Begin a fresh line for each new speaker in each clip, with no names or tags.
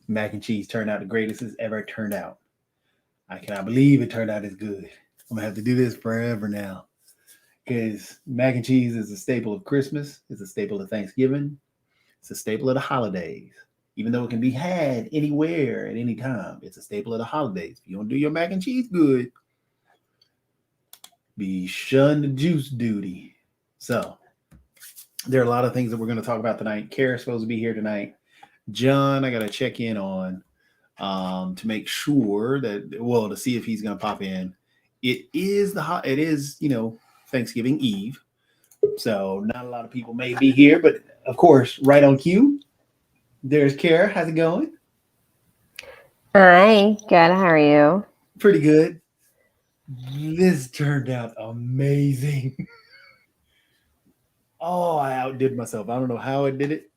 Mac and cheese turned out the greatest it's ever turned out. I cannot believe it turned out as good. I'm gonna have to do this forever now because mac and cheese is a staple of Christmas. It's a staple of Thanksgiving. It's a staple of the holidays. Even though it can be had anywhere at any time, it's a staple of the holidays. If you don't do your mac and cheese good, be shunned the juice duty. So there are a lot of things that we're going to talk about tonight. Kara's supposed to be here tonight. John, I got to check in on to make sure that to see if he's going to pop in. It is Thanksgiving Eve, so not a lot of people may be here, but of course, right on cue. There's Kara. How's it going?
Hi, good. How are you?
Pretty good. This turned out amazing. Oh, I outdid myself. I don't know how I did it,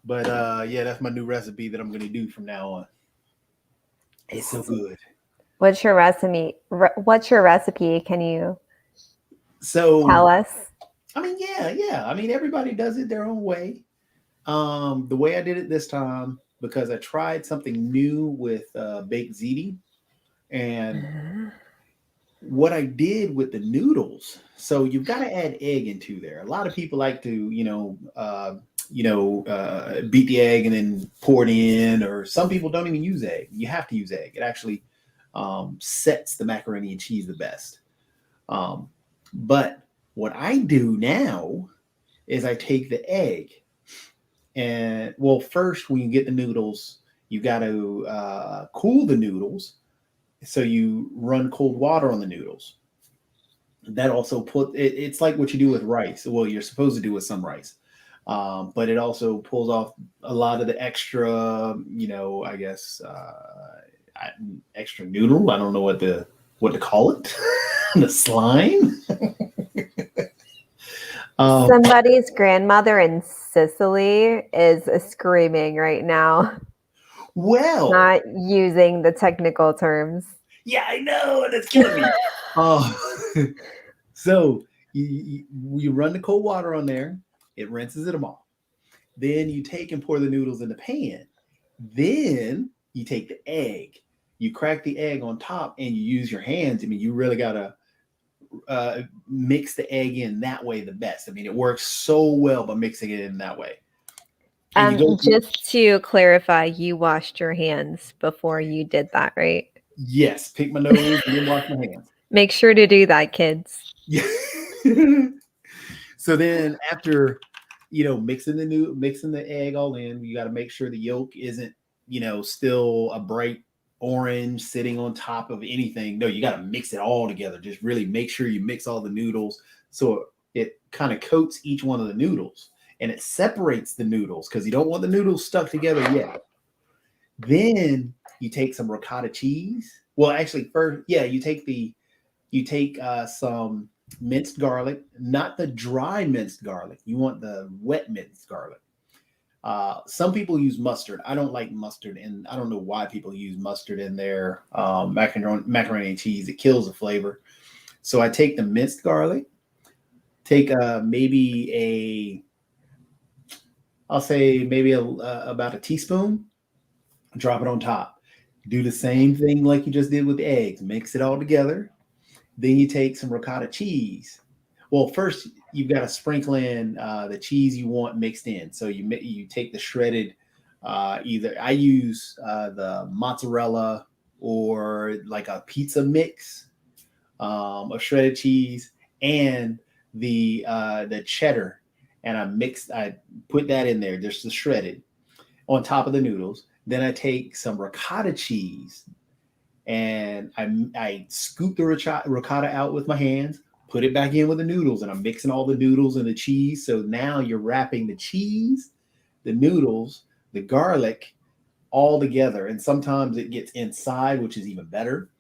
but yeah, that's my new recipe that I'm going to do from now on. It's so good.
What's your recipe? What's your recipe? Can you
So,
tell us?
I mean, yeah. I mean, everybody does it their own way. The way I did it this time because I tried something new with baked ziti, and what I did with the noodles. So you've got to add egg into there. A lot of people like to, beat the egg and then pour it in, or some people don't even use egg. You have to use egg. It actually sets the macaroni and cheese the best. But what I do now is I take the egg and first when you get the noodles, you got to cool the noodles. So you run cold water on the noodles. That also it's like what you do with rice. Well, you're supposed to do with some rice, but it also pulls off a lot of the extra, I guess extra noodle. I don't know what to call it, the slime.
Somebody's grandmother in Sicily is screaming right now.
Well,
not using the technical terms.
Yeah, I know, and it's killing me. So you run the cold water on there, it rinses it off. Then you take and pour the noodles in the pan. Then you take the egg, you crack the egg on top, and you use your hands. I mean, you really gotta mix the egg in that way the best. I mean, it works so well by mixing it in that way.
Just to clarify, you washed your hands before you did that, right?
Yes, pick my nose and then wash my hands.
Make sure to do that, kids.
Yeah. So then after mixing the egg all in, you got to make sure the yolk isn't still a bright orange sitting on top of anything. No, you got to mix it all together. Just really make sure you mix all the noodles so it kind of coats each one of the noodles and it separates the noodles because you don't want the noodles stuck together yet. Then you take some ricotta cheese. Well, actually, first, yeah, you take some minced garlic, not the dry minced garlic. You want the wet minced garlic. Some people use mustard. I don't like mustard, and I don't know why people use mustard in their macaroni and cheese. It kills the flavor. So I take the minced garlic, take I'll say maybe about a teaspoon, drop it on top. Do the same thing like you just did with the eggs. Mix it all together. Then you take some ricotta cheese. Well, first you've got to sprinkle in the cheese you want mixed in. So you take the shredded. Either I use the mozzarella or like a pizza mix of shredded cheese and the cheddar, and I put that in there, just the shredded, on top of the noodles. Then I take some ricotta cheese and I scoop the ricotta out with my hands, put it back in with the noodles, and I'm mixing all the noodles and the cheese. So now you're wrapping the cheese, the noodles, the garlic all together. And sometimes it gets inside, which is even better,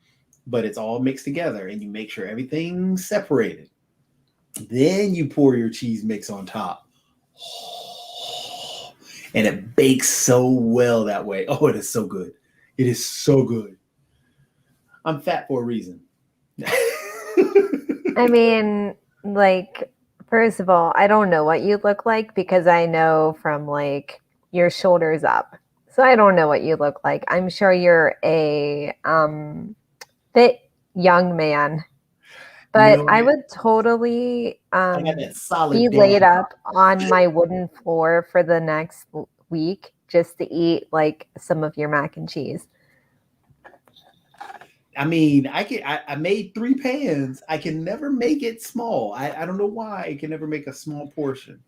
but it's all mixed together and you make sure everything's separated. Then you pour your cheese mix on top. And it bakes so well that way. Oh, it is so good. It is so good. I'm fat for a reason.
I mean, like, first of all, I don't know what you look like because I know from like your shoulders up. So I don't know what you look like. I'm sure you're a fit young man, but I would totally
I got that solid
be
dad
laid up on my wooden floor for the next week just to eat like some of your mac and cheese.
I mean, I made 3 pans. I can never make it small. I don't know why I can never make a small portion.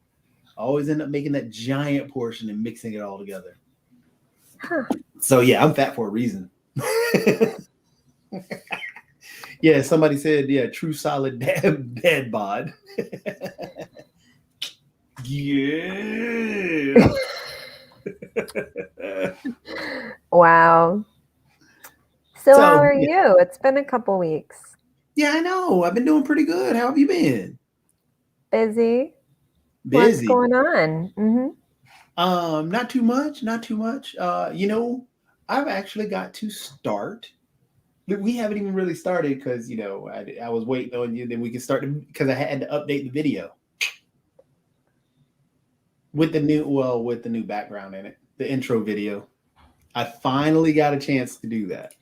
I always end up making that giant portion and mixing it all together.
Huh.
So yeah, I'm fat for a reason. Yeah, somebody said, yeah, true solid dad bod. Yeah.
Wow. So how are
yeah.
you? It's been a couple weeks.
Yeah, I know. I've been doing pretty good. How have you been?
Busy. What's
Busy.
going on?
Not too much. Not too much. I've actually got to start. We haven't even really started because I was waiting on you. Then we can start because I had to update the video with the new background in it, the intro video. I finally got a chance to do that.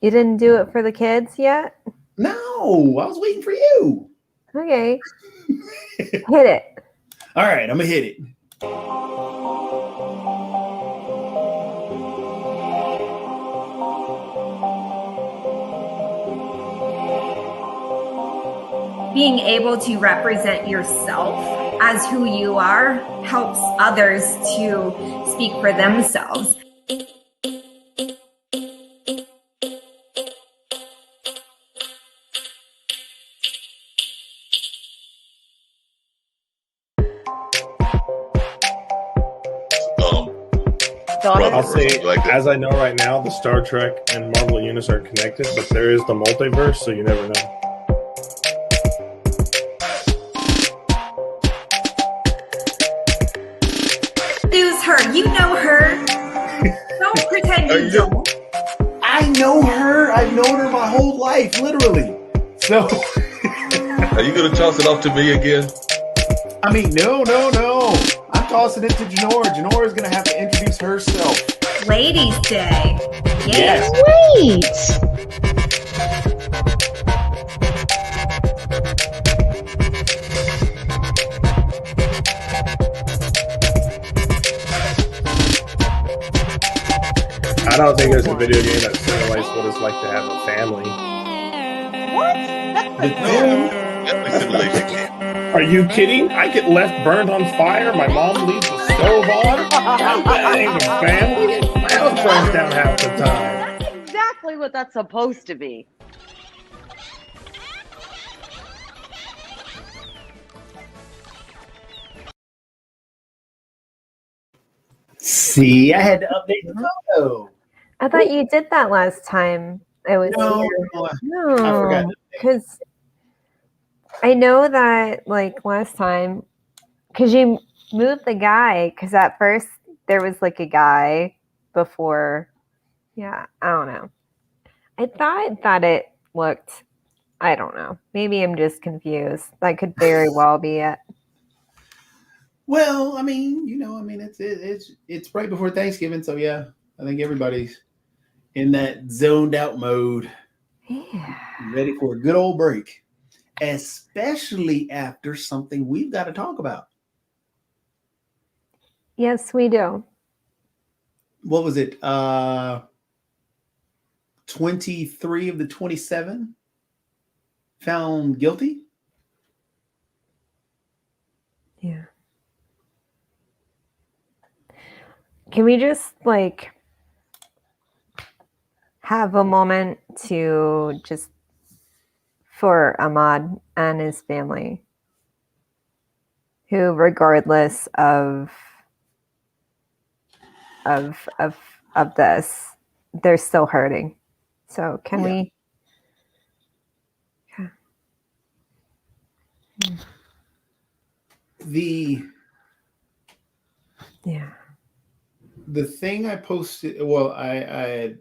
You didn't do it for the kids yet?
No, I was waiting for you.
Okay. Hit it.
All right, I'm gonna hit it.
Being able to represent yourself as who you are helps others to speak for themselves.
Well, I'll say, as I know right now, the Star Trek and Marvel universe are connected, but there is the multiverse, so you never know.
Who's her? You know her. Don't pretend you don't.
I know her. I've known her my whole life, literally. So,
are you going to toss it off to me again?
I mean, no. I'm tossing it to Janora. Janora is going to have to introduce herself.
Ladies' Day.
Yes.
Wait.
I don't think there's a video game that simulates what it's like to have a family. Are you kidding? I get left burned on fire. My mom leaves the stove on. That ain't a family. My house burns down half the time.
That's exactly what that's supposed to be.
See, I had to update the photo.
I thought you did that last time. I was here.
I forgot.
Because I know that like last time, because you moved the guy, because at first there was like a guy before. Yeah, I don't know. I thought that it looked, I don't know. Maybe I'm just confused. That could very well be it.
Well, I mean, it's right before Thanksgiving, so yeah, I think everybody's in that zoned out mode, ready for a good old break, especially after something we've got to talk about.
Yes, we do.
What was it? 23 of the 27 found guilty.
Yeah. Can we just like have a moment to just for Ahmad and his family, who regardless of this, they're still hurting. So can we?
Okay. The thing I posted, well, I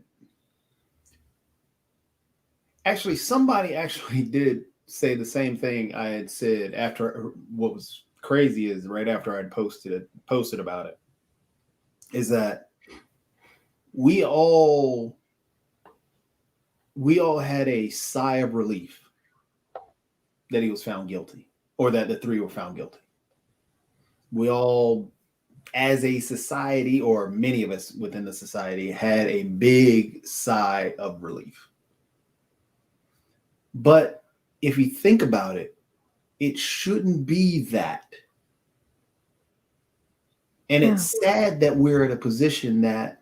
actually, somebody actually did say the same thing I had said after. What was crazy is right after I'd posted about it. is that we all had a sigh of relief that he was found guilty, or that the three were found guilty. We all, as a society, or many of us within the society, had a big sigh of relief. But if you think about it, it shouldn't be that. And it's sad that we're in a position that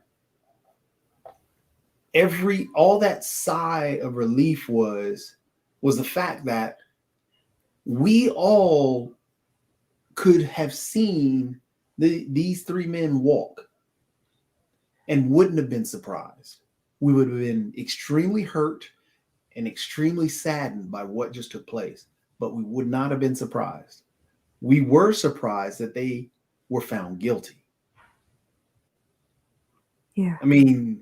all that sigh of relief was the fact that we all could have seen these three men walk and wouldn't have been surprised. We would have been extremely hurt and extremely saddened by what just took place, but we would not have been surprised. We were surprised that they were found guilty.
Yeah.
I mean,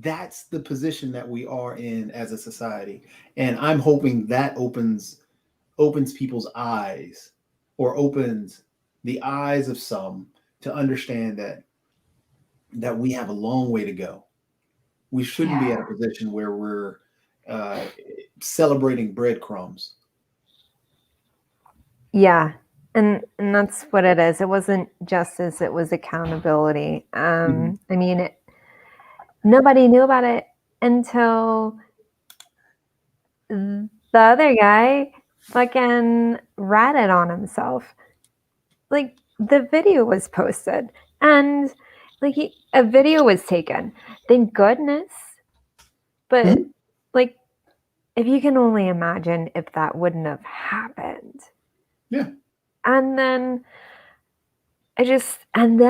that's the position that we are in as a society. And I'm hoping that opens people's eyes, or opens the eyes of some to understand that we have a long way to go. We shouldn't be at a position where we're celebrating breadcrumbs.
Yeah. And that's what it is. It wasn't justice, it was accountability. I mean, nobody knew about it until the other guy fucking ratted on himself. Like, the video was posted, and like a video was taken. Thank goodness. But like, if you can only imagine if that wouldn't have happened.
Yeah.
And then and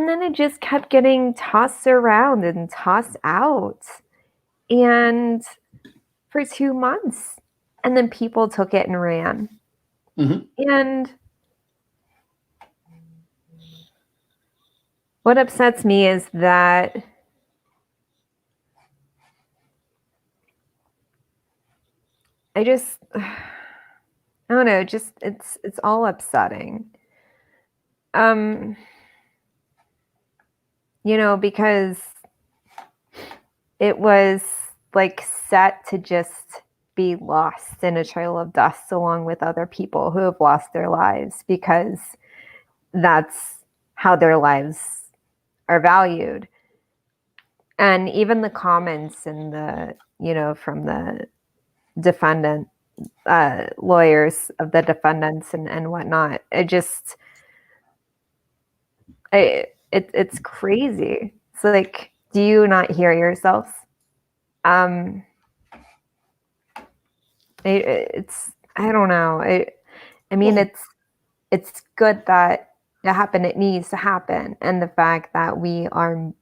then it just kept getting tossed around and tossed out. And for 2 months. And then people took it and ran. And what upsets me is that I don't know, just it's all upsetting. You know, because it was like set to just be lost in a trail of dust along with other people who have lost their lives, because that's how their lives are valued. And even the comments and from the defendant lawyers of the defendants and whatnot, it's crazy. It's like, do you not hear yourselves? It's, I don't know. I mean, it's good that it happened. It needs to happen. And the fact that we are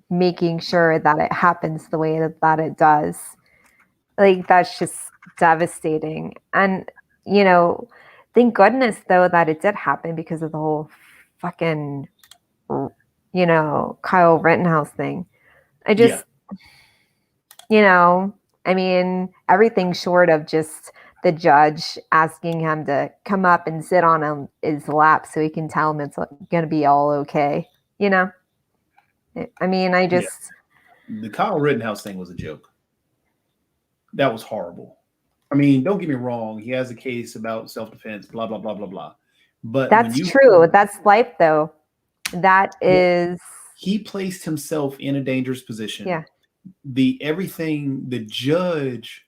making sure that it happens the way that it does, like, that's just devastating. And, thank goodness though that it did happen, because of the whole fucking, Kyle Rittenhouse thing. I just, I mean, everything short of just the judge asking him to come up and sit on his lap so he can tell him it's going to be all okay. I mean,
the Kyle Rittenhouse thing was a joke. That was horrible. I mean, don't get me wrong. He has a case about self-defense, blah, blah, blah, blah, blah. But
that's true. That's life though. That is.
He placed himself in a dangerous position.
Yeah.
The judge,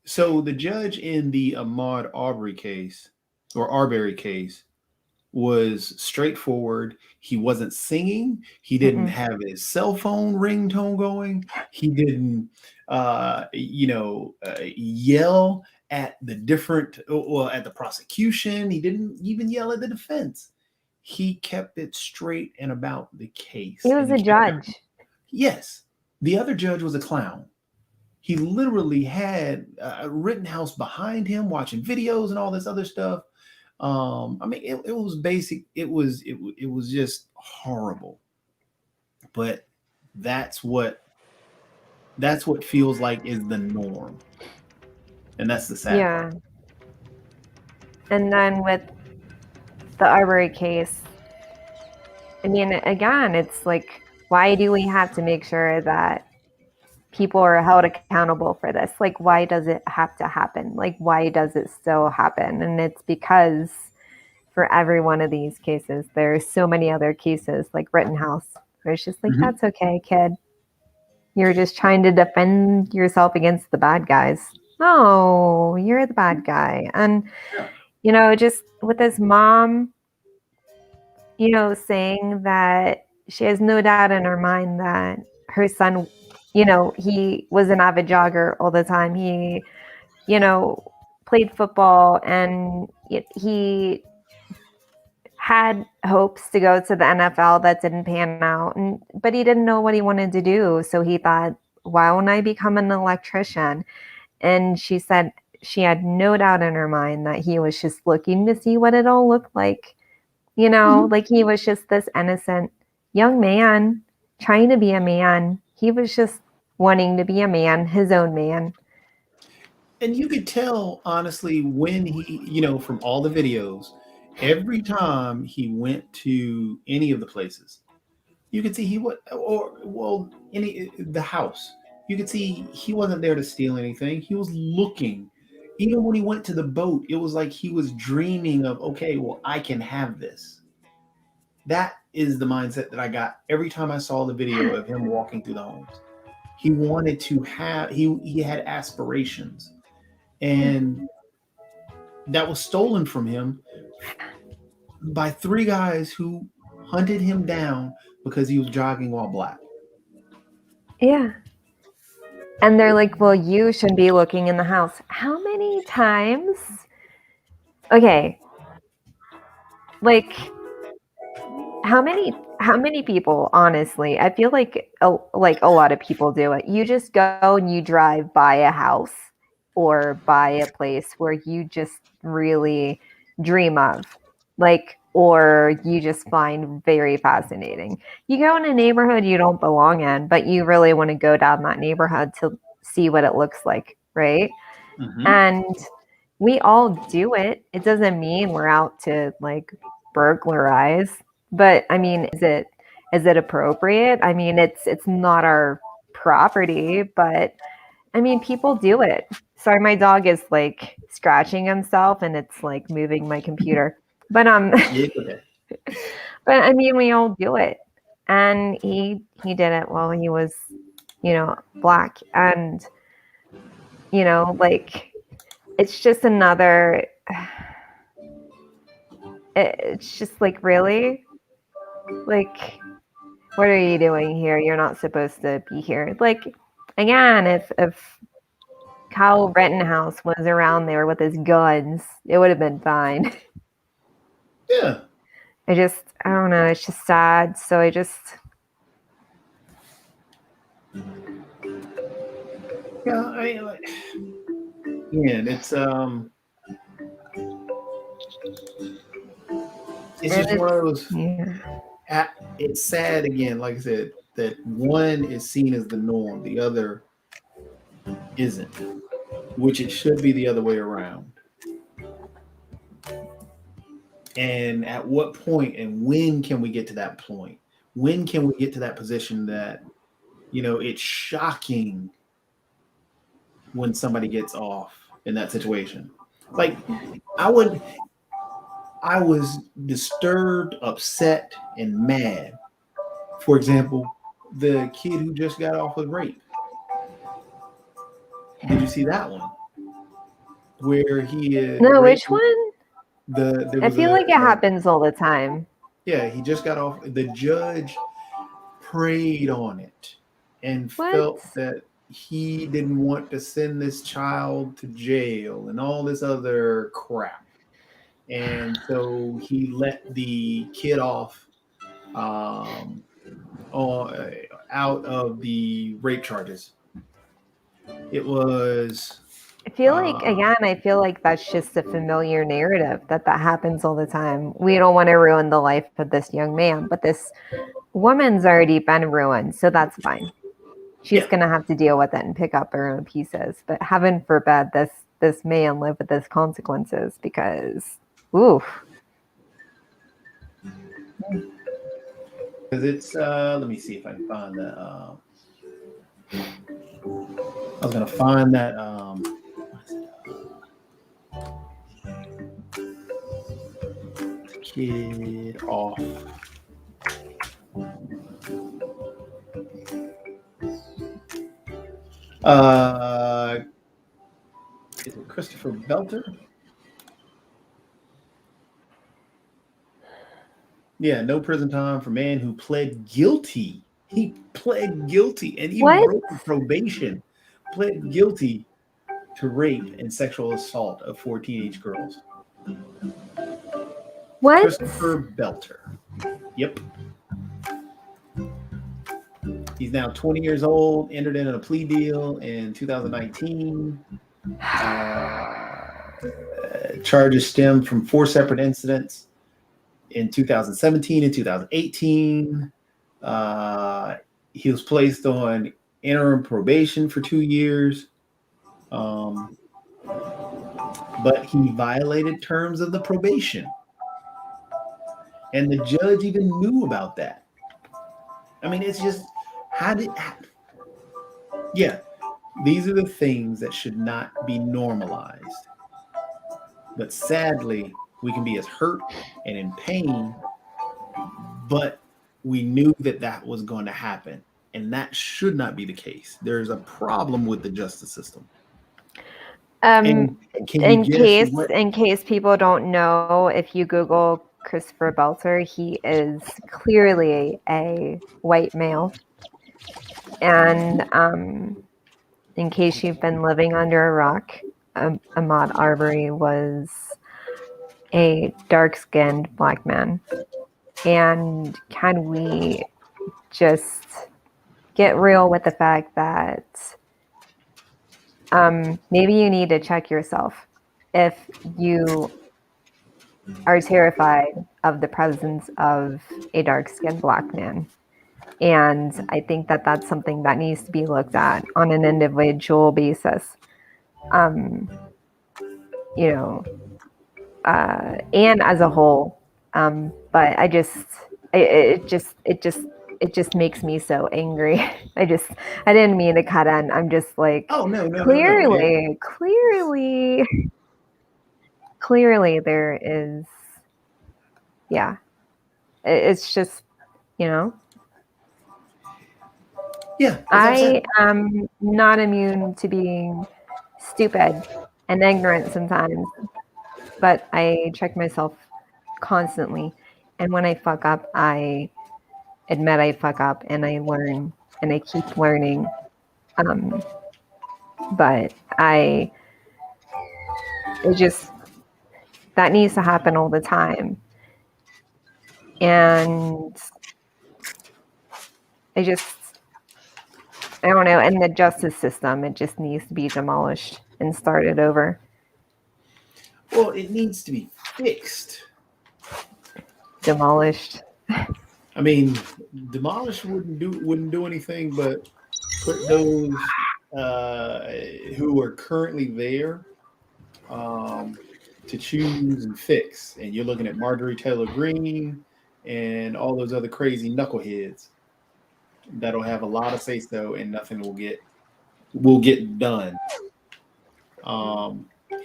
so the judge in the Ahmaud Arbery case, or Arbery case, was straightforward. He wasn't singing. He didn't have his cell phone ringtone going. He didn't, yell at at the prosecution. He didn't even yell at the defense. He kept it straight and about the case.
He was a judge.
Yes. The other judge was a clown. He literally had Rittenhouse behind him watching videos and all this other stuff. I mean, it was basic. It was just horrible. But that's what feels like is the norm. And that's the sad part.
And then with the Arbery case, I mean, again, it's like, why do we have to make sure that people are held accountable for this? Like, why does it have to happen? Like, why does it still happen? And it's because for every one of these cases, there are so many other cases like Rittenhouse, where it's just like,
Mhm.
that's okay, kid. You're just trying to defend yourself against the bad guys. No, you're the bad guy. And, you know, just with his mom, you know, saying that she has no doubt in her mind that her son, you know, he was an avid jogger all the time. He, you know, played football and he had hopes to go to the NFL that didn't pan out. But he didn't know what he wanted to do. So he thought, why won't I become an electrician? And she said she had no doubt in her mind that he was just looking to see what it all looked like. You know, like he was just this innocent young man trying to be a man. He was just wanting to be a man, his own man.
And you could tell, honestly, when he, from all the videos, every time he went to any of the places, you could see he would, or well, the house. You could see he wasn't there to steal anything. He was looking. Even when he went to the boat, it was like he was dreaming of, okay, well, I can have this. That is the mindset that I got every time I saw the video of him walking through the homes. He wanted to have. He had aspirations, and that was stolen from him by three guys who hunted him down because he was jogging while black.
Yeah. And they're like, well, you should be looking in the house. How many times? Okay. Like, how many people, honestly, I feel like a lot of people do it. You just go and you drive by a house or by a place where you just really dream of, like, or you just find very fascinating. You go in a neighborhood you don't belong in, but you really want to go down that neighborhood to see what it looks like, right?
Mhm.
And we all do it. It doesn't mean we're out to like burglarize, but I mean, is it appropriate? I mean, it's not our property, but I mean, people do it. Sorry, my dog is like scratching himself and it's like moving my computer. But
Yeah, okay.
but I mean, we all do it. And he did it while he was, black. And like, it's just another, it's just like, really? Like, what are you doing here? You're not supposed to be here. Like, again, if Kyle Rittenhouse was around there with his guns, it would have been fine.
Yeah.
I don't know. It's just sad. So
Yeah, I mean, it's just one of those.
yeah.
It's sad again, like I said, that one is seen as the norm, the other isn't, which it should be the other way around. And at what point and when can we get to that point? When can we get to that position that, it's shocking when somebody gets off in that situation? Like, I was disturbed, upset, and mad. For example, the kid who just got off with rape. Did you see that one? Where he
No, which one? I feel like it happens all the time.
Yeah, he just got off. The judge preyed on it and felt that he didn't want to send this child to jail and all this other crap. And so he let the kid off out of the rape charges. It was.
I feel like that's just a familiar narrative that happens all the time. We don't want to ruin the life of this young man, but this woman's already been ruined, so that's fine. She's going to have to deal with it and pick up her own pieces. But heaven forbid this this man live with his consequences because, oof.
Because it's let me see if I can find that. I was gonna find that. Kid off. Is it Christopher Belter? Yeah, no prison time for man who pled guilty. He pled guilty and even
What?
broke probation. Pled guilty to rape and sexual assault of 4 teenage girls.
What?
Christopher Belter. Yep. He's now 20 years old, entered in a plea deal in 2019. Charges stem from 4 separate incidents in 2017 and 2018. He was placed on interim probation for 2 years. But he violated terms of the probation. And the judge even knew about that. I mean, it's just, yeah, these are the things that should not be normalized. But sadly, we can be as hurt and in pain, but we knew that that was going to happen. And that should not be the case. There's a problem with the justice system.
In case people don't know, if you Google Christopher Belter, he is clearly a white male. And in case you've been living under a rock, Ahmaud Arbery was a dark-skinned black man. And can we just get real with the fact that maybe you need to check yourself if you are terrified of the presence of a dark-skinned black man. And I think that that's something that needs to be looked at on an individual basis. And as a whole. But it just makes me so angry. I didn't mean to cut in. I'm just like,
oh no,
clearly there is, yeah. It's just,
Yeah.
I am not immune to being stupid and ignorant sometimes, but I check myself constantly. And when I fuck up, I admit I fuck up and I learn and I keep learning. But that needs to happen all the time. And I don't know, and the justice system, it just needs to be demolished and started over.
Well, it needs to be fixed.
Demolished.
I mean, demolish wouldn't do anything but put those who are currently there to choose and fix. And you're looking at Marjorie Taylor Greene and all those other crazy knuckleheads that'll have a lot of say so, and nothing will get done.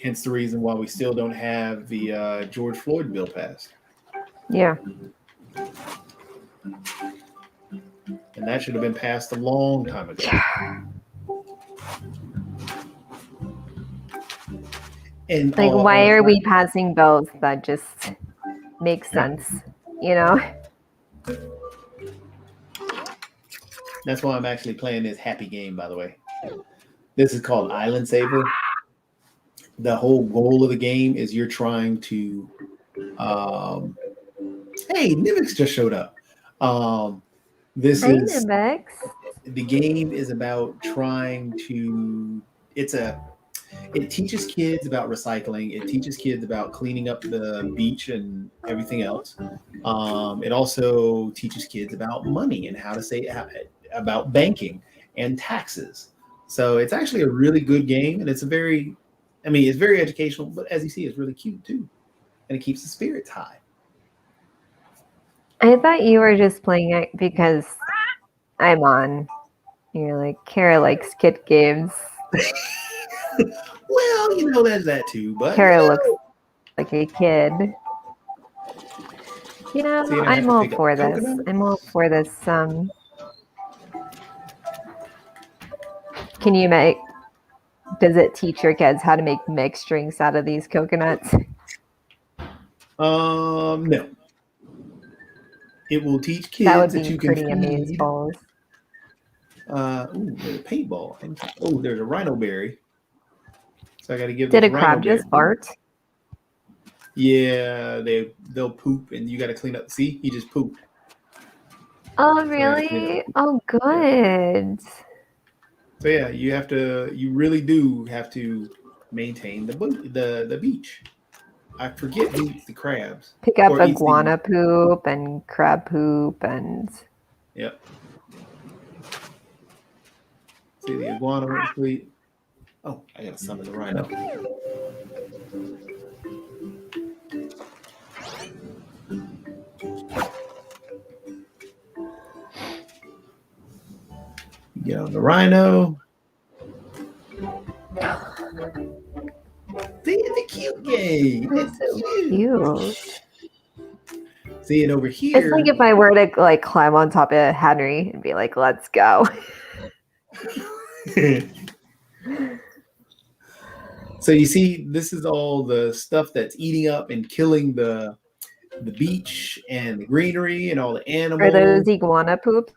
Hence the reason why we still don't have the George Floyd bill passed.
Yeah.
And that should have been passed a long time ago. And
like, why are we passing bills that just make sense? You know?
That's why I'm actually playing this happy game, by the way. This is called Island Saver. The whole goal of the game is you're trying to hey, Nivix just showed up.
Nivix.
The game is about trying to it teaches kids about recycling. It teaches kids about cleaning up the beach and everything else. It also teaches kids about money and how to say about banking and taxes. So it's actually a really good game, and it's a very I mean, it's very educational, but as you see, it's really cute too, and it keeps the spirits high.
I thought you were just playing it because I'm on. You're like, Kara likes kid games.
Well, there's that too, but
Kara looks like a kid.
So you're gonna have
I'm
to
all
pick up
for this.
coconut?
I'm all for this. Can you does it teach your kids how to make mixed drinks out of these coconuts?
No. It will teach kids
That would
that
be
you can
pretty
feed.
amazeballs.
There's a paintball. Oh, there's a rhino berry. So I got to give.
Did
this
a crab
rhino berry.
just fart?
Yeah, they'll poop, and you got to clean up. See, he just pooped.
Oh,
So I gotta clean
really?
up.
Oh, good.
So yeah, you really do have to maintain the beach. I forget who eats the crabs.
Pick up
Or eats the-
iguana poop and crab poop and
Yep. See the iguana went to sleep. Oh, I gotta summon the rhino. Get on the rhino. See, it's a cute game. It's so
cute.
See it over here.
It's like if I were to like climb on top of Henry and be like, let's go.
So you see, this is all the stuff that's eating up and killing the beach and the greenery and all the animals.
Are those iguana poops?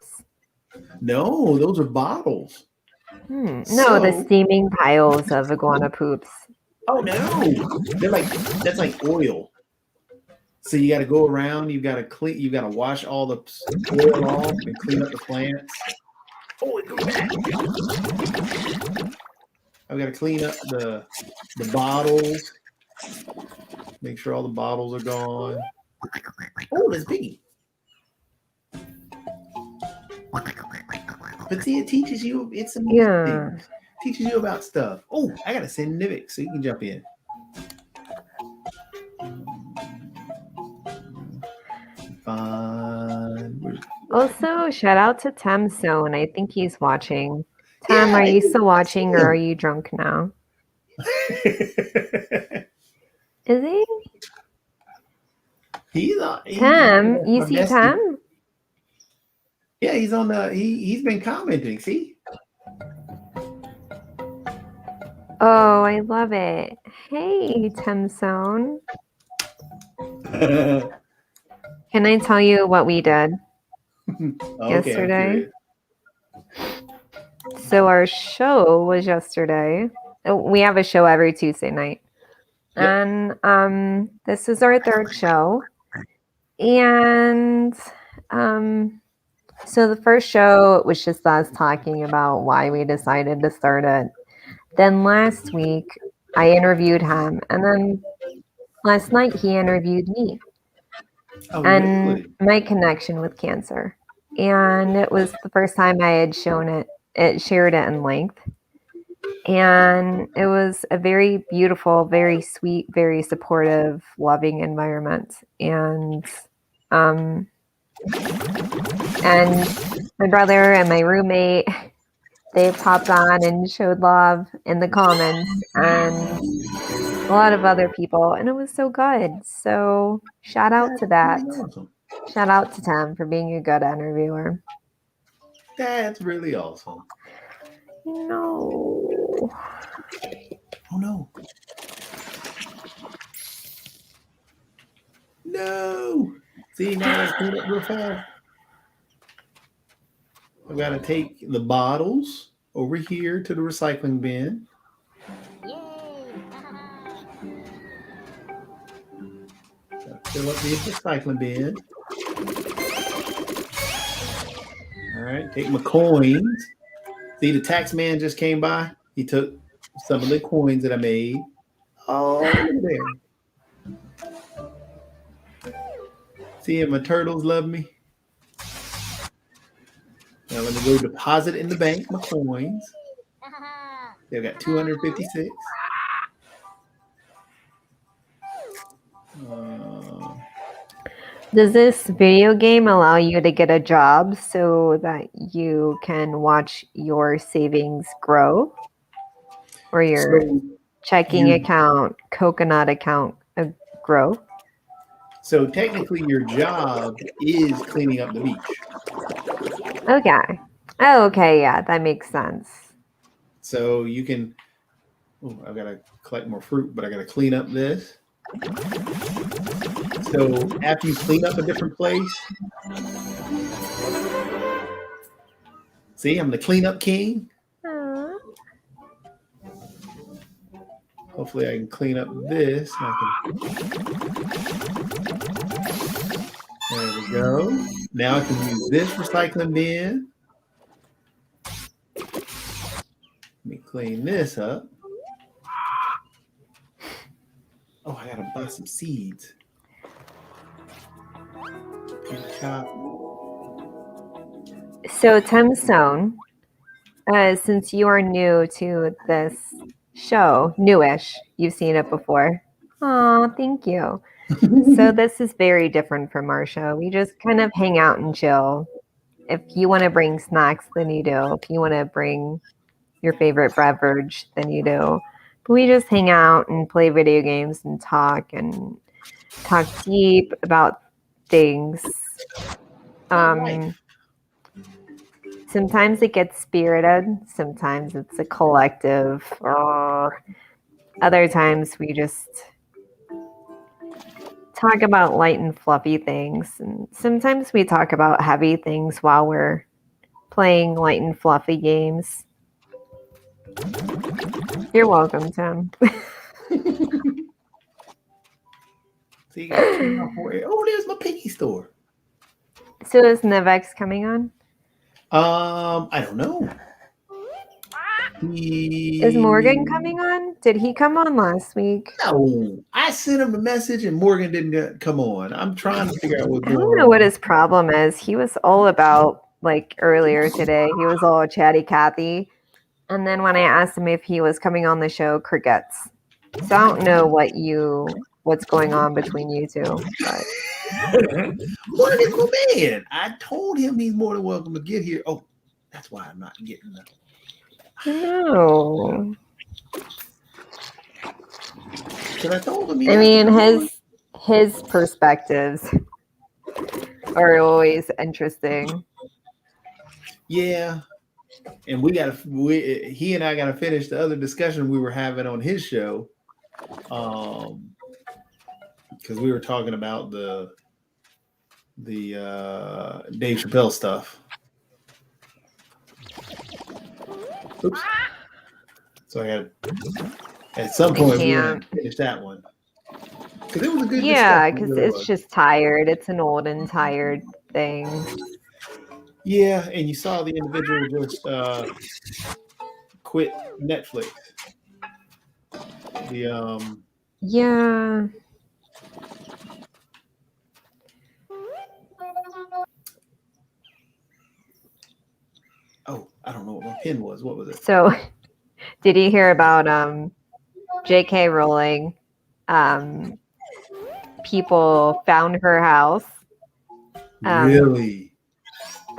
No, those are bottles.
No,
So-
the steaming piles of iguana poops.
Oh no, that's like oil. So you got to go around. You got to clean. You got to wash all the oil off and clean up the plants. Oh, it goes back. I've got to clean up the bottles. Make sure all the bottles are gone. Oh, there's Piggy. But see, it teaches you. It's amazing.
Yeah.
Teaches you about stuff. Oh, I gotta send Nivik so you can jump in. Fine.
Also, shout out to Tem Zone. I think he's watching. Tem,
Yeah,
are
I
you
did
still
not
watching
see
or
him.
are you drunk now? Is he?
He's on.
Tem, you
my
see
bestie.
Tem?
Yeah, he's on the. He's been commenting. See.
Oh, I love it. Hey, Tem Zone.
Okay,
Can I tell you what we did?
I'm
Yesterday?
curious.
So our show was yesterday. We have a show every Tuesday night.
Yep.
And this is our third show. And so the first show was just us talking about why we decided to start it. Then last week I interviewed him, and then last night he interviewed me
Oh,
and
really?
my connection with cancer. And it was the first time I had shared it in length. And it was a very beautiful, very sweet, very supportive, loving environment. And my brother and my roommate, they popped on and showed love in the comments, and a lot of other people, and it was so good. So shout out to that.
That's awesome.
Shout out to Tim for being a good interviewer.
That's really awesome.
No.
Oh no. No. See, now let's clean up real fast. I've got to take the bottles over here to the recycling bin. Gotta fill up the recycling bin. All right, take my coins. See, the tax man just came by. He took some of the coins that I made. Oh, look at there. See if my turtles love me. Now let me go deposit in the bank my coins. They've got 256.
Does this video game allow you to get a job so that you can watch your savings grow? Or your
So,
checking
you-
account, coconut account grow?
so technically, your job is cleaning up the beach.
Okay. Oh, okay. Yeah, that makes sense.
So you can. Oh, I've got to collect more fruit, but I got to clean up this. So after you clean up a different place, see, I'm the cleanup king.
Aw.
Hopefully, I can clean up this. There we go. Now I can use this recycling bin. Let me clean this up. Oh, I gotta buy some seeds. Chop.
So, Tim Stone, since you are new to this show, newish, you've seen it before. Oh, thank you. So this is very different from our show. We just kind of hang out and chill. If you want to bring snacks, then you do. If you want to bring your favorite beverage, then you do. But we just hang out and play video games and talk deep about things. Sometimes it gets spirited. Sometimes it's a collective. Other times we just talk about light and fluffy things. And sometimes we talk about heavy things while we're playing light and fluffy games. You're welcome, Tim.
See, oh, there's my piggy store.
So is Nivex coming on?
I don't know.
Is Morgan coming on? Did he come on last week?
No, I sent him a message and Morgan didn't come on. I'm trying to figure out what's
I
going on.
don't know what his problem is. He was all about, like, earlier today, he was all chatty Cathy. And then when I asked him if he was coming on the show, crickets. So I don't know what's going on between you two. But
What is my man? I told him he's more than welcome to get here. Oh, that's why I'm not getting that.
no.
Because I told him.
I mean, his perspectives are always interesting.
Yeah, and he and I gotta finish the other discussion we were having on his show, because we were talking about the Dave Chappelle stuff. Oops. So I had at some point we had to finish that one because it was a good.
Yeah,
discussion,
because it's just tired. It's an old and tired thing.
Yeah, and you saw the individual just quit Netflix.
Yeah.
Oh, I don't know what my pin was. What was it?
So, did you hear about J.K. Rowling? People found her house.
Really?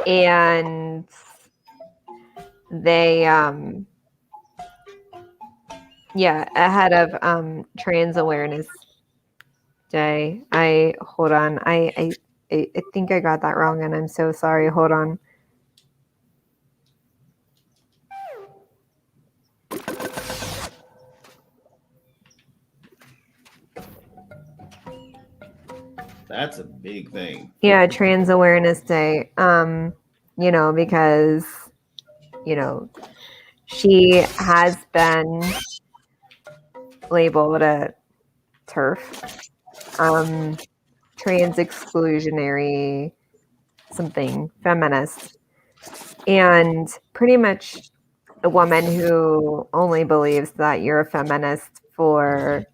And they ahead of Trans Awareness Day. Hold on. I think I got that wrong and I'm so sorry. Hold on.
That's a big thing.
Yeah, Trans Awareness Day. Because she has been labeled a TERF, trans exclusionary something, feminist, and pretty much a woman who only believes that you're a feminist who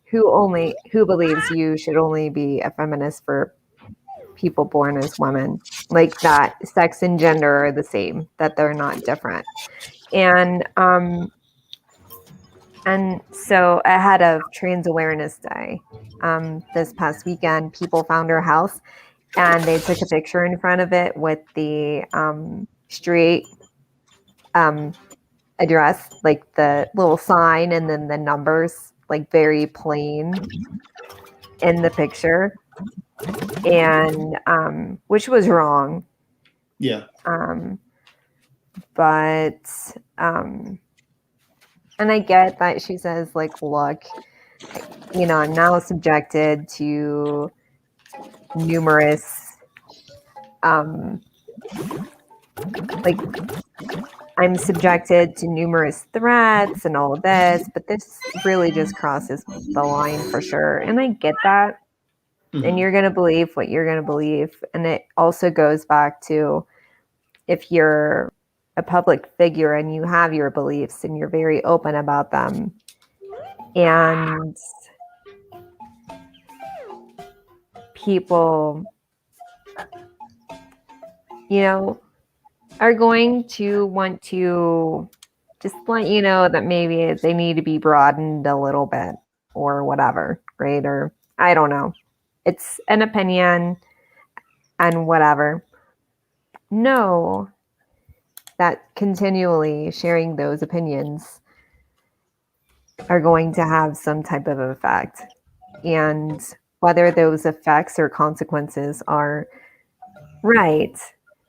believes you should only be a feminist for people born as women, like that sex and gender are the same, that they're not different. And And so ahead of Trans Awareness Day, this past weekend, people found her house and they took a picture in front of it with the street address, like the little sign and then the numbers, like very plain in the picture, and which was wrong.
Yeah.
But and I get that she says, like, look, I'm now subjected to numerous like I'm subjected to numerous threats and all of this, but this really just crosses the line for sure. And I get that. And you're going to believe what you're going to believe. And it also goes back to, if you're a public figure and you have your beliefs and you're very open about them, and people, are going to want to just let you know that maybe they need to be broadened a little bit or whatever, right? Or I don't know. It's an opinion and whatever. Know that continually sharing those opinions are going to have some type of effect. And whether those effects or consequences are right,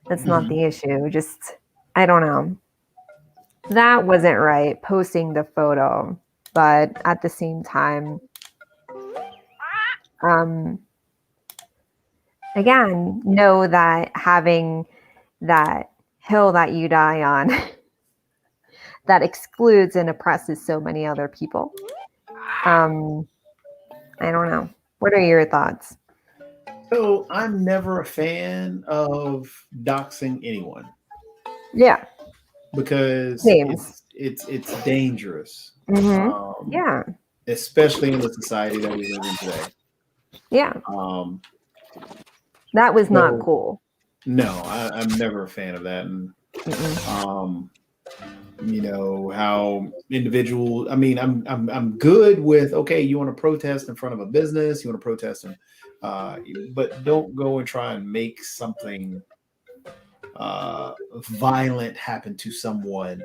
that's not the issue. Just, I don't know. That wasn't right, posting the photo. But at the same time, again, know that having that hill that you die on that excludes and oppresses so many other people. I don't know. What are your thoughts?
So I'm never a fan of doxing anyone.
Yeah.
Because
Names.
it's dangerous.
Yeah.
Especially in the society that we live in today.
Yeah. That was not cool.
No, I'm never a fan of that. And how individual. I mean, I'm good with, okay, you want to protest in front of a business, you want to protest, but don't go and try and make something violent happen to someone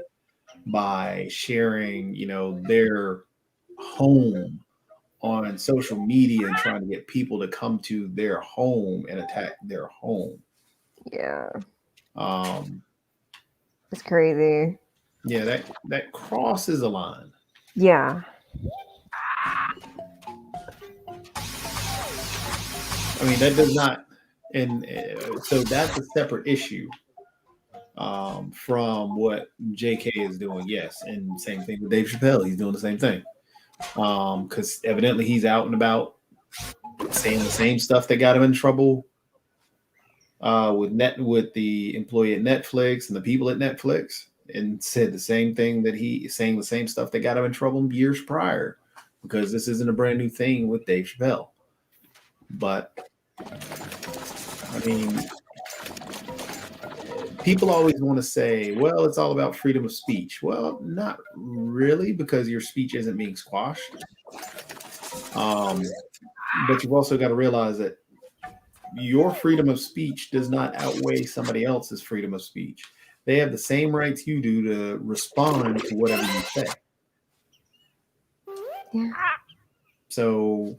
by sharing, their home on social media and trying to get people to come to their home and attack their home.
Yeah. It's crazy.
Yeah, that crosses a line.
Yeah.
I mean, that does not, and so that's a separate issue from what JK is doing. Yes, and same thing with Dave Chappelle. He's doing the same thing because evidently he's out and about saying the same stuff that got him in trouble with the employee at Netflix and the people at Netflix, and said the same thing that saying the same stuff that got him in trouble years prior, because this isn't a brand new thing with Dave Chappelle. But I mean, people always want to say, well, it's all about freedom of speech. Well, not really, because your speech isn't being squashed. But you've also got to realize that your freedom of speech does not outweigh somebody else's freedom of speech. They have the same rights you do to respond to whatever you say.
Yeah.
So,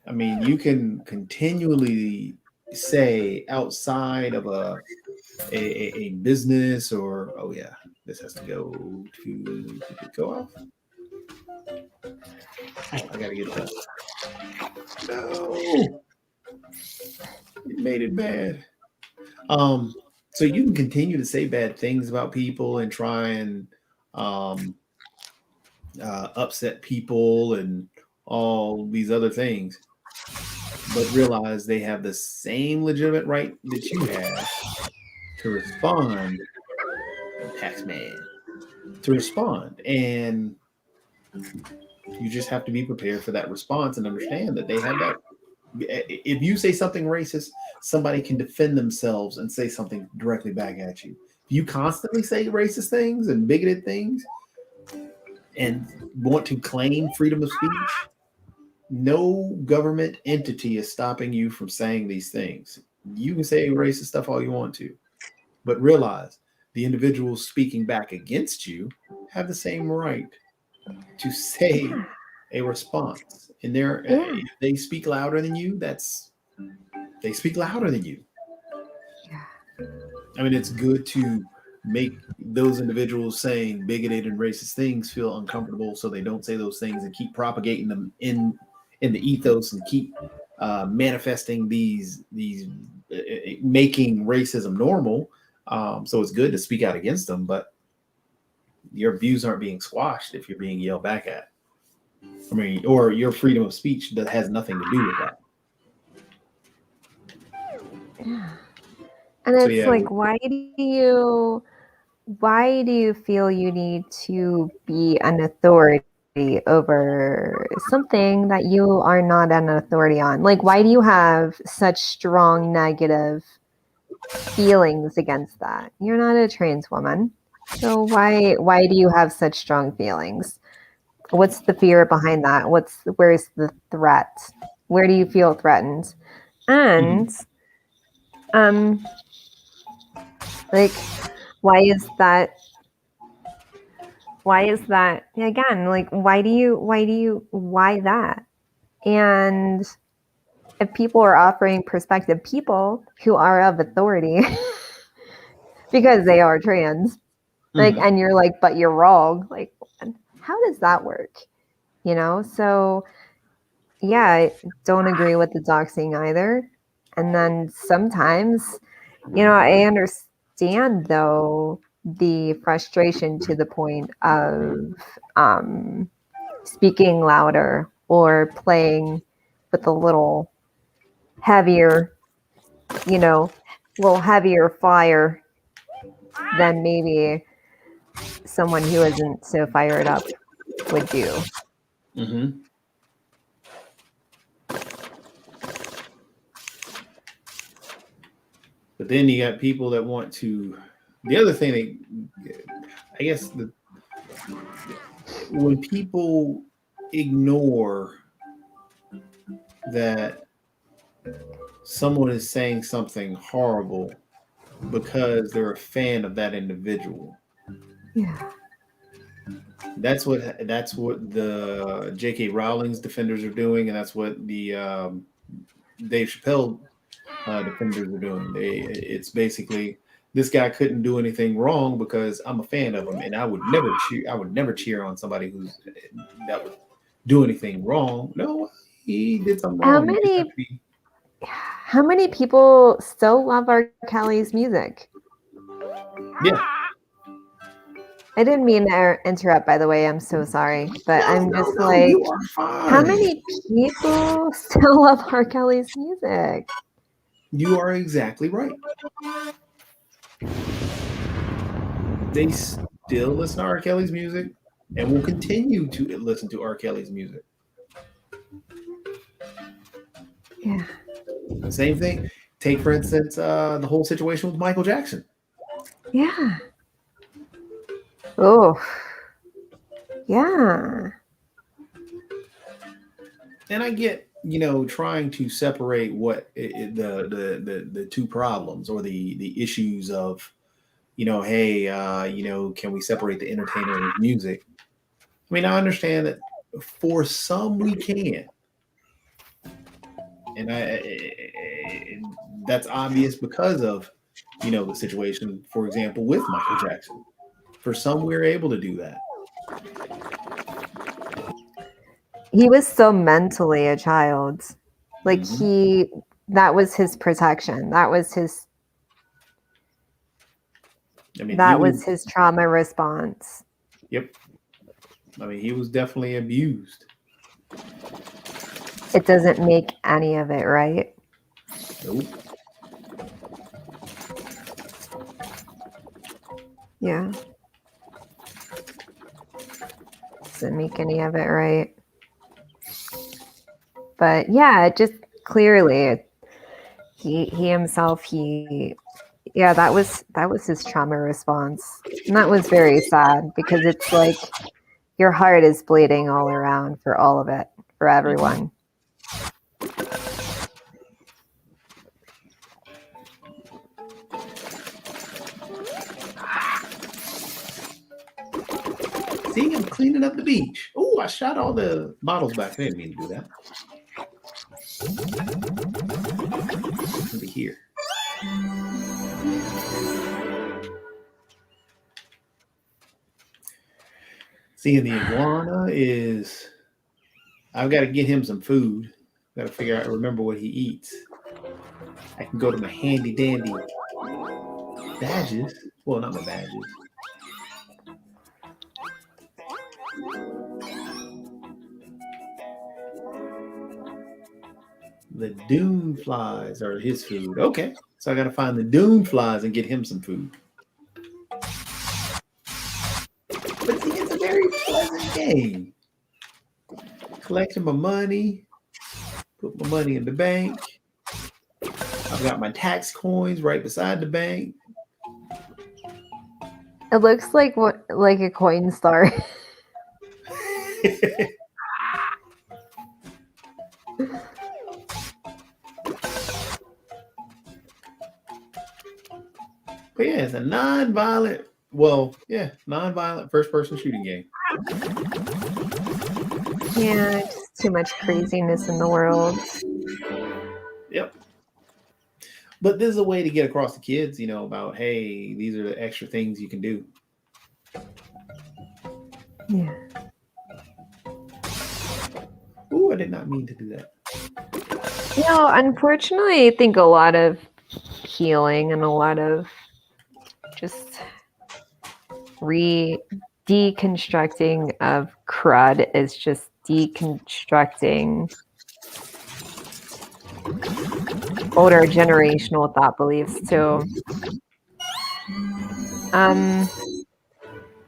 I mean, you can continually say outside of a business or, oh yeah, this has to go off. I gotta get that. No, it made it bad. So you can continue to say bad things about people and try and upset people and all these other things, but realize they have the same legitimate right that you have to respond, taxman, to respond. And you just have to be prepared for that response and understand that they have that. If you say something racist, somebody can defend themselves and say something directly back at you. If you constantly say racist things and bigoted things, and want to claim freedom of speech, no government entity is stopping you from saying these things. You can say racist stuff all you want to, but realize the individuals speaking back against you have the same right to say a response. And if they speak louder than you, they speak louder than you. I mean, it's good to make those individuals saying bigoted and racist things feel uncomfortable, so they don't say those things and keep propagating them in the ethos and keep manifesting these making racism normal. So it's good to speak out against them, but your views aren't being squashed if you're being yelled back at. I mean, or your freedom of speech that has nothing to do with that.
Yeah. And it's like, why do you feel you need to be an authority over something that you are not an authority on? Like, why do you have such strong negative feelings against that? You're not a trans woman. So why do you have such strong feelings? What's the fear behind that? Where's the threat? Where do you feel threatened? And like, why is that again? Like, why that? And if people are offering perspective, people who are of authority because they are trans, like, and you're like, but you're wrong. Like, how does that work? You know? So yeah, I don't agree with the doxing either. And then sometimes, you know, I understand though the frustration to the point of speaking louder or playing with a little heavier, fire than maybe someone who isn't so fired up would do.
Mm-hmm. But then you got people that want to. The other thing, I guess, when people ignore that someone is saying something horrible because they're a fan of that individual.
Yeah.
That's what the J.K. Rowling's defenders are doing, and that's what the Dave Chappelle defenders are doing. It's basically, this guy couldn't do anything wrong because I'm a fan of him, and I would never cheer on somebody that would do anything wrong. No, he did something wrong.
How many people still love R. Kelly's music?
Yeah.
I didn't mean to interrupt, by the way. I'm so sorry. But I'm just like, how many people still love R. Kelly's music?
You are exactly right. They still listen to R. Kelly's music and will continue to listen to R. Kelly's music.
Yeah.
The same thing. Take, for instance, the whole situation with Michael Jackson.
Yeah. Oh. Yeah.
And I get, trying to separate what the two problems or the issues of, hey, can we separate the entertainer and his music? I mean, I understand that for some we can. And that's obvious because of, the situation, for example, with Michael Jackson. For some, we're able to do that.
He was so mentally a child. Like that was his protection. That was his his trauma response.
Yep. I mean, he was definitely abused.
It doesn't make any of it right.
Nope.
Yeah. Doesn't make any of it right. But yeah, just clearly he himself, that was his trauma response. And that was very sad because it's like your heart is bleeding all around for all of it, for everyone.
See, I'm cleaning up the beach. Oh, I shot all the bottles back. I didn't mean to do that. Over here. See, the iguana is. I've got to get him some food. Got to figure out, remember what he eats. I can go to my handy dandy badges. Well, not my badges. The dune flies are his food. Okay, so I got to find the dune flies and get him some food. But see, it's a very pleasant game. Collecting my money, put my money in the bank. I've got my tax coins right beside the bank.
It looks like a coin star.
But yeah, it's a non-violent first-person shooting game.
Yeah, just too much craziness in the world.
Yep. But this is a way to get across to kids, about, hey, these are the extra things you can do.
Yeah.
Ooh, I did not mean to do that.
Unfortunately, I think a lot of healing and a lot of just deconstructing of crud is just deconstructing older generational thought beliefs too.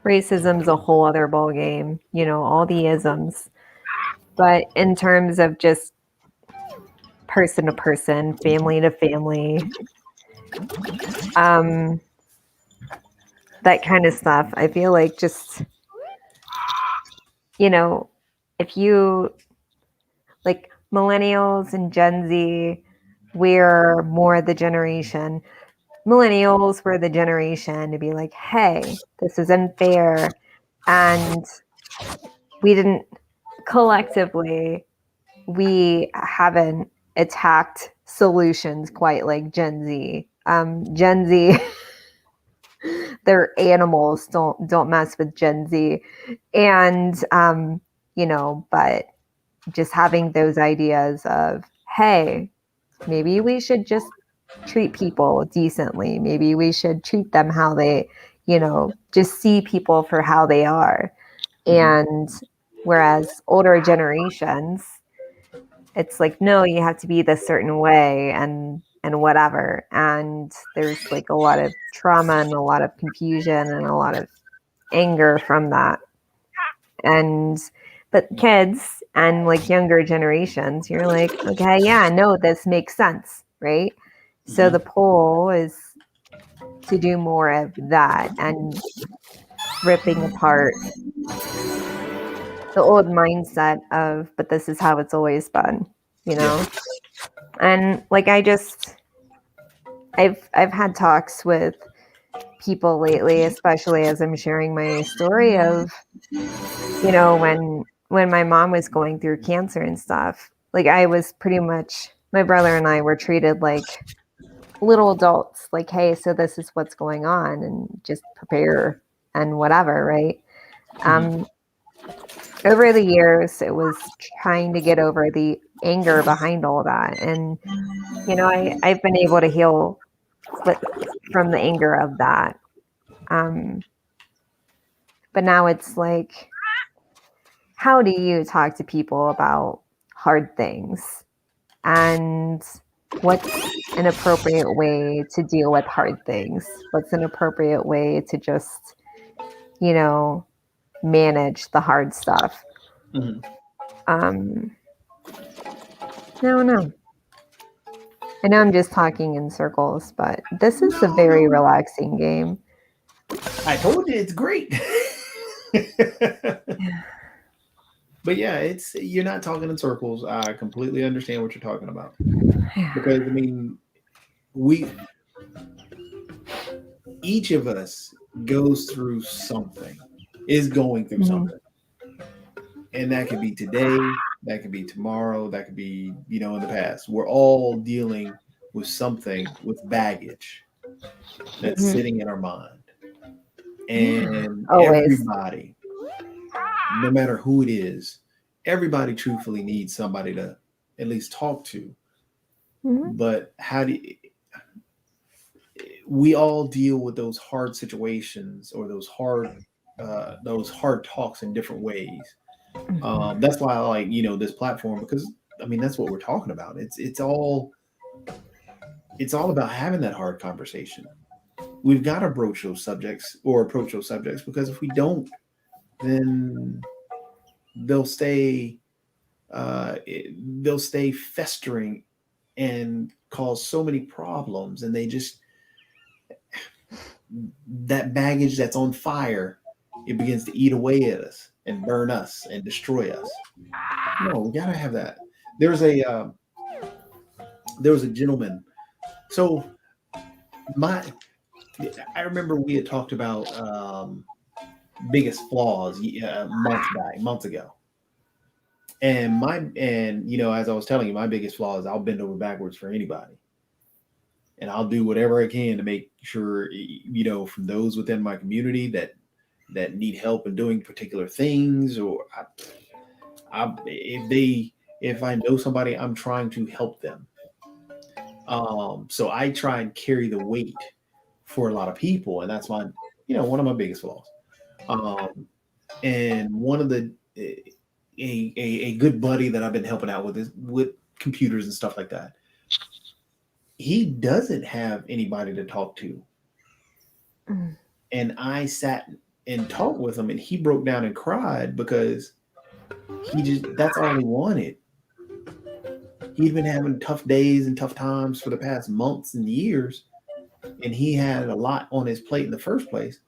Racism's a whole other ball game, all the isms. But in terms of just person to person, family to family, that kind of stuff, I feel like just, if you, like millennials and Gen Z, we're more the generation. Millennials were the generation to be like, hey, this is unfair. And we didn't, collectively, we haven't attacked solutions quite like Gen Z. Gen Z, they're animals. Don't mess with Gen Z. And, but just having those ideas of, hey, maybe we should just treat people decently. Maybe we should treat them how they, just see people for how they are. And whereas older generations, it's like, no, you have to be this certain way and whatever. And there's like a lot of trauma and a lot of confusion and a lot of anger from that. But kids and like younger generations, you're like, okay, yeah, no, this makes sense, right? So the pull is to do more of that and ripping apart the old mindset of, but this is how it's always been, And like I've had talks with people lately, especially as I'm sharing my story of, when my mom was going through cancer and stuff, like I was pretty much, my brother and I were treated like little adults, like, hey, so this is what's going on and just prepare and whatever, right? Over the years, it was trying to get over the anger behind all that. And, I've been able to heal from the anger of that. But now it's like, how do you talk to people about hard things? And what's an appropriate way to deal with hard things? What's an appropriate way to just, manage the hard stuff?
Mm-hmm.
No. I know I'm just talking in circles, but this is a very relaxing game.
I told you it's great. But yeah, you're not talking in circles. I completely understand what you're talking about.
Yeah.
Because I mean, each of us goes through something, is going through
Mhm.
something. And that could be today, that could be tomorrow, that could be, in the past. We're all dealing with something with baggage that's
Mhm.
sitting in our mind. And
Always.
everybody, no matter who it is, everybody truthfully needs somebody to at least talk to.
Mhm.
But we all deal with those hard situations or those hard talks in different ways. That's why I like, this platform, because I mean, that's what we're talking about. It's all about having that hard conversation. We've got to approach those subjects, because if we don't, then they'll stay festering and cause so many problems, and that baggage that's on fire, it begins to eat away at us and burn us and destroy us. No, we gotta have that. There was a gentleman. So I remember we had talked about biggest flaws months ago. And as I was telling you, my biggest flaw is I'll bend over backwards for anybody. And I'll do whatever I can to make sure, from those within my community that need help in doing particular things, or if I know somebody, I'm trying to help them. So I try and carry the weight for a lot of people, and that's one of my biggest flaws. And one of the a good buddy that I've been helping out with is with computers and stuff like that. He doesn't have anybody to talk to.
Mm.
And I sat and talked with him, and he broke down and cried because that's all he wanted. He'd been having tough days and tough times for the past months and years, and he had a lot on his plate in the first place.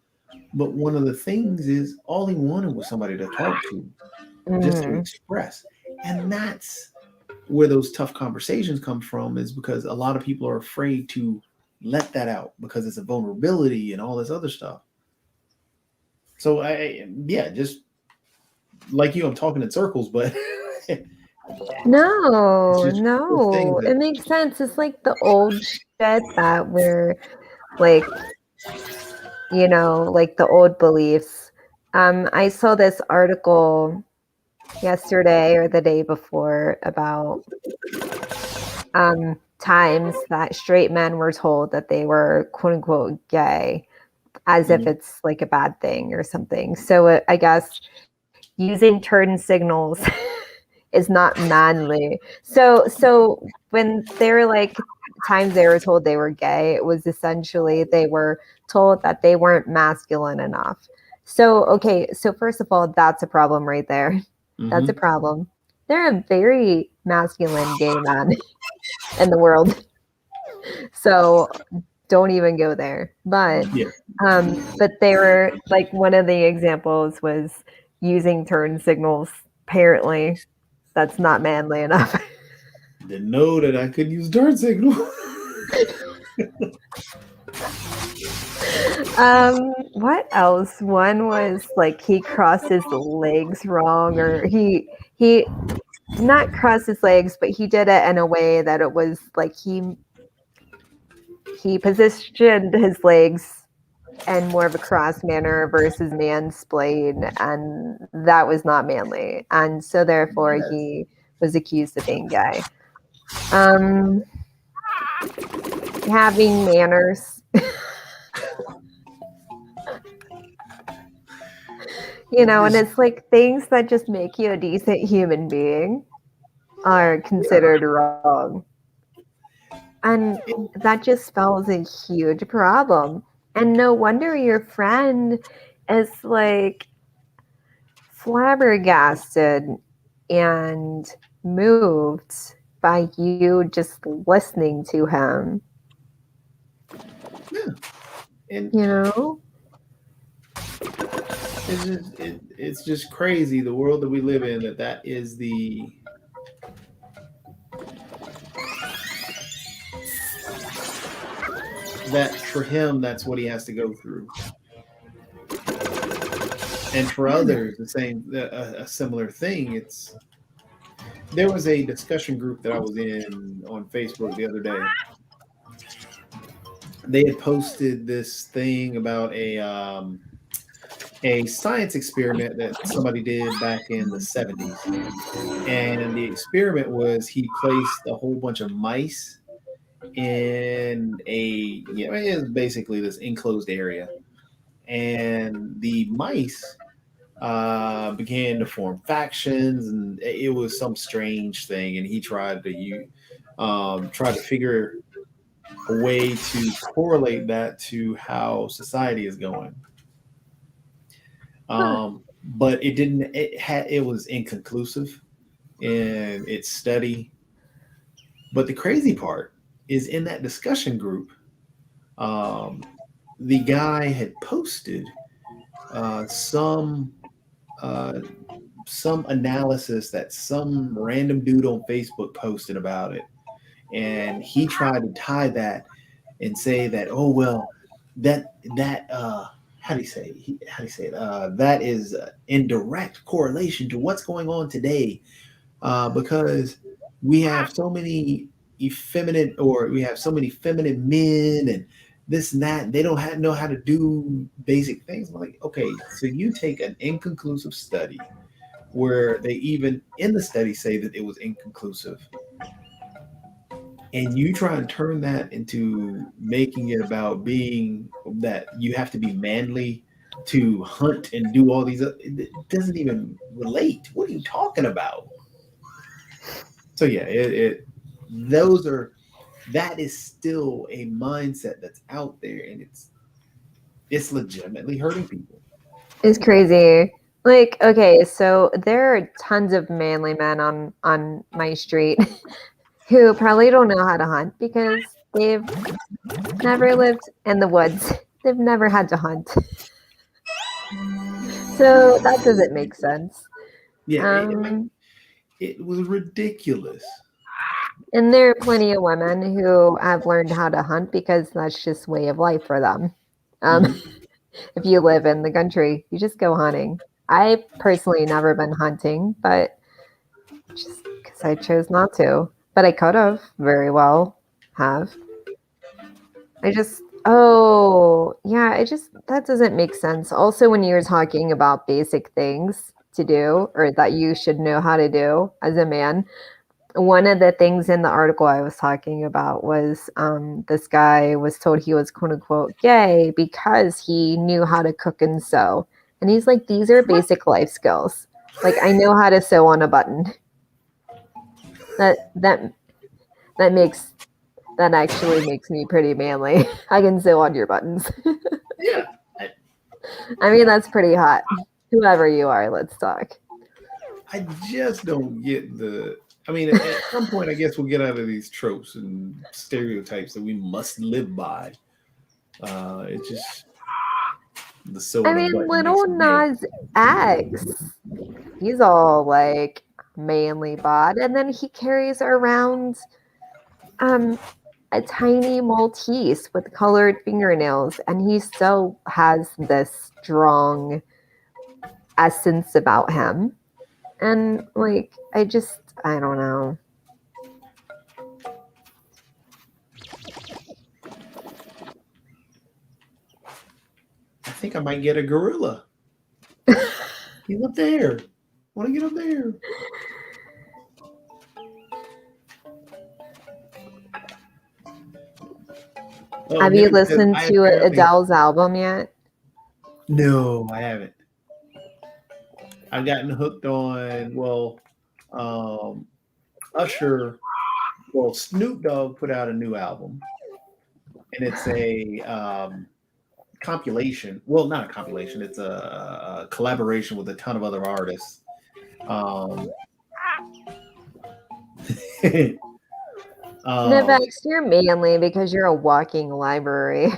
But one of the things is all he wanted was somebody to talk to, just to express. And that's where those tough conversations come from, is because a lot of people are afraid to let that out because it's a vulnerability and all this other stuff. So just like you, I'm talking in circles, but
No,
it's just things that,
it makes sense. It's like the old shit that we're like, like the old beliefs. I saw this article yesterday or the day before about times that straight men were told that they were quote unquote gay, as if it's like a bad thing or something. So I guess using turn signals is not manly. So when they were like times they were told they were gay, it was essentially they were told that they weren't masculine enough. So first of all, that's a problem right there. That's a problem. There are very masculine gay men in the world. So don't even go there. But but they were like, one of the examples was using turn signals. Apparently that's not manly enough.
Didn't know that I could use turn signal.
What else? One was like he crossed his legs wrong, or he not crossed his legs, but he did it in a way that it was like he positioned his legs in more of a cross manner versus mansplain, and that was not manly, and so therefore he was accused of being gay. Having manners. And it's like things that just make you a decent human being are considered wrong. And that just spells a huge problem. And no wonder your friend is like flabbergasted and moved by you just listening to him.
Yeah. And it's just crazy the world that we live in, that is that for him, that's what he has to go through. And for others, the same, a similar thing. There was a discussion group that I was in on Facebook the other day. They had posted this thing about a science experiment that somebody did back in the 70s. And the experiment was he placed a whole bunch of mice in it was basically this enclosed area. And the mice began to form factions, and it was some strange thing. And he tried to figure a way to correlate that to how society is going. But it didn't. It was inconclusive in its study. But the crazy part is, in that discussion group, the guy had posted some analysis that some random dude on Facebook posted about it, and he tried to tie that and say that, oh well, that how do you say it? That is in direct correlation to what's going on today, because we have so many feminine men and this and that. They don't know how to do basic things. I'm like, okay, so you take an inconclusive study where they even in the study say that it was inconclusive, and you try and turn that into making it about being that you have to be manly to hunt and do all these. It doesn't even relate. What are you talking about? So yeah, that is still a mindset that's out there, and it's legitimately hurting people.
It's crazy. Like, okay, so there are tons of manly men on my street who probably don't know how to hunt because they've never lived in the woods. They've never had to hunt. So that doesn't make sense.
Yeah, it was ridiculous.
And there are plenty of women who have learned how to hunt because that's just way of life for them. If you live in the country, you just go hunting. I personally never been hunting, but just because I chose not to. But I could have very well have. That doesn't make sense. Also, when you're talking about basic things to do or that you should know how to do as a man, one of the things in the article I was talking about was this guy was told he was quote unquote gay because he knew how to cook and sew. And he's like, these are basic life skills. Like, I know how to sew on a button. That actually makes me pretty manly. I can sew on your buttons.
Yeah.
I mean, that's pretty hot. Whoever you are, let's talk.
I just don't get at some point, I guess we'll get out of these tropes and stereotypes that we must live by. It's just the sewing.
I mean, little Nas X, he's all like manly bod, and then he carries around a tiny Maltese with colored fingernails, and he still has this strong essence about him. And like, I don't know.
I think I might get a gorilla. He's up there. Want to get up there?
Have you listened to Adele's album yet?
No, I haven't. I've gotten hooked on, Usher. Well, Snoop Dogg put out a new album, and it's a compilation. Well, not a compilation. It's a collaboration with a ton of other artists.
Nivex, you're manly because you're a walking library.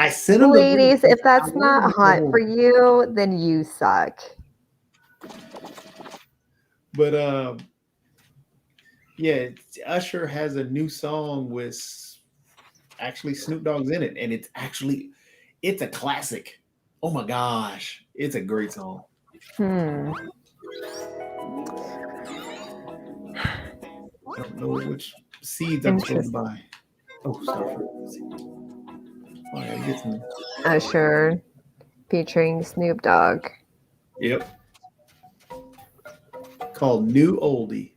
I sent him.
Ladies, if that's
I
not
wanted
hot
to-
for you, then you suck.
But yeah, Usher has a new song with actually Snoop Dogg's in it, and it's a classic. Oh my gosh, it's a great song. I don't know which seeds I'm supposed to buy. Oh, sorry. Oh, I gotta get some.
Usher featuring Snoop Dogg.
Yep. Called New Oldie.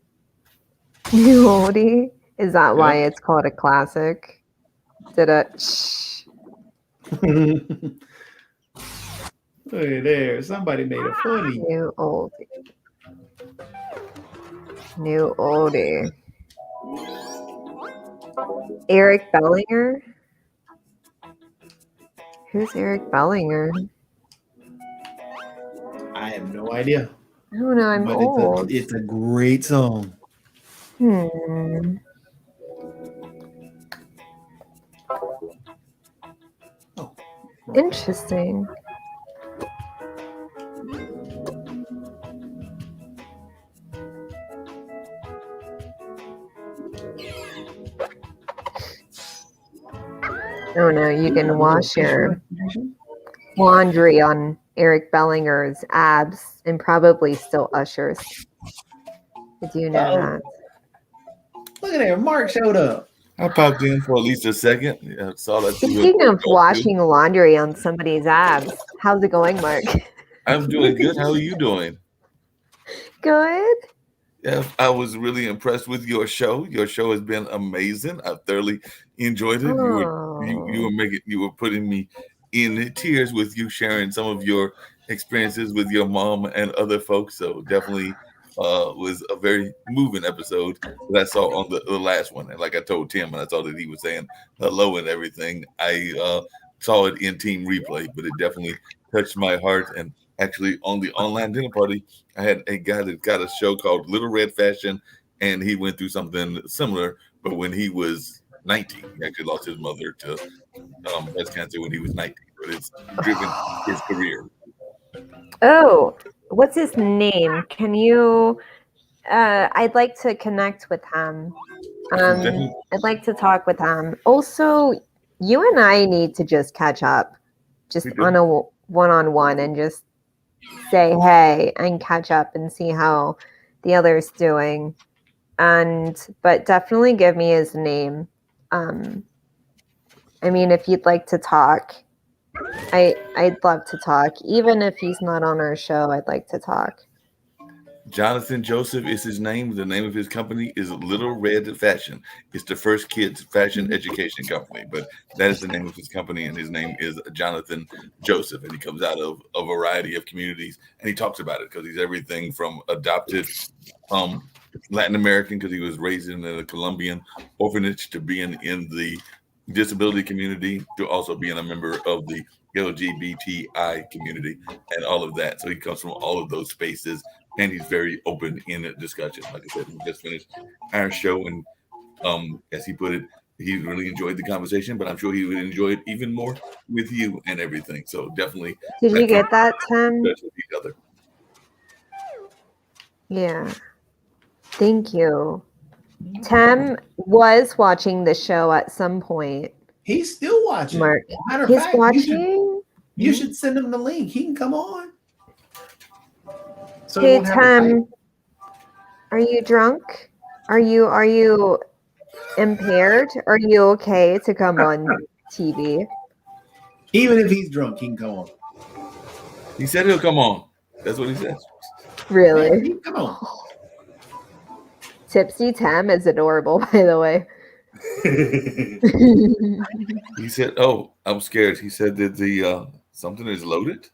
New oldie? Is that why
Yeah.
it's called a classic? Did it? Shh.
Look at there. Somebody made a funny.
New oldie. New oldie. Eric Bellinger? Who's Eric Bellinger?
I have no idea.
I don't know. I'm
But
old.
it's a great song.
Hmm.
Oh,
Interesting. Oh no, you can wash your laundry on Eric Bellinger's abs and probably still Usher's. Did you know
Uh-oh.
that?
Look at there. Mark showed up.
I popped in for at least a second. Yeah, saw that. you were
Speaking of
going through.
washing laundry on somebody's abs, how's it going, Mark?
I'm doing good. How are you doing?
Good.
Yeah, I was really impressed with your show. Your show has been amazing. I thoroughly enjoyed it. You were putting me in tears with you sharing some of your experiences with your mom and other folks. So definitely was a very moving episode that I saw on the last one. And like I told Tim, and I saw that he was saying hello and everything. I saw it in team replay, but it definitely touched my heart. And actually, on the online dinner party, I had a guy that got a show called Little Red Fashion, and he went through something similar. But when he was 19, he actually lost his mother to breast cancer when he was 19. But it's driven his career.
Oh, what's his name? Can you? I'd like to connect with him. I'd like to talk with him. Also, you and I need to just catch up, just
We do.
on a one-on-one, and just say hey and catch up and see how the other's doing. But definitely give me his name. I mean, if you'd like to talk, I'd love to talk. Even if he's not on our show, I'd like to talk.
Jonathan Joseph is his name. The name of his company is Little Red Fashion. It's the first kids fashion education company, but that is the name of his company, and his name is Jonathan Joseph, and he comes out of a variety of communities, and he talks about it because he's everything from adopted Latin American, because he was raised in a Colombian orphanage, to being in the disability community, to also being a member of the LGBTI community and all of that. So he comes from all of those spaces, and he's very open in a discussion. Like I said, we just finished our show, and as he put it, he really enjoyed the conversation, but I'm sure he would enjoy it even more with you and everything. So definitely
Did you get that, Tim?
touch with each other.
Yeah. Thank you. Tim was watching the show at some point.
He's still watching.
Mark,
Matter of
he's
fact,
watching.
You should send him the link. He can come on. So he
Hey
won't have to type.
Tim, are you drunk? Are you impaired? Are you okay to come on TV?
Even if he's drunk, he can come on.
He said he'll come on. That's what he said.
Really?
He can come on.
Tipsy Tim is adorable, by the way.
He said, "Oh, I'm scared." He said that the something is loaded.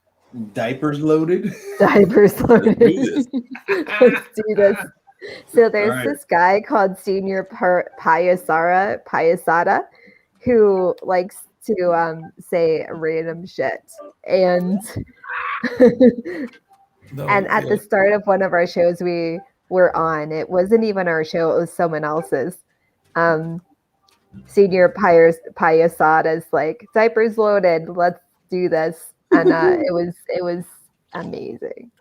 Diapers loaded.
Diapers loaded.
Let's do this.
Let's do this. So there's
All right.
this guy called Senior Payasada who likes to say random shit. And
No,
and at the start of one of our shows we were on, it wasn't even our show, it was someone else's. Senior Payasadas like diapers loaded. Let's do this, and it was amazing.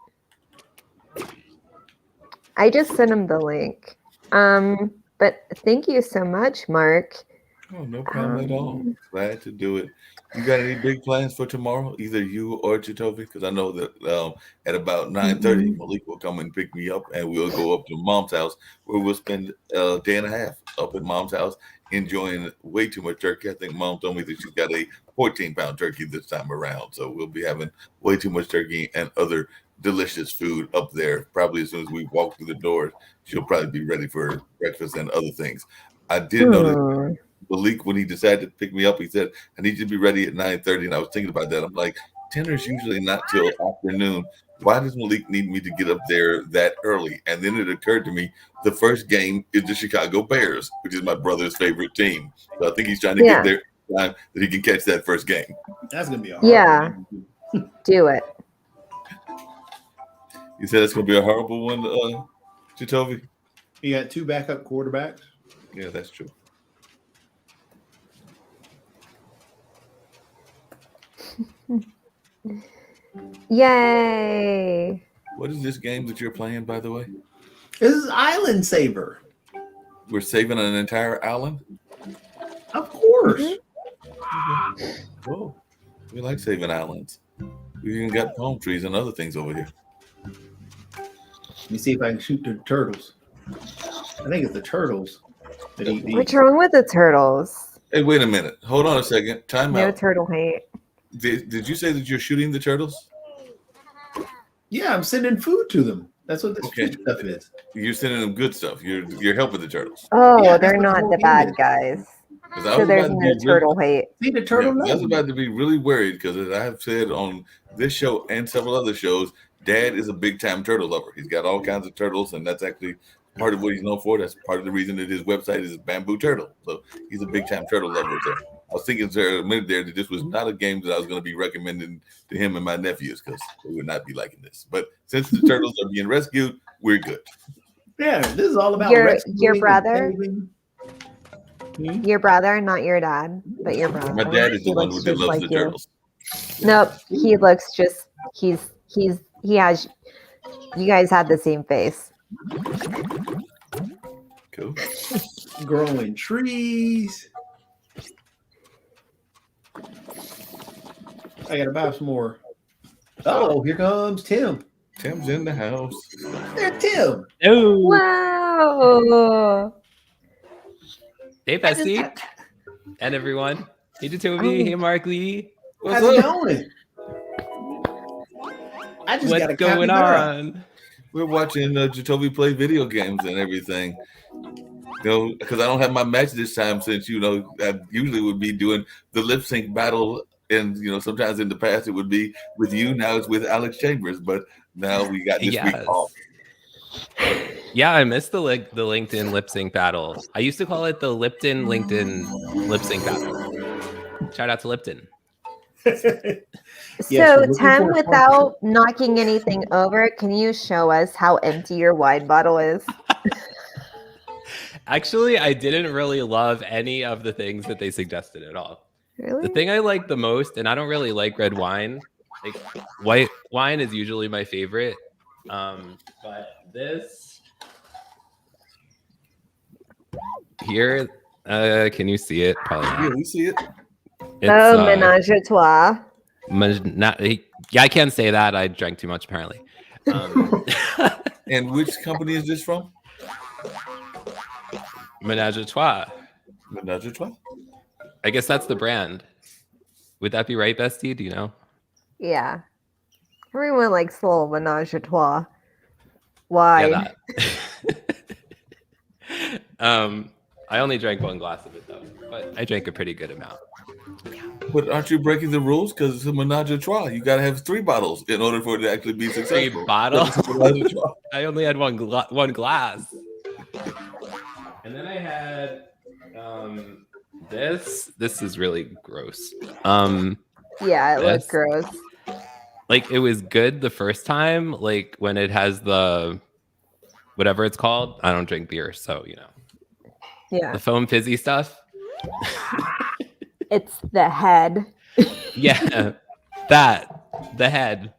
I just sent him the link. But thank you so much, Mark.
Oh, no problem at all. Glad to do it. You got any big plans for tomorrow? Either you or Chitovi? Because I know that at about 9:30, Malik will come and pick me up, and we'll go up to Mom's house, where we'll spend a day and a half up at Mom's house, enjoying way too much turkey. I think Mom told me that she's got a 14-pound turkey this time around, so we'll be having way too much turkey and other delicious food up there. Probably as soon as we walk through the doors, she'll probably be ready for breakfast and other things. I did know that Malik, when he decided to pick me up, he said, I need you to be ready at 9:30. And I was thinking about that. I'm like, dinner's usually not till afternoon. Why does Malik need me to get up there that early? And then it occurred to me, the first game is the Chicago Bears, which is my brother's favorite team. So I think he's trying to get there in time that he can catch that first game.
That's going to be a hard one.
Do it.
You said it's going to be a horrible one, Chitovi?
You got 2 backup quarterbacks.
Yeah, that's true.
Yay!
What is this game that you're playing, by the way?
This is Island Saver.
We're saving an entire island?
Of course.
Whoa. We like saving islands. We even got palm trees and other things over here.
Let me see if I can shoot the turtles. I think it's the turtles that eat these.
What's wrong with the turtles?
Hey, wait a minute. Hold on a second. Time
No
out.
turtle hate.
Did you say that you're shooting the turtles?
Yeah, I'm sending food to them. That's what this
Okay.
food stuff is.
You're sending them good stuff. You're helping the turtles.
Oh,
Yeah,
they're
that's what
not
the
the
whole
bad
game is.
guys.
'Cause I
So
was
there's
about to
no
be
turtle hate.
See the turtle
I was
knows.
about to be really worried because, as I have said on this show and several other shows, Dad is a big time turtle lover. He's got all kinds of turtles, and that's actually part of what he's known for. That's part of the reason that his website is Bamboo Turtle. So he's a big time turtle lover. So I was thinking there a minute there that this was not a game that I was going to be recommending to him and my nephews because they would not be liking this. But since the turtles are being rescued, we're good.
Yeah, this is all about
Your
rescuing and
brother?
saving.
Your brother, not your dad, but your brother.
My dad is the
He
one
looks
who
just
loves
like
the
you.
turtles.
Nope, he looks just. He has. You guys have the same face.
Cool.
Growing trees. I gotta buy some more. Oh, here comes Tim.
Tim's in the house.
There's Tim.
Oh,
Wow.
hey, Bestie, and everyone. Hey, Jatobi. Hey, Mark Lee.
What's
How's it
up?
going? I just got
What's
a
going
capybara.
on?
We're watching Jatobi play video games and everything. You know, because I don't have my match this time since, I usually would be doing the lip sync battle. And, sometimes in the past it would be with you. Now it's with Alex Chambers. But now we got this week
Yes.
off.
Yeah, I missed the LinkedIn lip sync battle. I used to call it the Lipton LinkedIn lip sync battle. Shout out to Lipton.
Yes,
So,
we're looking
Tim,
for a
without knocking anything over, can you show us how empty your wine bottle is?
Actually, I didn't really love any of the things that they suggested at all.
Really?
The thing I like the most, and I don't really like red wine. Like white wine is usually my favorite. But this here, can you see it? Probably
Yeah,
not.
we see it.
It's,
Oh, menage a trois.
Yeah, I can't say that. I drank too much apparently.
And which company is this from?
Menage a trois.
Menage a Trois.
I guess that's the brand. Would that be right, Bestie? Do you know?
Yeah. Everyone likes a little menage a trois. Why?
Yeah, that. I only drank one glass of it though, but I drank a pretty good amount.
But aren't you breaking the rules? Because it's a Menage a Trois. You got to have 3 bottles in order for it to actually be successful.
3 bottles?
Menage a Trois.
I only had one glass. And then I had this. This is really gross.
Yeah, it looks
Yes.
gross.
Like it was good the first time, like when it has the whatever it's called. I don't drink beer, so
Yeah.
the foam fizzy stuff.
It's the head.
Yeah, the head.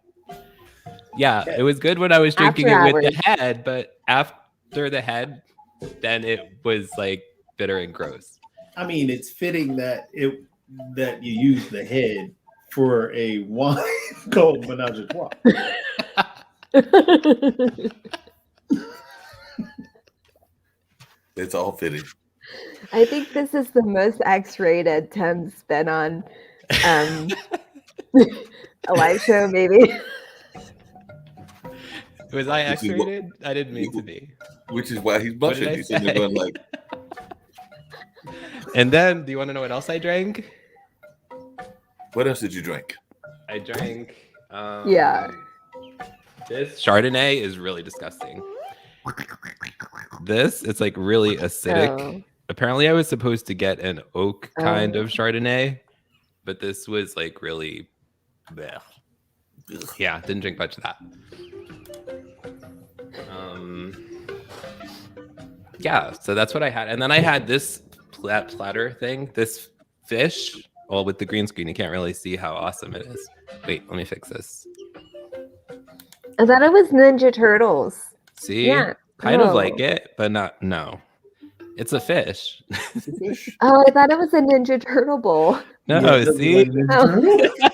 Yeah, it was good when I was drinking
After
it with the
hours.
head, but after the head, then it was like bitter and gross.
I mean, it's fitting that that you use the head for a wine called Menage a Trois.
It's all fitting.
I think this is the most X-rated Tim's been on a live show, maybe.
Was I
This is what-
X-rated? I didn't mean to be.
Which is why he's
What did
blushing.
I
He's sitting there
say?
going like,
And then, do you want to know what else I drank?
what else did you drink?
I drank.
Yeah.
This Chardonnay is really disgusting. It's like really acidic.
Oh.
Apparently, I was supposed to get an oak kind of Chardonnay, but this was like really. Bleh. Yeah, didn't drink much of that. Yeah, so that's what I had, and then I had this platter thing, this fish, all with the green screen. You can't really see how awesome it is. Wait, let me fix this.
I thought it was Ninja Turtles.
See,
Yeah.
kind of
Oh.
like it, but not. No, it's a fish.
Oh, I thought it was a Ninja Turtle bowl.
No,
Yeah, it doesn't
see,
like Ninja Turtles.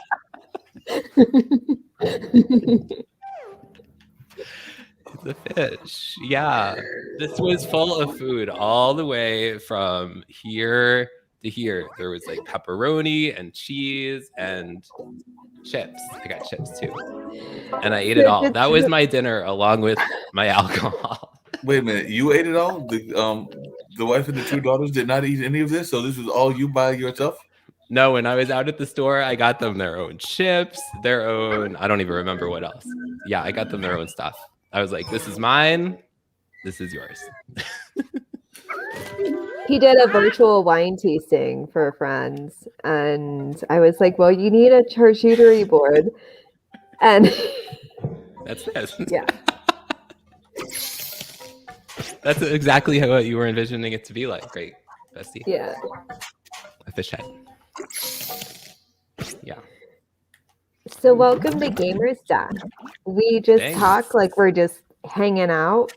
it's a fish. Yeah, this was full of food all the way from here to here. There was like pepperoni and cheese and chips. I got chips too, and I ate it all. That was my dinner along with my alcohol.
Wait a minute, you ate it all? The wife and the two daughters did not eat any of this, so this was all you by yourself?
No, when I was out at the store, I got them their own chips, their own. I don't even remember what else. Yeah, I got them their own stuff. I was like, "This is mine. This is yours."
He did a virtual wine tasting for friends, and I was like, "Well, you need a charcuterie board," and
That's this.
yeah,
That's exactly what you were envisioning it to be like. Great, bestie.
yeah.
A fish head. Yeah.
So welcome to Gamers Deck. We just
Thanks.
talk like we're just hanging out,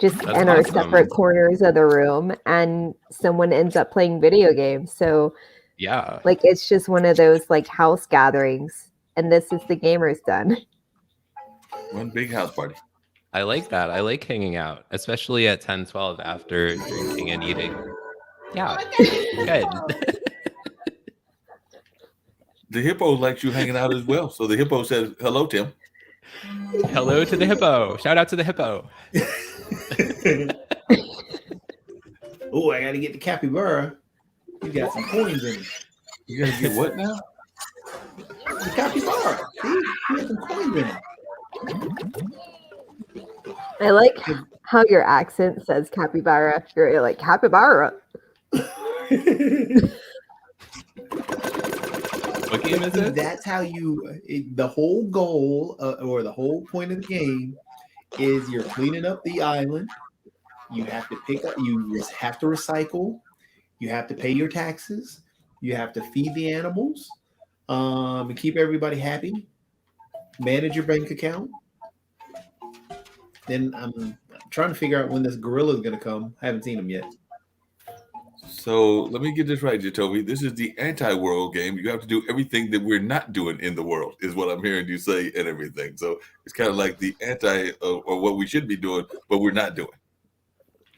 just
That's
in our
awesome.
separate corners of the room, and someone ends up playing video games. So
Yeah.
like it's just one of those like house gatherings, and this is the Gamers Den.
One big house party.
I like that. I like hanging out, especially at 10, 12 after drinking and eating. Yeah. Good.
The hippo likes you hanging out as well. So the hippo says, hello, Tim.
Hello to the hippo. Shout out to the hippo.
Oh, I got to get the capybara. You got some coins in it.
You gotta get what now?
The capybara. See? You got some coins in it.
I like how your accent says capybara. You're like capybara.
What game is it?
That's how the whole goal or the whole point of the game is you're cleaning up the island. You have to pick up, you have to recycle. You have to pay your taxes. You have to feed the animals and keep everybody happy. Manage your bank account. Then I'm trying to figure out when this gorilla is going to come. I haven't seen him yet.
So let me get this right, Jacoby. This is the anti-world game. You have to do everything that we're not doing in the world, is what I'm hearing you say, and everything. So it's kind of like the anti or what we should be doing, but we're not doing.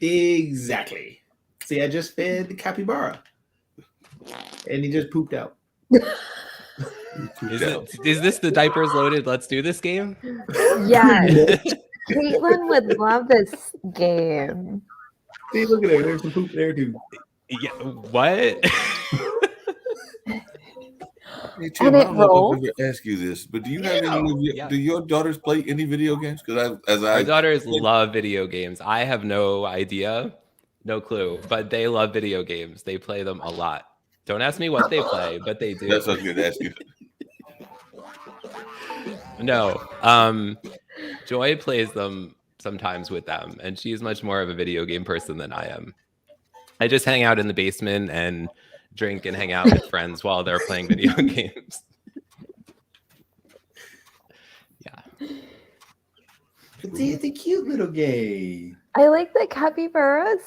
Exactly. See, I just fed the capybara, and he just pooped out.
Is this the diapers loaded? Let's do this game.
Yes. Caitlin would love this game.
See, look at there. There's some poop there too.
Yeah. What?
Hey, Tim,
And
I
it
don't know
rolls.
if I ever ask you this, but do you have any?
Yeah.
Do your daughters play any video games? Because
Our daughters love video games. I have no idea, no clue, but they love video games. They play them a lot. Don't ask me what they play, but they do.
that's what I was going to ask you.
No. Joy plays them sometimes with them, and she's much more of a video game person than I am. I just hang out in the basement and drink and hang out with friends while they're playing video games. Yeah.
It's a cute little game.
I like the capybaras.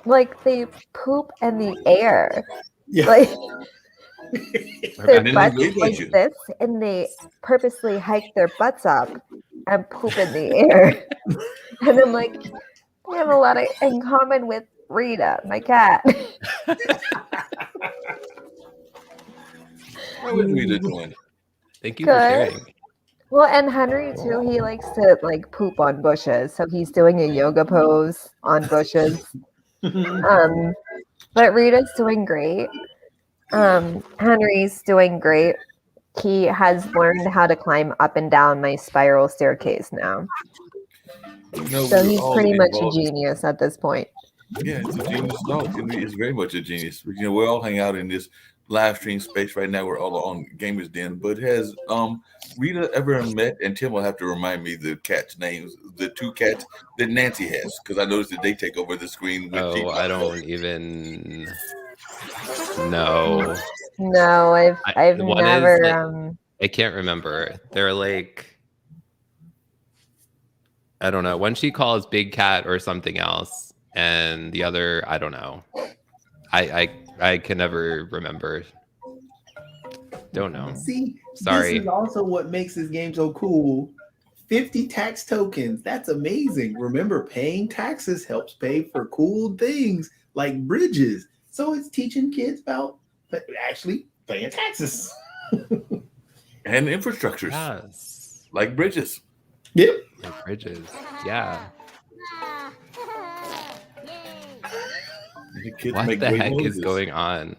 Like they poop in the air.
Yeah.
Like their
And then
butts
they
like
you.
this, and they purposely hike their butts up and poop in the air. And I'm like, they have a lot in common with Rita, my cat.
How is Rita doing?
Thank you for
Good.
sharing.
Well, and Henry too, he likes to like poop on bushes. So he's doing a yoga pose on bushes. But Rita's doing great. Henry's doing great. He has learned how to climb up and down my spiral staircase now.
You know,
So
we're
he's
all
pretty much a
involved.
genius at this point.
Yeah, it's a genius dog. It's very much a genius. You know, we all hang out in this live stream space right now. We're all on Gamers Den. But has Rita ever met? And Tim will have to remind me the cats' names. The two cats that Nancy has, because I noticed that they take over the screen.
Oh, I don't even know.
No, I've
the one is
never
that- I can't remember. They're like, I don't know. One she calls Big Cat or something else, and the other I don't know. I can never remember. Don't know.
See,
Sorry.
This is also what makes this game so cool. 50 tax tokens. That's amazing. Remember, paying taxes helps pay for cool things like bridges. So it's teaching kids about actually paying taxes.
And infrastructures
Yes.
like bridges.
Yep.
Like bridges. Yeah.
The kids
What
make
the
great
heck
noises.
is going on?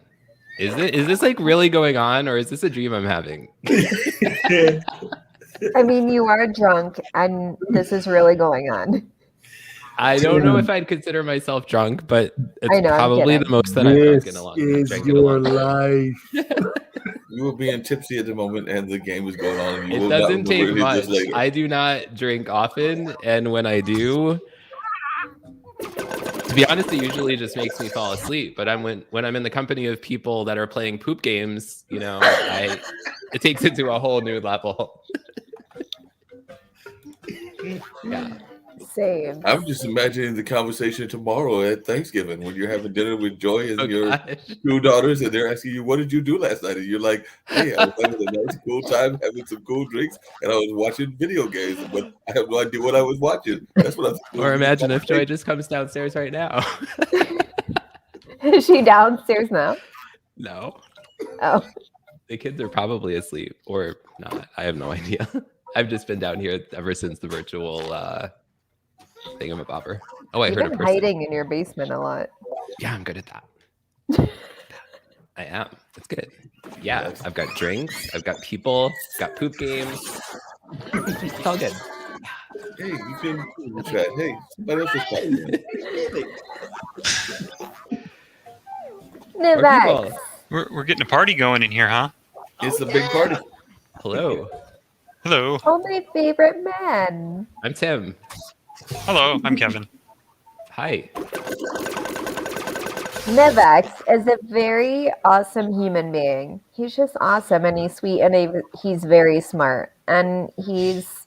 Is this like really going on, or is this a dream I'm having?
I mean, you are drunk, and this is really going on.
I don't know if I'd consider myself drunk, but it's
I know, I'm
probably
kidding.
the most that I've drunk in a long
is
drank in a
your
long time.
life.
You were being tipsy at the moment, and the game was going on. And you
It
will not
doesn't take
remember
much.
this later.
I do not drink often, and when I do, to be honest, it usually just makes me fall asleep. But when I'm in the company of people that are playing poop games, you know, it takes it to a whole new level. Yeah.
Same.
I'm just imagining the conversation tomorrow at Thanksgiving when you're having dinner with Joy and
Oh,
your
gosh.
two daughters, and they're asking you, "What did you do last night?" And you're like, "Hey, I was having a nice, cool time, having some cool drinks, and I was watching video games, but I have no idea what I was watching." That's what I'm.
Or imagine if Joy just comes downstairs right now.
Is she downstairs now?
No.
Oh,
The kids are probably asleep or not. I have no idea. I've just been down here ever since the virtual thingamabobber. Oh, I
you've
heard a
been
person.
hiding in your basement a lot.
Yeah, I'm good at that. I am. It's good. Yeah, I've got drinks. I've got people. Got poop games. It's all good.
Hey, you can in the chat. Hey, somebody else is talking.
More
Nivex.
people.
We're getting a party going in here, huh?
It's a big party.
Hello.
Hello.
Oh, my favorite man.
I'm Tim.
Hello, I'm Kevin.
Hi.
Nivex is a very awesome human being. He's just awesome, and he's sweet, and he's very smart, and he's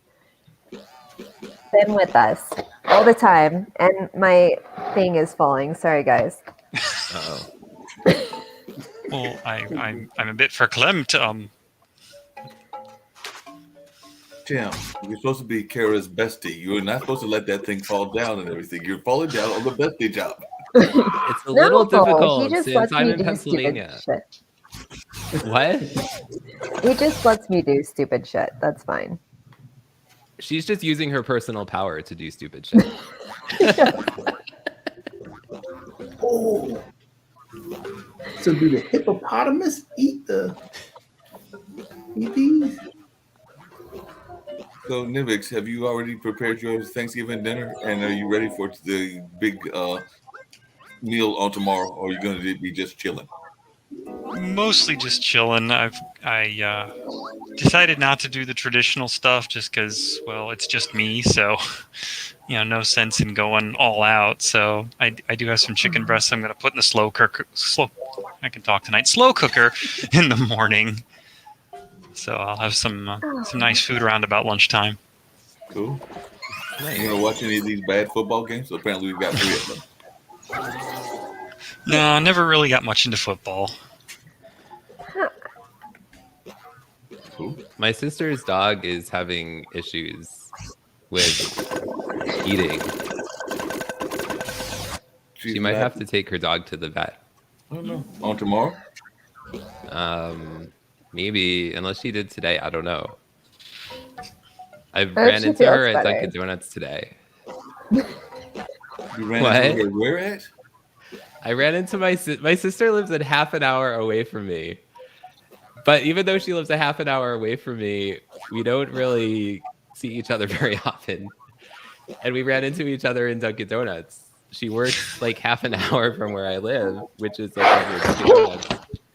been with us all the time. And my thing is falling. Sorry, guys.
Uh-oh.
Well, I'm a bit verklempt.
Tim, you're supposed to be Kara's bestie. You're not supposed to let that thing fall down and everything. You're falling down on the bestie job.
It's a little
he
difficult
just
since
lets
I'm
me
in
do
Pennsylvania.
stupid shit.
What?
He just lets me do stupid shit. That's fine.
She's just using her personal power to do stupid shit.
Oh. So do the hippopotamus eat these?
So, Nivix, have you already prepared your Thanksgiving dinner? And are you ready for the big meal on tomorrow? Or are you going to be just chilling?
Mostly just chilling. I decided not to do the traditional stuff just because, well, it's just me. So, no sense in going all out. So I do have some chicken breasts I'm going to put in the slow cooker. I can talk tonight. Slow cooker in the morning. So I'll have some nice food around about lunchtime.
Cool. You gonna watch any of these bad football games? So apparently we've got 3 of them.
No, I never really got much into football.
Cool.
My sister's dog is having issues with eating. She might have to take her dog to the vet.
I don't know. On tomorrow?
Maybe, unless she did today. I don't know. I
hope
ran
she
into her
feels
at
better.
Dunkin' Donuts today.
You ran
What?
into her where at?
I ran into my sister lives a half an hour away from me. But even though she lives a half an hour away from me, we don't really see each other very often. And we ran into each other in Dunkin' Donuts. She works like half an hour from where I live, which is like over Dunkin' Donuts.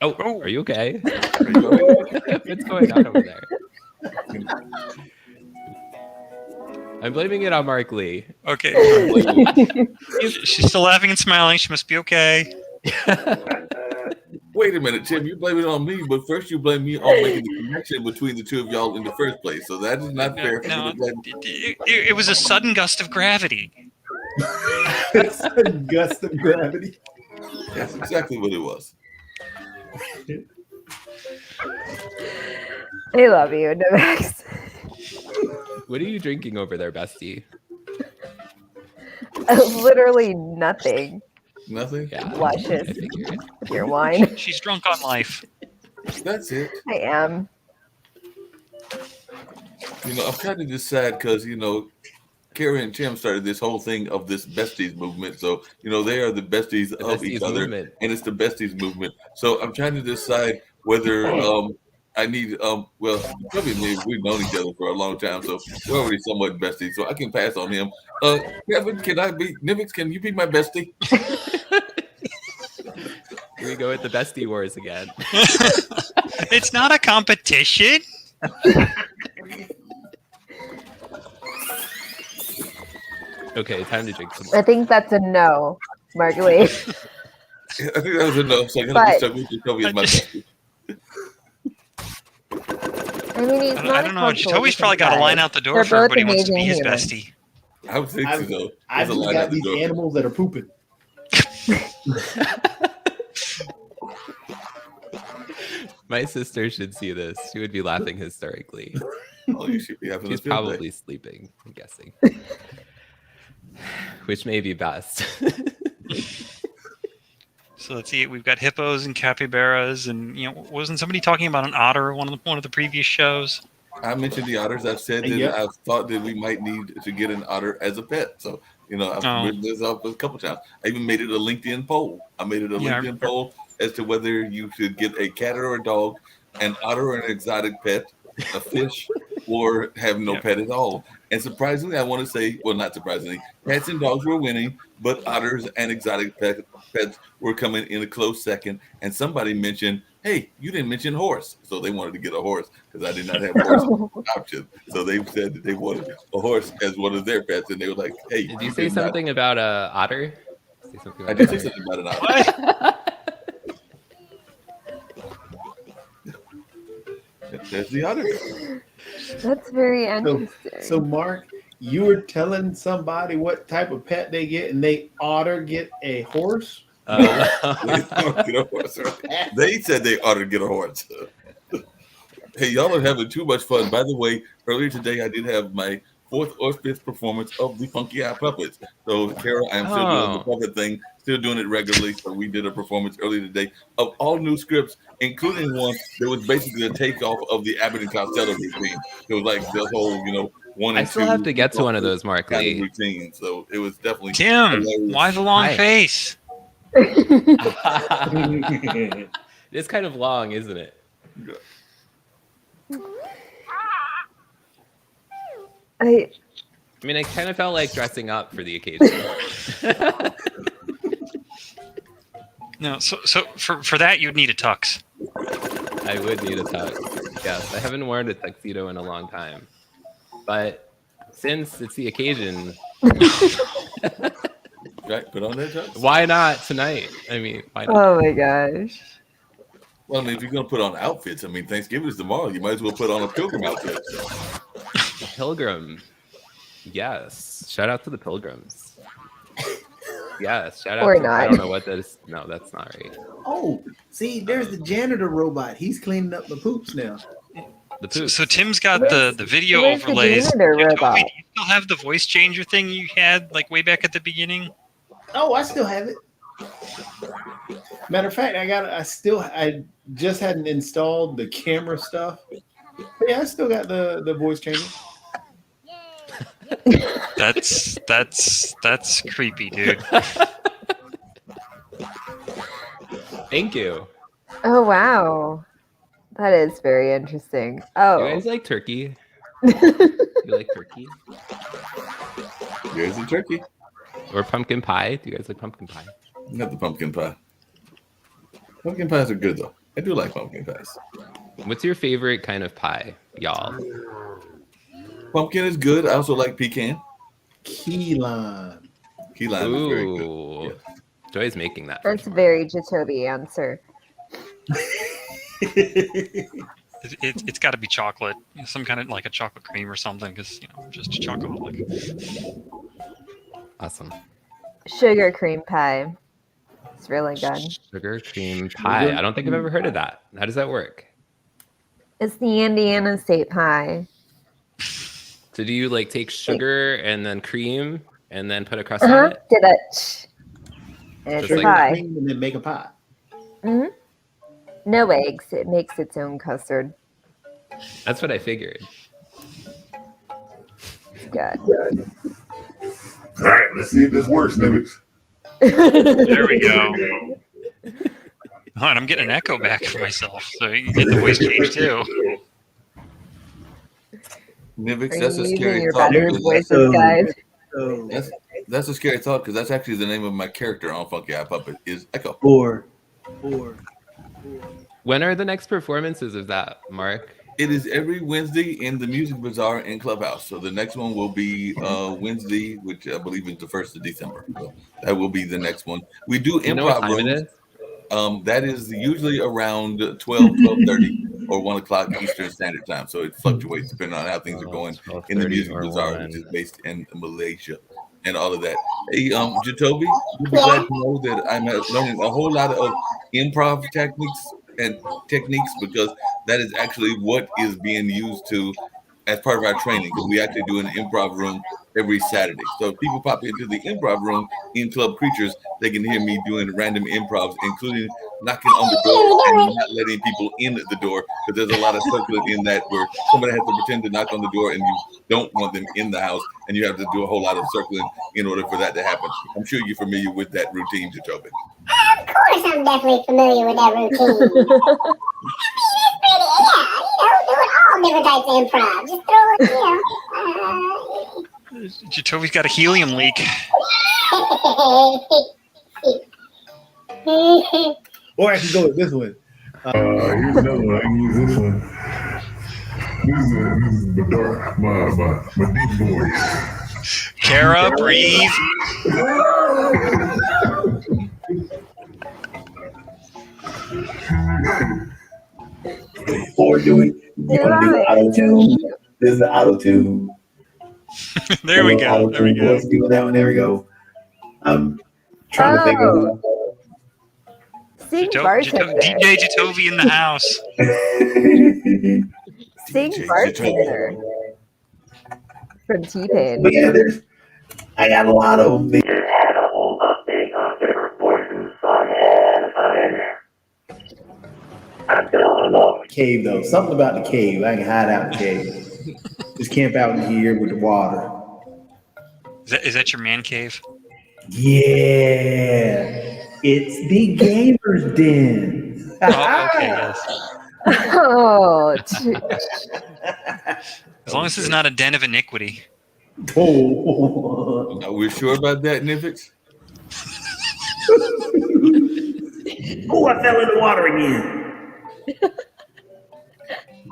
Oh, are you okay? What's going on over there? I'm blaming it on Mark Lee.
Okay. She's still laughing and smiling. She must be okay.
Wait a minute, Tim. You blame it on me, but first you blame me on making the connection between the two of y'all in the first place. So that is not fair for
No,
you to blame.
it was a sudden gust of gravity.
It's a gust of gravity.
That's exactly what it was.
I love you, Novex.
What are you drinking over there, bestie?
Literally nothing.
Nothing?
Yeah,
Luscious.
I figured.
Your wine.
She's drunk on life.
That's it.
I am.
I'm kind of just sad because, Carrie and Tim started this whole thing of this besties movement. So, they are the besties
The
of
besties
each other.
movement.
And it's the besties movement. So I'm trying to decide whether I need, probably we've known each other for a long time. So we're already somewhat besties. So I can pass on him. Kevin, Nivix, can you be my bestie?
Here we go with the bestie wars again.
It's not a competition.
Okay, time to drink some
I
more.
think that's a no, Mark Lee.
I think that was enough. So I'm going to
But-
be stuck with Jacoby as my bestie.
I mean, he's not
I don't know.
a
Jacoby's probably got a line out the door
They're
for everybody
both
who wants to be his
amazing
bestie.
I would think
I've,
so.
I've
There's a
just
line
got
out the
these
door.
animals that are pooping.
My sister should see this. She would be laughing hysterically.
Oh, you should be having
She's
a field day.
probably sleeping, I'm guessing. Which may be best.
So let's see. We've got hippos and capybaras, and wasn't somebody talking about an otter one of the previous shows?
I mentioned the otters. I've said that
Yep.
I've thought that we might need to get an otter as a pet. So, I've written this up a couple times. I even made it a LinkedIn poll. I made it a
Yeah, I
LinkedIn poll as to whether you should get a cat or a dog, an otter or an exotic pet, a fish, or have no
Yeah.
pet at all. And surprisingly, I want to say, well, not surprisingly, cats and dogs were winning, but otters and exotic pets were coming in a close second. And somebody mentioned, hey, you didn't mention horse. So they wanted to get a horse because I did not have horse option. So they said that they wanted a horse as one of their pets. And they were like, hey,
Did you say
did not-
something about a otter? Say something
I
about
did say
otter.
something about an otter. There's the otter.
That's very interesting.
So Mark, you were telling somebody what type of pet they get, and they oughter get a horse.
They don't get a horse, right? They said they ought to get a horse. Hey, y'all are having too much fun. By the way, earlier today I did have my 4th or 5th performance of the Funky Eye Puppets. So, Kara, I'm still doing the puppet thing, still doing it regularly. So we did a performance earlier today of all new scripts, including one that was basically a takeoff of the Abbott and Costello routine. It was like the whole, 1 and 2.
I still have to get to one of those, Mark
kind of
Lee.
routine. So it was definitely
Tim,
hilarious.
why the long
Hi.
face?
It's kind of long, isn't it?
I
I mean, I kind of felt like dressing up for the occasion.
No, so for that you'd need a tux.
I would need a tux. Yes, I haven't worn a tuxedo in a long time. But since it's the occasion,
Right, put on that tux.
why not tonight? I mean, why not?
Oh my gosh.
Well, I mean, if you're gonna put on outfits, I mean, Thanksgiving is tomorrow. You might as well put on a pilgrim outfit.
Pilgrim. Yes. Shout out to the pilgrims. Yes. Shout out
Or
to,
not.
I don't know what that is. No, that's not right.
Oh, see, there's the janitor robot. He's cleaning up the poops now.
The poops.
So Tim's got the video
Where's the
overlays.
janitor
Toby,
robot?
do you still have the voice changer thing you had like way back at the beginning?
Oh, I still have it. Matter of fact, I just hadn't installed the camera stuff. But yeah, I still got the voice changer.
That's creepy, dude.
Thank you.
Oh wow. That is very interesting.
You
Oh.
guys like turkey? You like turkey?
There's the turkey.
Or pumpkin pie? Do you guys like pumpkin pie?
Not the pumpkin pie. Pumpkin pies are good though. I do like pumpkin pies.
What's your favorite kind of pie, y'all?
Pumpkin is good. I also like pecan.
Key lime.
Key lime is very good.
Ooh.
Yeah.
Joy's making that. for
That's a
tomorrow.
very Jacoby answer.
It's got to be chocolate, some kind of like a chocolate cream or something, because just chocolate. Like,
Awesome.
Sugar cream pie. It's really good.
Sugar cream pie. I don't think I've ever heard of that. How does that work?
It's the Indiana State pie.
So do you like take sugar and then cream and then put a crust on it?
Did it. And it's
Just like
pie.
Cream and then make a pie.
hmm No eggs. It makes its own custard.
That's what I figured.
It's good.
All right, let's see if this works, Nibbix.
there we go. Oh, and I'm getting an echo back for myself, so you can get the voice change too.
Nivix,
Are
that's
you
a
using
scary
your
thought.
better
because
voices, guys?
So
That's a scary thought because that's actually the name of my character on Funky Eye Puppet is Echo.
four.
When are the next performances of that, Mark?
It is every Wednesday in the Music Bazaar in Clubhouse. So the next one will be Wednesday, which I believe is the 1st of December. So that will be the next one. We do
You know what
improv
time it
rooms.
is?
That is usually around 12:30 or 1 o'clock Eastern Standard Time. So it fluctuates depending on how things are going in the
12:30
Music
or
Bazaar,
1.
which is based in Malaysia and all of that. Hey, Jacoby, you'll be glad to know that I'm learning a whole lot of improv techniques because that is actually what is being used to as part of our training. We actually do an improv room every Saturday. So if people pop into the improv room in Club Creatures, they can hear me doing random improvs, including knocking on the door and not letting people in the door, because there's a lot of circling in that where somebody has to pretend to knock on the door and you don't want them in the house, and you have to do a whole lot of circling in order for that to happen. I'm sure you're familiar with that routine, Jacoby.
Of course, I'm definitely familiar with that routine. I mean, it's pretty, doing all different types of improv. Just throw it,
Jacoby's got a helium leak.
Or I can go with this one.
Here's another one. I can use this one. This is my deep voice.
Kara, breathe.
Or do it. You want to do auto tune? This is the auto tune.
There we go. There we go.
Do that one. There we go. I'm trying to think of.
Sing bartender.
DJ Jacoby in the house.
Sing
DJ
bartender. From T-Pain.
But yeah, I got a lot of them. Cave though, something about the cave. I can hide out in the cave. Just camp out in here with the water.
Is that your man cave?
Yeah, it's the gamer's den.
Oh, okay, yes.
Oh,
As long as it's not a den of iniquity.
Oh.
Are we sure about that, Nivix?
Oh, I fell in the water again.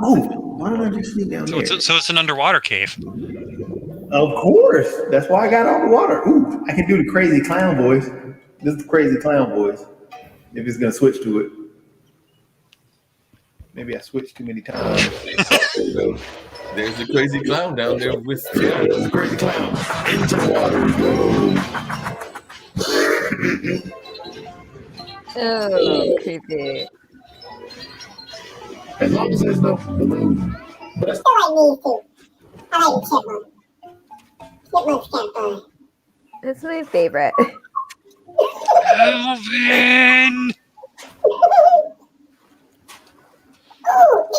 Oh, why don't I just sneak down there?
So it's an underwater cave.
Of course. That's why I got all the water. Ooh, I can do the crazy clown voice. This is the crazy clown voice. If it's going to switch to it. Maybe I switched too many times.
There's the crazy clown down there with the
Crazy clown.
Into the water we go.
Oh, creepy.
As long as there's no balloon.
I still like these two. I like the chipmunk. Chipmunk's kind of fun.
That's my favorite.
Alvin!
Ooh, the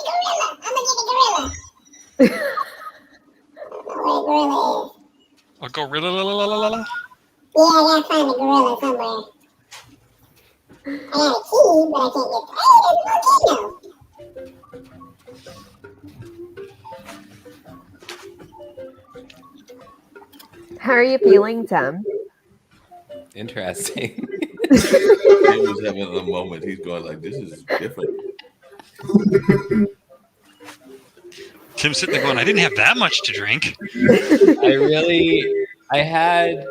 gorilla. I'm gonna get the gorilla. I don't know where the gorilla is.
A gorilla?
Yeah, I gotta find the gorilla somewhere. I got a key, but I can't get. Hey, there's no key now.
How are you feeling, Tim?
Interesting.
He was having a moment. He's going like, this is different.
Tim's sitting there going, I didn't have that much to drink.
I had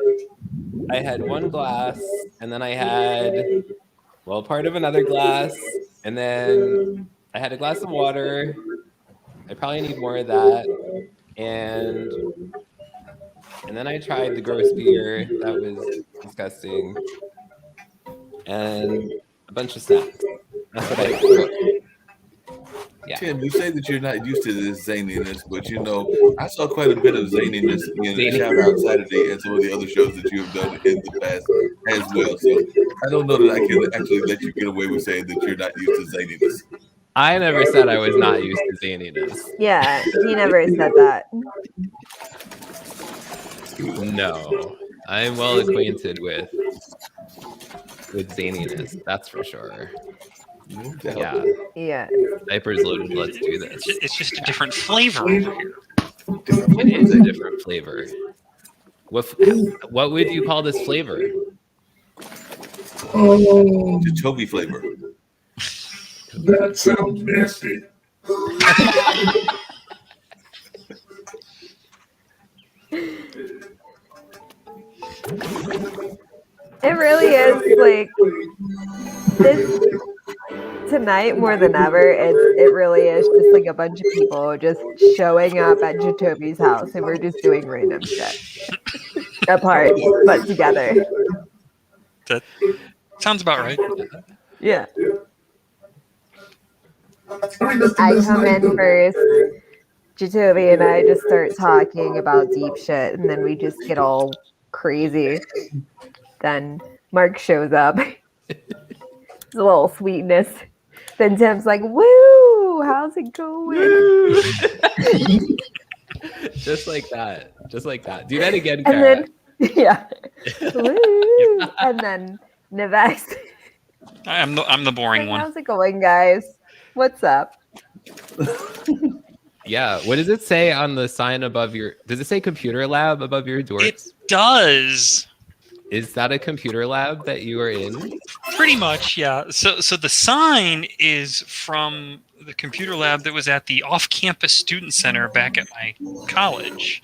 one glass, and then I had, well, part of another glass, and then I had a glass of water. I probably need more of that. And then I tried the gross beer. That was disgusting. And a bunch of snacks. That's what I. Yeah.
Tim, you say that you're not used to this zaniness, but you know, I saw quite a bit of zaniness in Shout Out Saturday and some of the other shows that you have done in the past as well. So I don't know that I can actually let you get away with saying that you're not used to zaniness.
I never said I was not used to zaniness.
Yeah, he never said that.
No, I'm well acquainted with zaniness. That's for sure. Yeah.
Yeah.
Diapers loaded. Let's do this.
It's just a different flavor over here.
It is a different flavor. What would you call this flavor?
Oh,
The Toby flavor.
that sounds nasty.
It really is like this tonight more than ever. It really is just like a bunch of people just showing up at Jacoby's house, and we're just doing random shit apart but together.
That sounds about right.
Yeah.
I mean, that's the
I
best
come
night,
in
though.
first. Jacoby and I just start talking about deep shit, and then we just get all crazy. Then Mark shows up. It's a little sweetness. Then Tim's like, "Woo! How's it going?"
Just like that. Just like that. Do that again,
And
Kara.
then, yeah, woo! And then Nivex,
I'm the boring
like,
one.
how's it going, guys? What's up?
Yeah. What does it say on the sign above your? Does it say computer lab above your door?
It does.
Is that a computer lab that you are in?
Pretty much, yeah. So the sign is from the computer lab that was at the off-campus student center back at my college,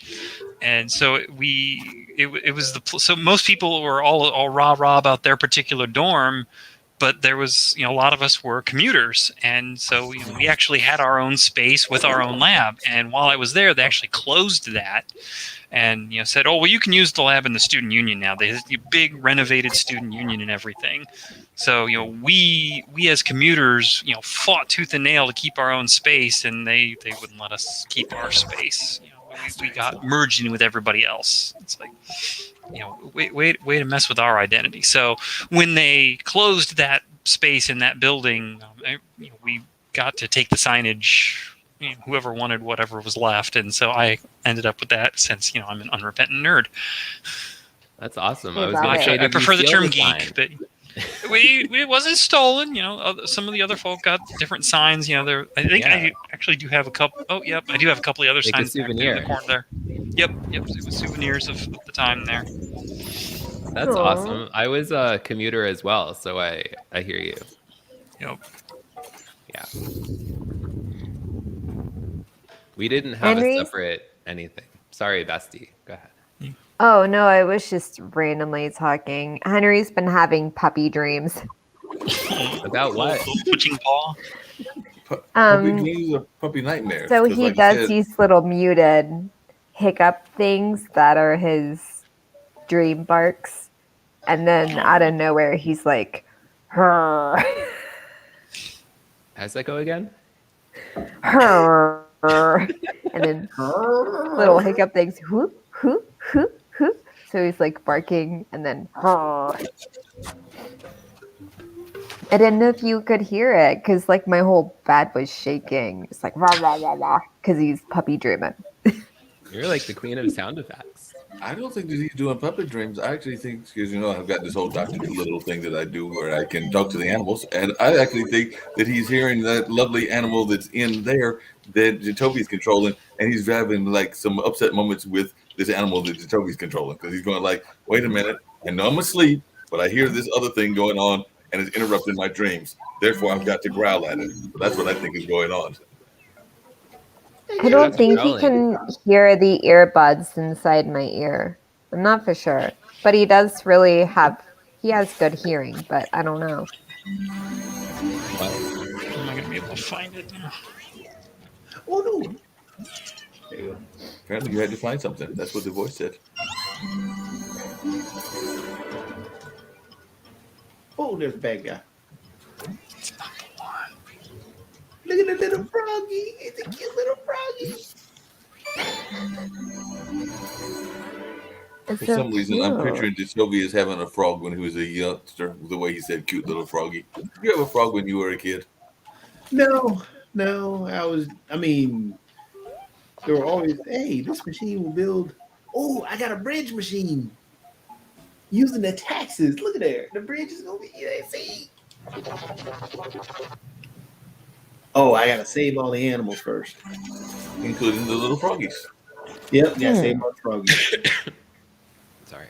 and so it was so most people were all rah about their particular dorm, but there was a lot of us were commuters, and so we actually had our own space with our own lab. And while I was there, they actually closed that. And said, oh well, you can use the lab in the student union now. They have a big renovated student union and everything. So we as commuters fought tooth and nail to keep our own space, and they wouldn't let us keep our space. We got merged in with everybody else. It's like way to mess with our identity. So when they closed that space in that building, we got to take the signage. Whoever wanted whatever was left, and so I ended up with that since I'm an unrepentant nerd.
That's awesome.
I was gonna say,
I prefer the term
sign.
geek, but it wasn't stolen. Some of the other folk got different signs. I think I actually do have a couple. Oh, yep, I do have a couple of other
Like a
signs back there in
souvenir.
the corner there. Yep, it was souvenirs of the time there.
That's
Aw.
awesome. I was a commuter as well, so I hear you.
Yep.
Yeah. We didn't have
Henry's?
a separate anything. Sorry, bestie. Go ahead.
Oh no, I was just randomly talking. Henry's been having puppy dreams.
About what?
Little twitching paw.
Puppy dreams or puppy nightmares?
So
'Cause
he
like you
does
said,
these little muted hiccup things that are his dream barks. And then out of nowhere, he's like, "Hurr,
How's that go again?
hurr," and then little hiccup things, whoop, whoop, whoop, whoop. So he's like barking and then, "Hurr." I didn't know if you could hear it because like my whole bed was shaking. It's like, rah, rah, rah, rah, because he's puppy dreaming.
You're like the queen of sound effects.
I don't think that he's doing puppet dreams. I actually think, because I've got this whole Dr. Dolittle thing that I do where I can talk to the animals, and I actually think that he's hearing that lovely animal that's in there that Jacoby's controlling, and he's having like some upset moments with this animal that Jacoby's controlling because he's going like, wait a minute, I know I'm asleep, but I hear this other thing going on, and it's interrupting my dreams. Therefore, I've got to growl at it. So that's what I think is going on.
I don't
That's
think he
growling.
can hear the earbuds inside my ear. I'm not for sure. But he does really he has good hearing, but I don't know.
Am I gonna be able to find it now?
Oh no.
There you go. Apparently, you had to find something. That's what the voice said.
Oh, there's a bad guy. Look at the little froggy. It's a cute little froggy.
It's
For
so
some reason, I'm
cute.
picturing Jacoby as having a frog when he was a youngster, the way he said cute little froggy. Did you have a frog when you were a kid?
No. I mean, there were always, hey, this machine will build. Oh, I got a bridge machine. Using the taxes. Look at there. The bridge is going to be, see? Oh, I got to save all the animals first.
Including the little froggies.
Yep, got to save all the froggies.
Sorry.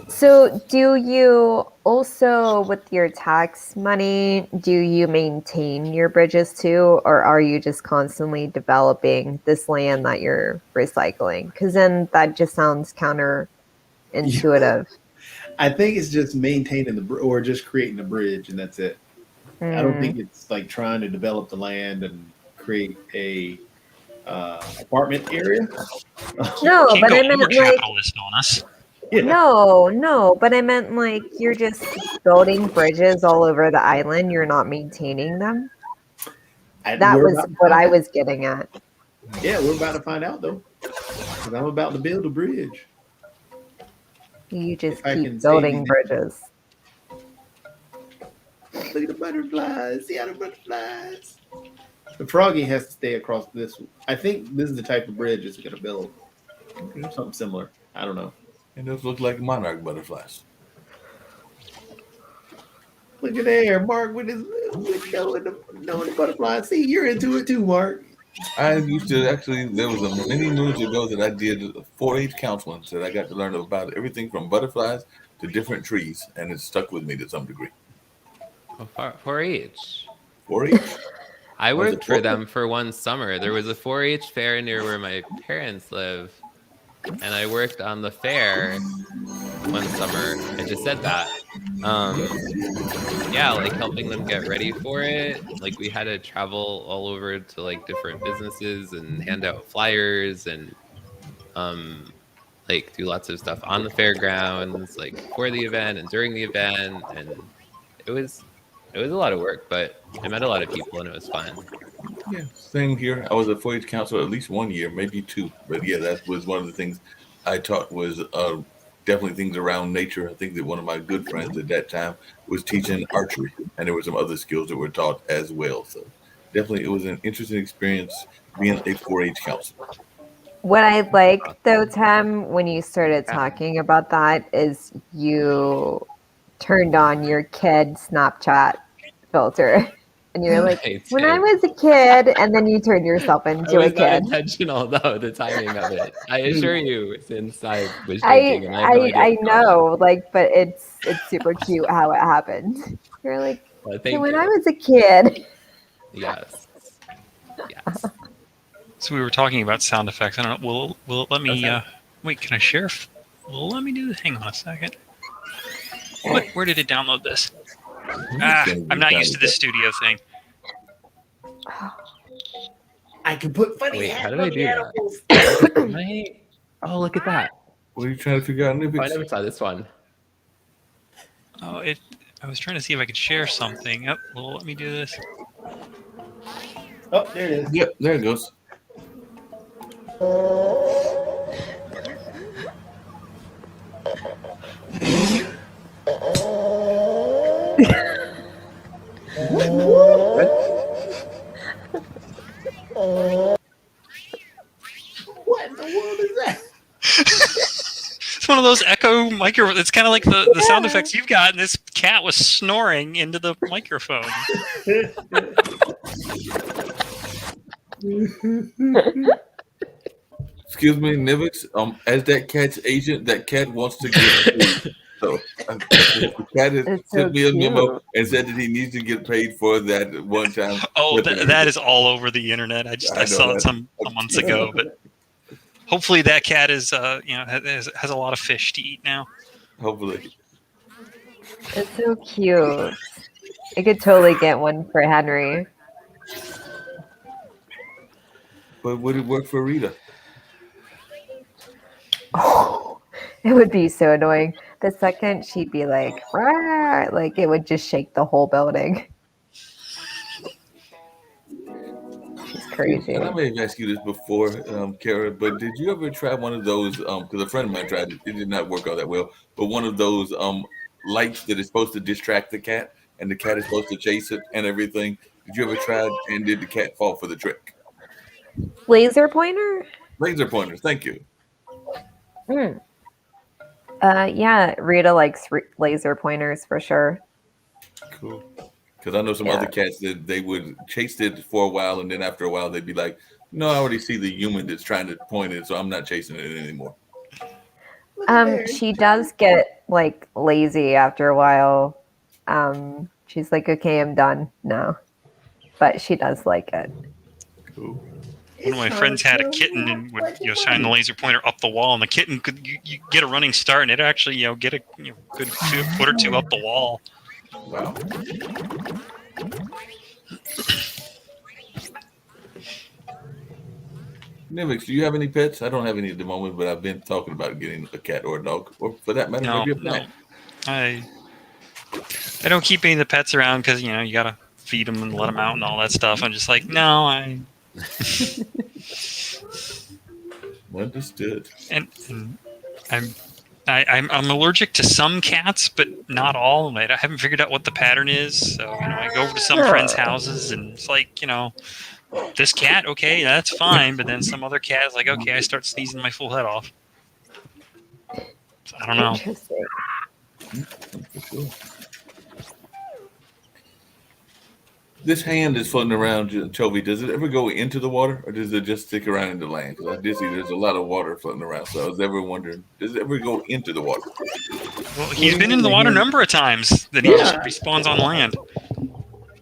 So do you also, with your tax money, do you maintain your bridges too? Or are you just constantly developing this land that you're recycling? Because then that just sounds counterintuitive.
I think it's just maintaining or just creating the bridge, and that's it. I don't think it's like trying to develop the land and create a apartment area.
No,
Can't
but
go
I meant like
capitalist on us.
Yeah.
no, but I meant like you're just building bridges all over the island. You're not maintaining them. That
We're
was
about to
what
find
I
out.
was getting at.
Yeah, we're about to find out though, because I'm about to build a bridge.
You just
If I can
keep
say
building
anything.
bridges.
Look at the butterflies. See how the butterflies. The froggy has to stay across this. I think this is the type of bridge it's going to build. Something similar. I don't know.
And those look like monarch butterflies.
Look at there, Mark, with knowing the butterflies. See, you're into it too, Mark.
I used to actually, there was a many moons ago that I did 4-H counseling, so I got to learn about everything from butterflies to different trees, and it stuck with me to some degree.
Oh, 4-H.
4-H?
I
Was it
worked for
4-H?
them for one summer. There was a 4-H fair near where my parents live, and I worked on the fair one summer. I just said that. Yeah, like helping them get ready for it. Like we had to travel all over to like different businesses and hand out flyers and like do lots of stuff on the fairgrounds, like before the event and during the event, and it was a lot of work, but I met a lot of people and it was fun.
Yeah, same here. I was a 4-H counselor at least 1 year, maybe 2. But yeah, that was one of the things I taught was definitely things around nature. I think that one of my good friends at that time was teaching archery, and there were some other skills that were taught as well. So definitely it was an interesting experience being a 4-H counselor.
What I liked though, Tim, when you started talking about that is you turned on your kid Snapchat filter. And you're like,
I
when I
did.
was a kid, and then you turn yourself
It
into a
was not
kid.
intentional though, the timing of it. I assure you, since I was drinking and I had no idea
I
what's going on.
know, like, but it's super cute how it happened. You're like,
Well,
so
thank
when I
you.
was a kid.
Yes. Yes.
So we were talking about sound effects. I don't know. Will it let me?
Okay.
Wait, can I share? Will it let me do? Hang on a second. Where did it download this? I'm not used to this studio thing.
I can put funny
Wait, how
hats
did
on
I
the
do
animals.
that? Oh, look at that.
What are you trying to figure out,
Oh, I
Nivix?
never saw this one.
Oh, I was trying to see if I could share something. Oh, will it let me do this?
Oh, there it is.
Yep, there it goes.
What in the world is that?
It's one of those echo micro. It's kind of like the sound effects you've got, and this cat was snoring into the microphone.
Excuse me, Nivix. As that cat's agent, that cat wants to get paid. So the cat has
It's
sent
so
me a memo
cute.
and said that he needs to get paid for that one time.
Oh, that is all over the internet. I
I know
saw it
that.
some months ago, but hopefully that cat is has a lot of fish to eat now.
Hopefully.
It's so cute. I could totally get one for Henry.
But would it work for Rita?
Oh, it would be so annoying. The second she'd be like, "Rah," like it would just shake the whole building. She's crazy.
And I may have asked you this before, Kara, but did you ever try one of those? Because a friend of mine tried it. It did not work all that well. But one of those lights that is supposed to distract the cat, and the cat is supposed to chase it and everything. Did you ever try it, and did the cat fall for the trick?
Laser pointer?
Laser pointers. Thank you.
Hmm. Yeah, Rita likes laser pointers for sure.
Cool. Because I know some other cats that they would chase it for a while, and then after a while they'd be like, "No, I already see the human that's trying to point it, so I'm not chasing it anymore."
She does get like lazy after a while. She's like, okay, I'm done now. But she does like it.
Cool.
One of my friends had a kitten and would shine the laser pointer up the wall, and the kitten could you get a running start, and it actually get a good foot or two up the wall.
Wow. Nivix, do you have any pets? I don't have any at the moment, but I've been talking about getting a cat or a dog, or for that matter,
No,
maybe a pet.
I don't keep any of the pets around because you gotta feed them and let them out and all that stuff. I'm just like, no,
Understood.
and I'm allergic to some cats, but not all. I haven't figured out what the pattern is. So I go over to some friends' houses, and it's like this cat, okay, that's fine, but then some other cat is like, okay, I start sneezing my full head off. So I don't know.
Interesting.
For sure. This hand is floating around, Chovy. Does it ever go into the water, or does it just stick around in the land? Because I did see there's a lot of water floating around, so I was ever wondering, does it ever go into the water?
Well, he's been in the water a number of times. Then he just respawns on land.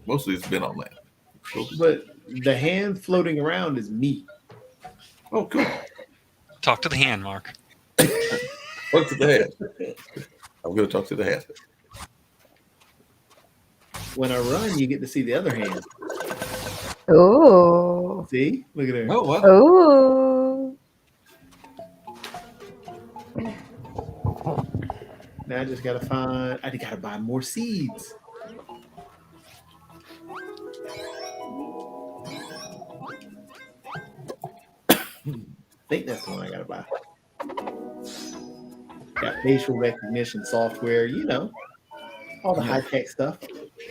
Mostly it's been on land. Cool.
But the hand floating around is meat.
Oh, cool.
Talk to the hand, Mark.
Talk to the hand. I'm going to talk to the hand.
When I run, you get to see the other hand.
Ooh.
See? Look at her.
Oh, wow.
Ooh.
Now I just gotta gotta buy more seeds. I think that's the one I gotta buy. Got facial recognition software, all the high-tech stuff.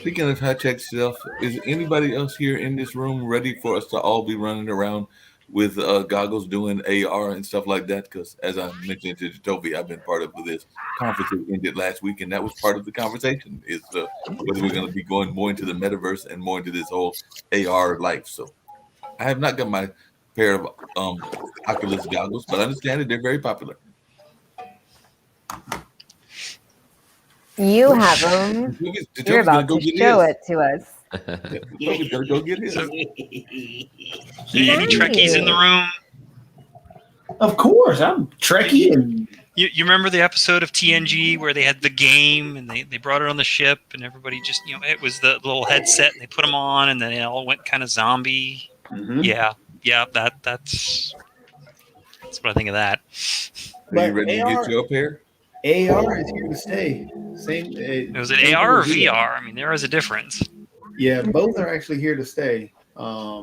Speaking of high-tech stuff, is anybody else here in this room ready for us to all be running around with goggles doing AR and stuff like that. Because as I mentioned to Toby, I've been part of this conference that ended last week, and that was part of the conversation is whether we're going to be going more into the metaverse and more into this whole AR life. So I have not got my pair of Oculus goggles, but I understand that they're very popular.
You have them. You're about to show it to us.
Toby's gonna go get his.
Any Trekkies in the room?
Of course, I'm Trekkie. And
You remember the episode of TNG where they had the game and they brought it on the ship and everybody just, it was the little headset and they put them on and then it all went kind of zombie.
Mhm.
Yeah, that's what I think of that.
Are you ready to get your pair?
AR is here to stay. Same.
Was it AR or VR? I mean, there is a difference.
Yeah, both are actually here to stay. I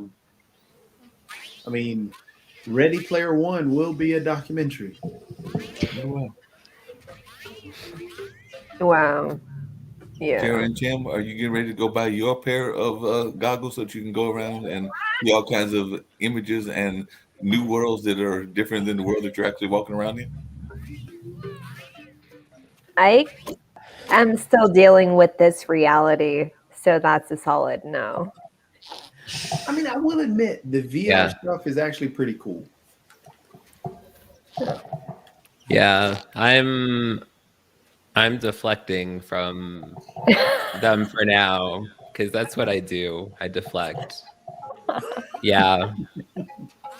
mean, Ready Player One will be a documentary.
Wow. Yeah.
Karen and Tim, are you getting ready to go buy your pair of goggles so that you can go around and see all kinds of images and new worlds that are different than the world that you're actually walking around in?
I am still dealing with this reality, so that's a solid no.
I mean, I will admit the VR stuff is actually pretty cool.
Yeah, I'm deflecting from them for now because that's what I do. I deflect. Yeah,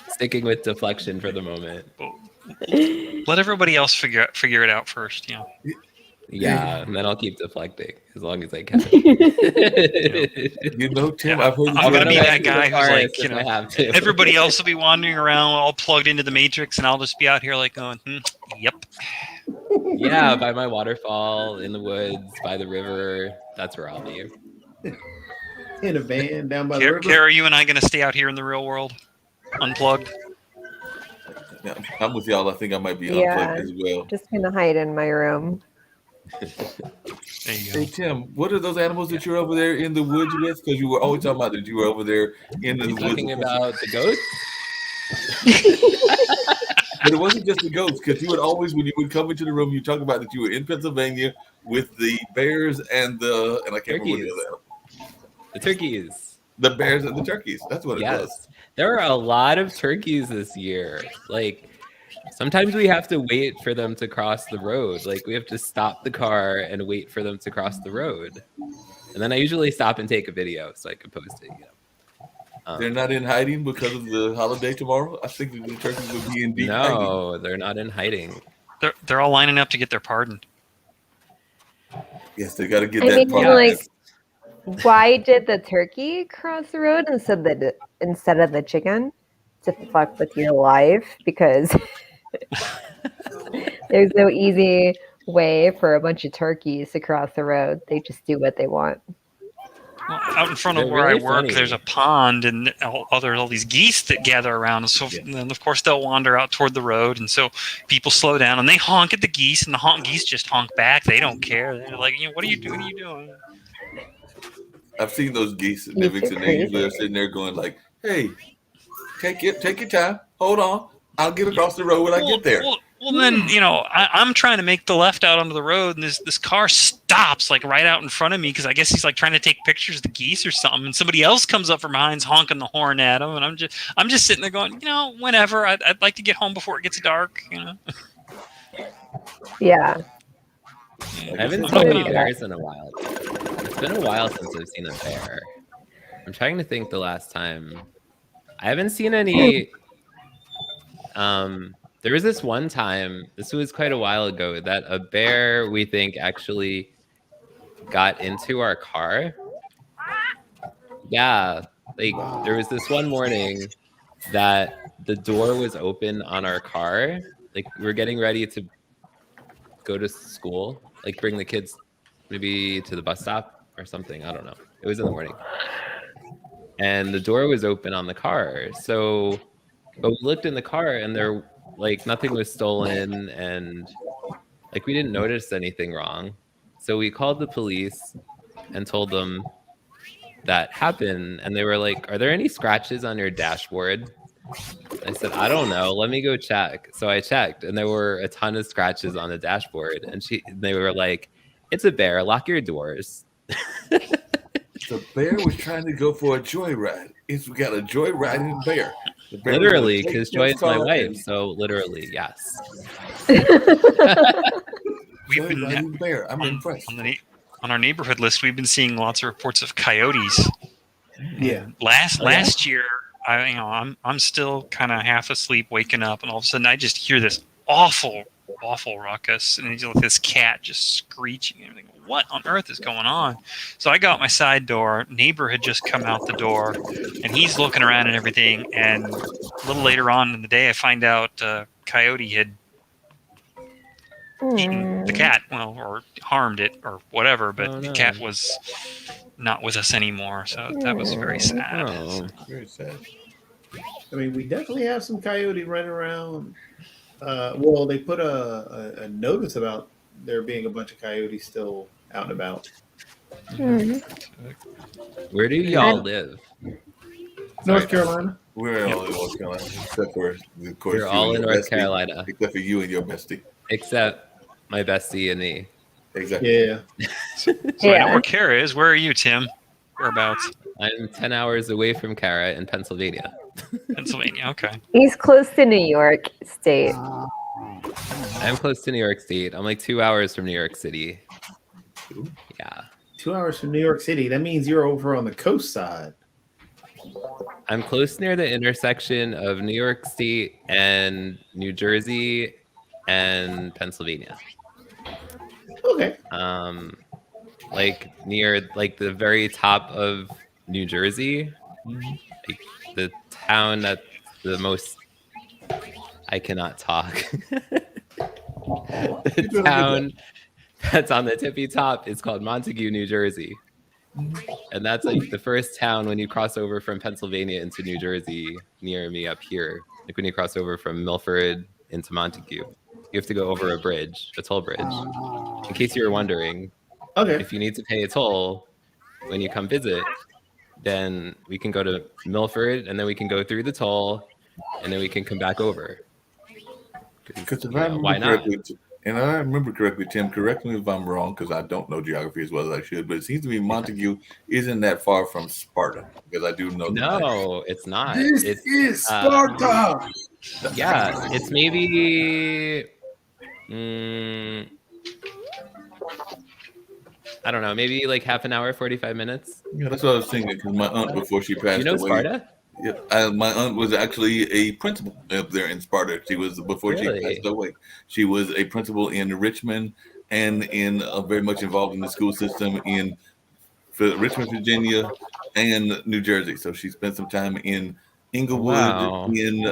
sticking with deflection for the moment.
Let everybody else figure it out first.
Yeah, and then I'll keep deflecting as long as I can.
Tim, I've heard
I'm gonna be that guy who's like,
if I have to.
everybody else will be wandering around all plugged into the Matrix, and I'll just be out here like going, yep.
Yeah, by my waterfall, in the woods, by the river. That's where I'll be.
In a van down by the river.
Kara, are you and I gonna stay out here in the real world, unplugged?
Yeah, I'm with y'all. I think I might be unplugged as well.
Just gonna hide in my room.
There you
Hey Tim, what are those animals that you're over there in the woods with? Because you were always talking about that you were over there in the woods.
Talking about the goats?
But it wasn't just the goats, because you would always, when you would come into the room, you talk about that you were in Pennsylvania with the bears and I can't remember the other.
The turkeys.
The bears and the turkeys. That's what it was.
There are a lot of turkeys this year. Like, sometimes we have to wait for them to cross the road. Like, we have to stop the car and wait for them to cross the road. And then I usually stop and take a video so I can post it.
They're not in hiding because of the holiday tomorrow? I think the turkeys would be in deep hiding.
No, they're not in hiding.
They're all lining up to get their pardon.
Yes, they got to get
I
that
mean,
pardon.
like, why did the turkey cross the road instead of the chicken? To fuck with your life, because there's no easy way for a bunch of turkeys to cross the road. They just do what they want.
Well, out in front of
They're
where
really
I work,
funny.
there's a pond and all these geese that gather around. And so then, of course, they'll wander out toward the road. And so people slow down and they honk at the geese, and the geese just honk back. They don't care. They're like, what are you doing? What are you doing?
I've seen those geese and mimics, and they usually are sitting there going like, "Hey, take your time. Hold on. I'll get across the road when I get there."
Well, then, I'm trying to make the left out onto the road, and this car stops like right out in front of me because I guess he's like trying to take pictures of the geese or something. And somebody else comes up from behind's honking the horn at him, and I'm just sitting there going, whenever I'd like to get home before it gets dark.
Yeah.
I haven't seen any bears in a while. It's been a while since I've seen a bear. I'm trying to think the last time. I haven't seen any. There was this one time, this was quite a while ago, that a bear, we think, actually got into our car. Yeah, like there was this one morning that the door was open on our car. Like we were getting ready to go to school, like bring the kids maybe to the bus stop or something. I don't know. It was in the morning. And the door was open on the car. So, but we looked in the car and there, like, nothing was stolen and like we didn't notice anything wrong. So we called the police and told them that happened. And they were like, "Are there any scratches on your dashboard?" I said, I don't know. Let me go check. So I checked, and there were a ton of scratches on the dashboard. And they were like, "It's a bear. Lock your doors."
The bear was trying to go for a joyride. We got a joyriding bear. The bear
Literally,
was gonna
because
take
Joy
your
is my
car
wife.
and
So literally, yes.
We've been
joyriding bear. I'm impressed.
on our neighborhood list. We've been seeing lots of reports of coyotes.
Yeah.
Last year, I'm still kind of half asleep, waking up, and all of a sudden I just hear this awful ruckus, and this cat just screeching. And everything. What on earth is going on? So I go out my side door. Neighbor had just come out the door, and he's looking around and everything. And a little later on in the day, I find out coyote had eaten the cat, or harmed it, or whatever. But the cat was not with us anymore, so that was very sad.
Very sad.
I mean, we definitely have some coyote running around. Well, they put a notice about there being a bunch of coyotes still out and about.
Where do y'all live?
North Carolina.
We're all in North Carolina, except for, of course,
We're all in
your
North
bestie,
Carolina,
except for you and your bestie.
except my bestie and me.
Exactly.
Yeah.
So I know where Kara is. Where are you, Tim? Whereabouts?
I'm 10 hours away from Kara in Pennsylvania.
Pennsylvania. Okay.
He's close to New York State.
I'm close to New York State. I'm like 2 hours from New York City. Yeah.
2 hours from New York City. That means you're over on the coast side.
I'm close near the intersection of New York State and New Jersey and Pennsylvania.
Okay.
Like near like the very top of New Jersey, like the town that's the most. I cannot talk. The town that's on the tippy top is called Montague, New Jersey. And that's like the first town when you cross over from Pennsylvania into New Jersey near me up here. Like when you cross over from Milford into Montague, you have to go over a bridge, a toll bridge. In case you were wondering, if you need to pay a toll when you come visit, then we can go to Milford and then we can go through the toll and then we can come back over.
Because if
why not?
And I remember correctly, Tim, correct me if I'm wrong, because I don't know geography as well as I should, but it seems to me Montague isn't that far from Sparta, because I do know.
No, it's not.
This is Sparta.
Yeah, it's maybe. I don't know, maybe like half an hour, 45 minutes.
Yeah, that's what I was thinking, because my aunt, before she passed
You know
away.
Sparta?
Yeah, my aunt was actually a principal up there in Sparta. She was, before she passed away, she was a principal in Richmond and very much involved in the school system in Richmond, Virginia, and New Jersey. So she spent some time in Inglewood, and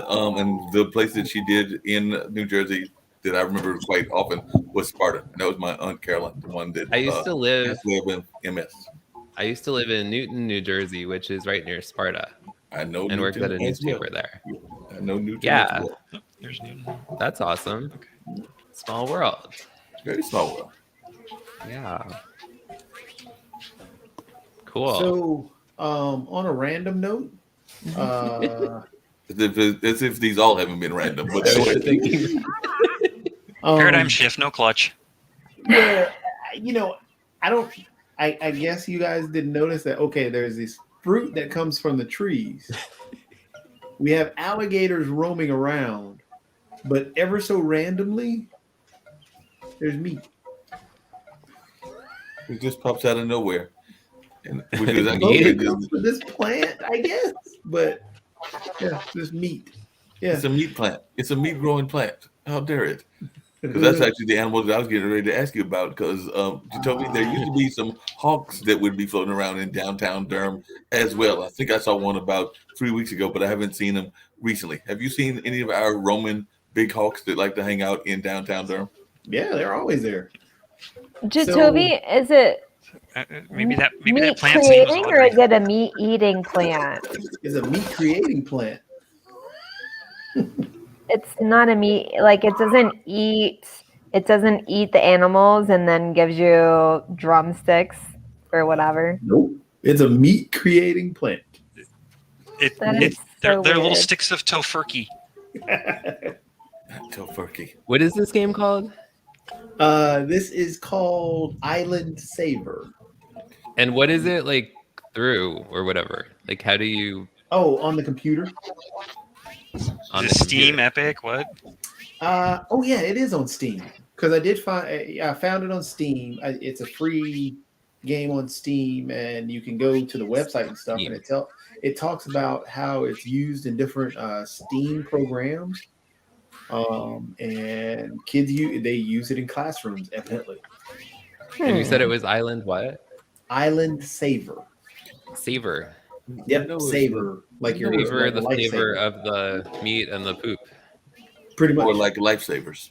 the place that she did in New Jersey that I remember quite often was Sparta. And that was my aunt Caroline, the one that
I used to live
in MS.
I used to live in Newton, New Jersey, which is right near Sparta.
I know,
and worked at a newspaper there.
I know Newton.
Yeah,
there's Newton.
That's awesome. Small world.
Very small world.
Yeah. Cool.
So, on a random note,
as if these all haven't been random, but
paradigm shift, no clutch.
Yeah, I guess you guys didn't notice that. Okay, there's this fruit that comes from the trees. We have alligators roaming around, but ever so randomly, there's meat.
It just pops out of nowhere. And which is
it comes from this plant, I guess. But yeah, this meat. Yeah,
it's a meat plant. It's a meat growing plant. How dare it? Because that's actually the animal that I was getting ready to ask you about. Because you told me there used to be some hawks that would be floating around in downtown Durham as well. I think I saw one about 3 weeks ago, but I haven't seen them recently. Have you seen any of our Roman big hawks that like to hang out in downtown Durham?
Yeah, they're always there.
Jacoby, is it
maybe that
meat
plant's name was
creating or is it a meat eating plant?
It's a meat creating plant.
It's not a meat, like it doesn't eat the animals and then gives you drumsticks or whatever.
Nope. It's a meat creating plant.
That is
they're
so
little
weird.
sticks of tofurkey.
Tofurkey.
What is this game called?
This is called Island Saver.
And what is it like through or whatever? Like, how do you
Oh, on the computer.
on
Is
the
it Steam,
computer?
Epic, what?
Oh yeah, it is on Steam because I found it on Steam. It's a free game on Steam, and you can go to the website and stuff,
Steam.
and it talks about how it's used in different Steam programs. And kids they use it in classrooms, evidently.
And you said it was Island what?
Island Saver.
Savor.
Yep,
No, it's
Saver. Like your
Savor
like a
the flavor
lightsaber.
of the meat and the poop.
Pretty much.
Or like lifesavers.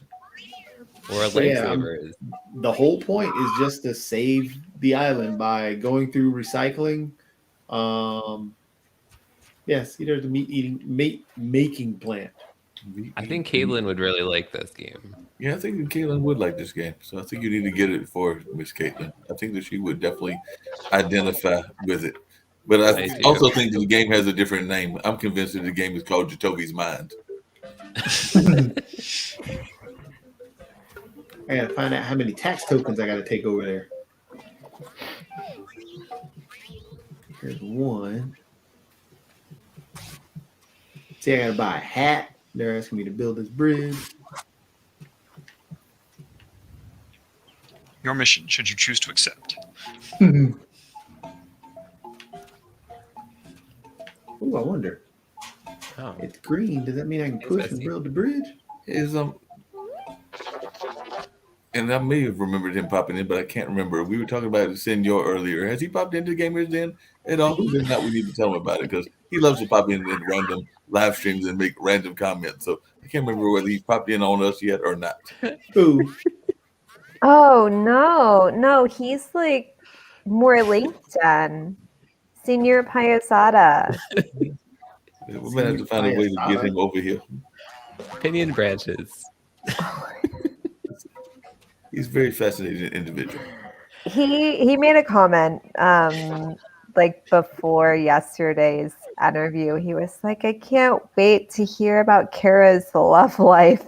Or a
So, yeah,
lightsaber is.
The whole point is just to save the island by going through recycling. Yes, either the meat making plant.
I think Caitlin would really like this game.
Yeah, I think Caitlin would like this game. So I think you need to get it for Miss Caitlin. I think that she would definitely identify with it. But I
I do.
also think that the game has a different name. I'm convinced that the game is called Jatovi's Mind.
I gotta find out how many tax tokens I gotta take over there. Here's one. See, I gotta buy a hat. They're asking me to build this bridge.
Your mission, should you choose to accept.
Ooh, I wonder.
Oh.
It's green. Does that mean I can push and build the bridge?
Is and I may have remembered him popping in, but I can't remember. We were talking about Senor earlier. Has he popped into Gamers Den at all? If not, we need to tell him about it because he loves to pop in random live streams and make random comments. So I can't remember whether he's popped in on us yet or not.
Ooh.
Oh no, he's like more LinkedIn. Senior Payasada.
We're gonna have to find a way to get him over here.
Opinion branches.
He's a very fascinating individual.
He made a comment like before yesterday's interview. He was like, I can't wait to hear about Kara's love life.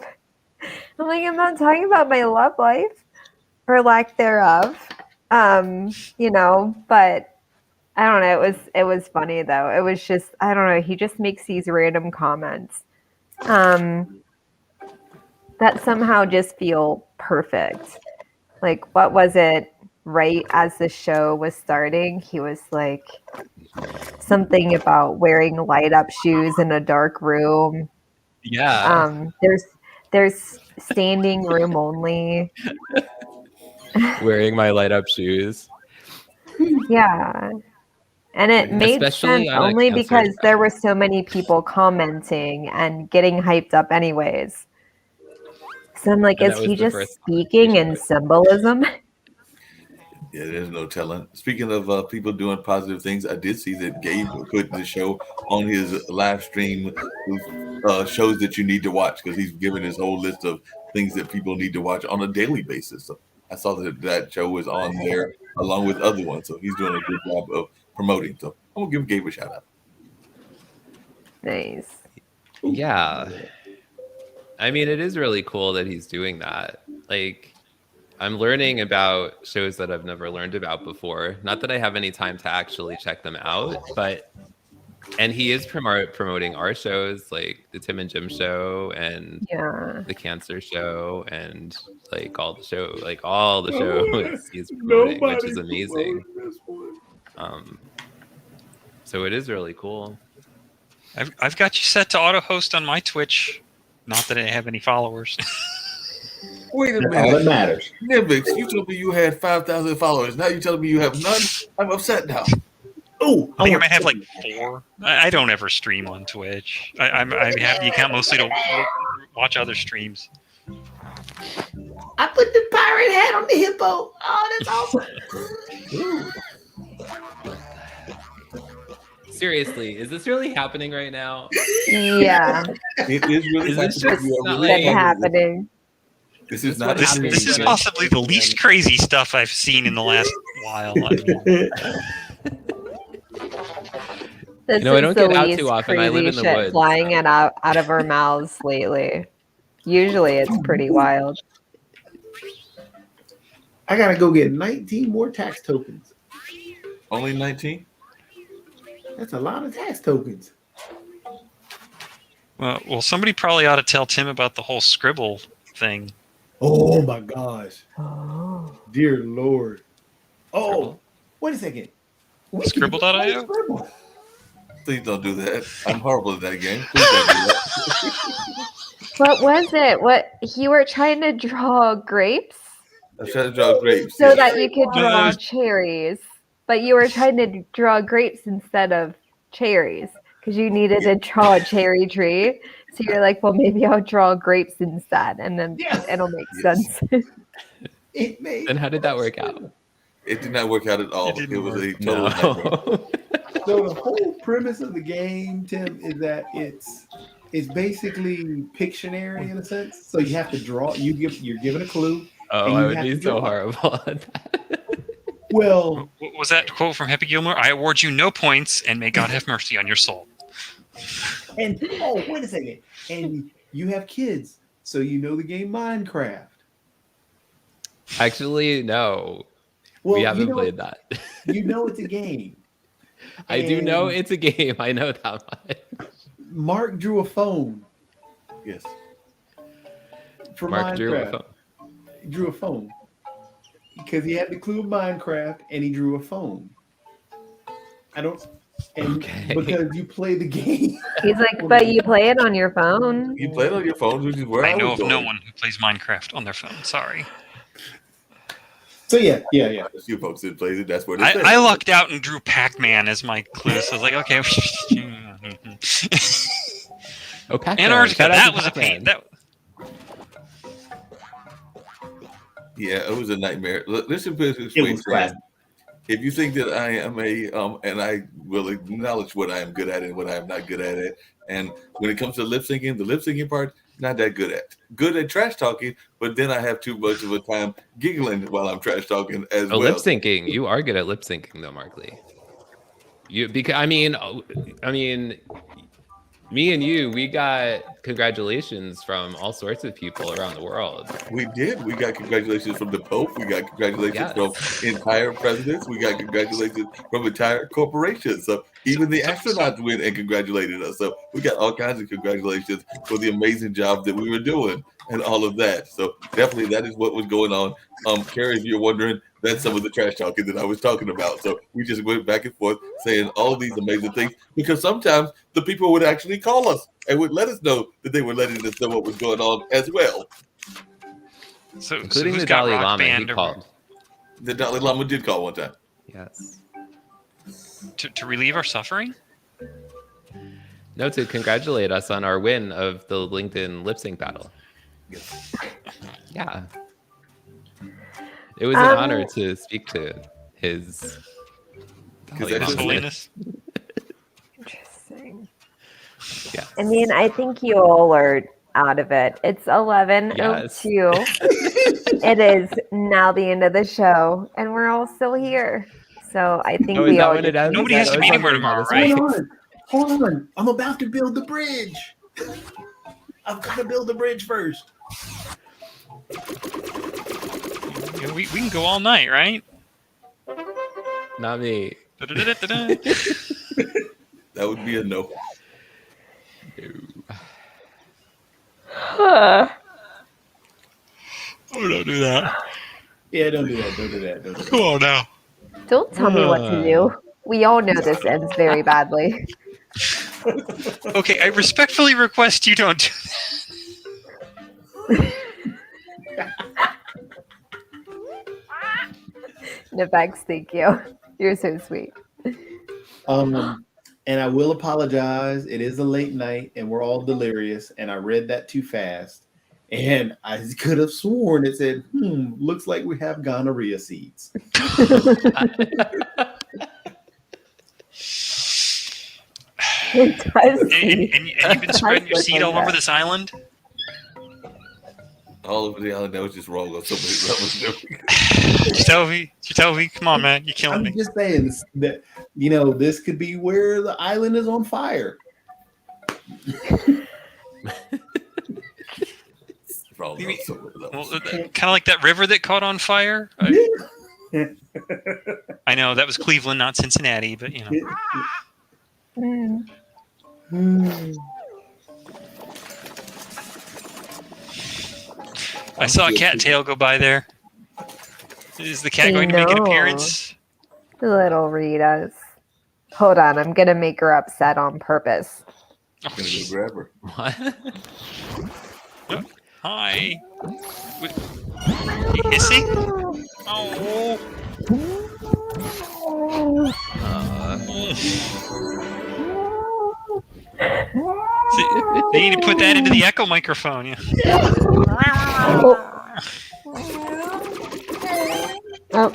I'm like, I'm not talking about my love life or lack thereof. You know, but I don't know. It was funny though. It was just, I don't know. He just makes these random comments that somehow just feel perfect. Like, what was it right as the show was starting? He was like something about wearing light up shoes in a dark room.
Yeah.
There's standing room only.
Wearing my light up shoes.
Yeah. And it made
Especially
sense
on a
only
cancer
because
show.
there were so many people commenting and getting hyped up anyways. So I'm like,
And
is
that was
he
the
just
first
speaking in symbolism?
Yeah, there's no telling. Speaking of people doing positive things, I did see that Gabe put the show on his live stream with shows that you need to watch because he's given his whole list of things that people need to watch on a daily basis. So I saw that show was on there along with other ones. So he's doing a good job of promoting. So I'm gonna give Gabe a shout out.
Nice.
Yeah. I mean, it is really cool that he's doing that. Like, I'm learning about shows that I've never learned about before. Not that I have any time to actually check them out, but and he is promoting our shows like the Tim and Jim show and
Yeah.
the Cancer show and like all the shows he's promoting, which is amazing. So it is really cool.
I've got you set to auto host on my Twitch. Not that I have any followers.
Wait a
That's all that
minute.
matters.
Nivix, you told me you had 5,000 followers. Now you're telling me you have none? I'm upset now.
Oh,
I think I might have like 4. I don't ever stream on Twitch. I have the account mostly to watch other streams.
I put the pirate hat on the hippo. Oh, that's awesome.
Seriously, is this really happening right now?
Yeah.
It is really
Is this
fascinating.
just
You are
not
really
like-
That's happening.
This is
That's
not
what
This,
happened
this is
when-
possibly the least crazy stuff I've seen in the last while. I mean,
This
No, I
is
don't
the
get out
least
too often. I live
crazy
in the
shit
woods.
flying out of our mouths lately. Usually it's pretty wild.
I gotta go get 19 more tax tokens.
Only 19?
That's a lot of tax tokens.
Well, somebody probably ought to tell Tim about the whole Scribble thing.
Oh my gosh.
Oh.
Dear Lord. Oh,
Scribble?
wait a second. We can
Scribble.io?
Scribble.
Please don't do that. I'm horrible at that game. Please don't do that.
What was it? What you were trying to draw grapes
I was trying to draw grapes.
so
yeah.
that you could
No,
draw
there's-
cherries, but you were trying to draw grapes instead of cherries because you needed to draw a cherry tree. So you're like, well, maybe I'll draw grapes instead, and then
Yeah.
it'll make
Yes.
sense.
It made
Then how did that work out?
It did not work out at all.
It
It,
didn't
was a
work.
total nightmare.
No.
So the whole premise of the game, Tim, is that it's basically Pictionary in a sense. So you have to draw. You're given a clue.
Oh,
And
I
you
would
have
be
to
so
draw.
horrible at that.
Well,
What was that quote from Happy Gilmore? I award you no points, and may God have mercy on your soul.
and oh, wait a second. And you have kids, so you know the game Minecraft.
Actually, no.
Well,
We haven't
you know,
played that.
You know it's a game.
I do know
And
it's a game. I know that much.
Mark drew a phone
Yes.
for
Mark
Minecraft.
drew a phone.
He drew a phone because he had the clue of Minecraft, and he drew a phone. I don't. And
Okay.
because you play the game.
He's like, but you play it on your phone.
You played on your phone, which is where
I know
was
of no
going.
one who plays Minecraft on their phone. Sorry.
So yeah.
A few folks did play it. That's where they
I lucked out and drew Pac-Man as my clue, so I was like, okay.
Oh, Pac-Man.
Antarctica,
Shout out
that
to
was a pain.
Pac-Man.
Yeah, it was a nightmare. Listen, please
It
explain,
was
friend.
fast.
If you think that I am and I will acknowledge what I am good at and what I am not good at it, and when it comes to lip syncing, the lip syncing part, not that good at. Good at trash talking, but then I have too much of a time giggling while I'm trash talking as
Oh,
well.
lip syncing. You are good at lip syncing, though, Mark Lee. I mean, me and you, we got congratulations from all sorts of people around the world.
We did. We got congratulations from the Pope. We got congratulations
Yes.
from entire presidents. We got congratulations from entire corporations. So even the astronauts went and congratulated us. So we got all kinds of congratulations for the amazing job that we were doing and all of that. So definitely that is what was going on. Carrie, if you're wondering, that's some of the trash talking that I was talking about. So we just went back and forth saying all of these amazing things because sometimes the people would actually call us and would let us know that they were letting us know what was going on as well.
So
Including
who's
the
got
Dalai
Rock
Lama, he
Band
called.
The Dalai Lama did call one time.
Yes.
to relieve our suffering?
No, to congratulate us on our win of the LinkedIn lip sync battle. Yeah. It was an honor to speak to his
His Holiness.
Interesting.
Yeah.
I mean, I think you all are out of it. It's 11:02. It is now the end of the show, and we're all still here. So I think
Oh, is
we
that
all
when it
just
ends?
Nobody
need
has to be
go.
anywhere tomorrow, right?
Hold on. I'm about to build the bridge. I've got to build the bridge first.
You know, we can go all night, right?
Not me.
Da-da-da-da-da.
That would be a no.
Oh, don't do that.
Yeah, don't do that. Don't do that. Don't do that.
Come on now.
Don't tell me what to do. We all know this ends very badly.
Okay, I respectfully request you don't do
Nivex, thank you. You're so sweet.
And I will apologize. It is a late night, and we're all delirious. And I read that too fast, and I could have sworn it said, looks like we have gonorrhea seeds."
It does.
And you've been spreading your
look
seed
like
all over
that.
this island?
All over the island, that was just wrong on so many levels.
Chitovi, come on, man, you're killing
I'm
me.
just saying that this could be where the island is on fire.
Wrong on so many levels.
Well, kind of like that river that caught on fire. I know that was Cleveland, not Cincinnati, but I saw a cattail go by there. Is the cat going to make an appearance?
Little Rita's. Hold on, I'm gonna make her upset on purpose.
I'm gonna go grab her.
What?
Hi. You hissing? Oh. They need to put that into the echo microphone. Yeah.
Oh,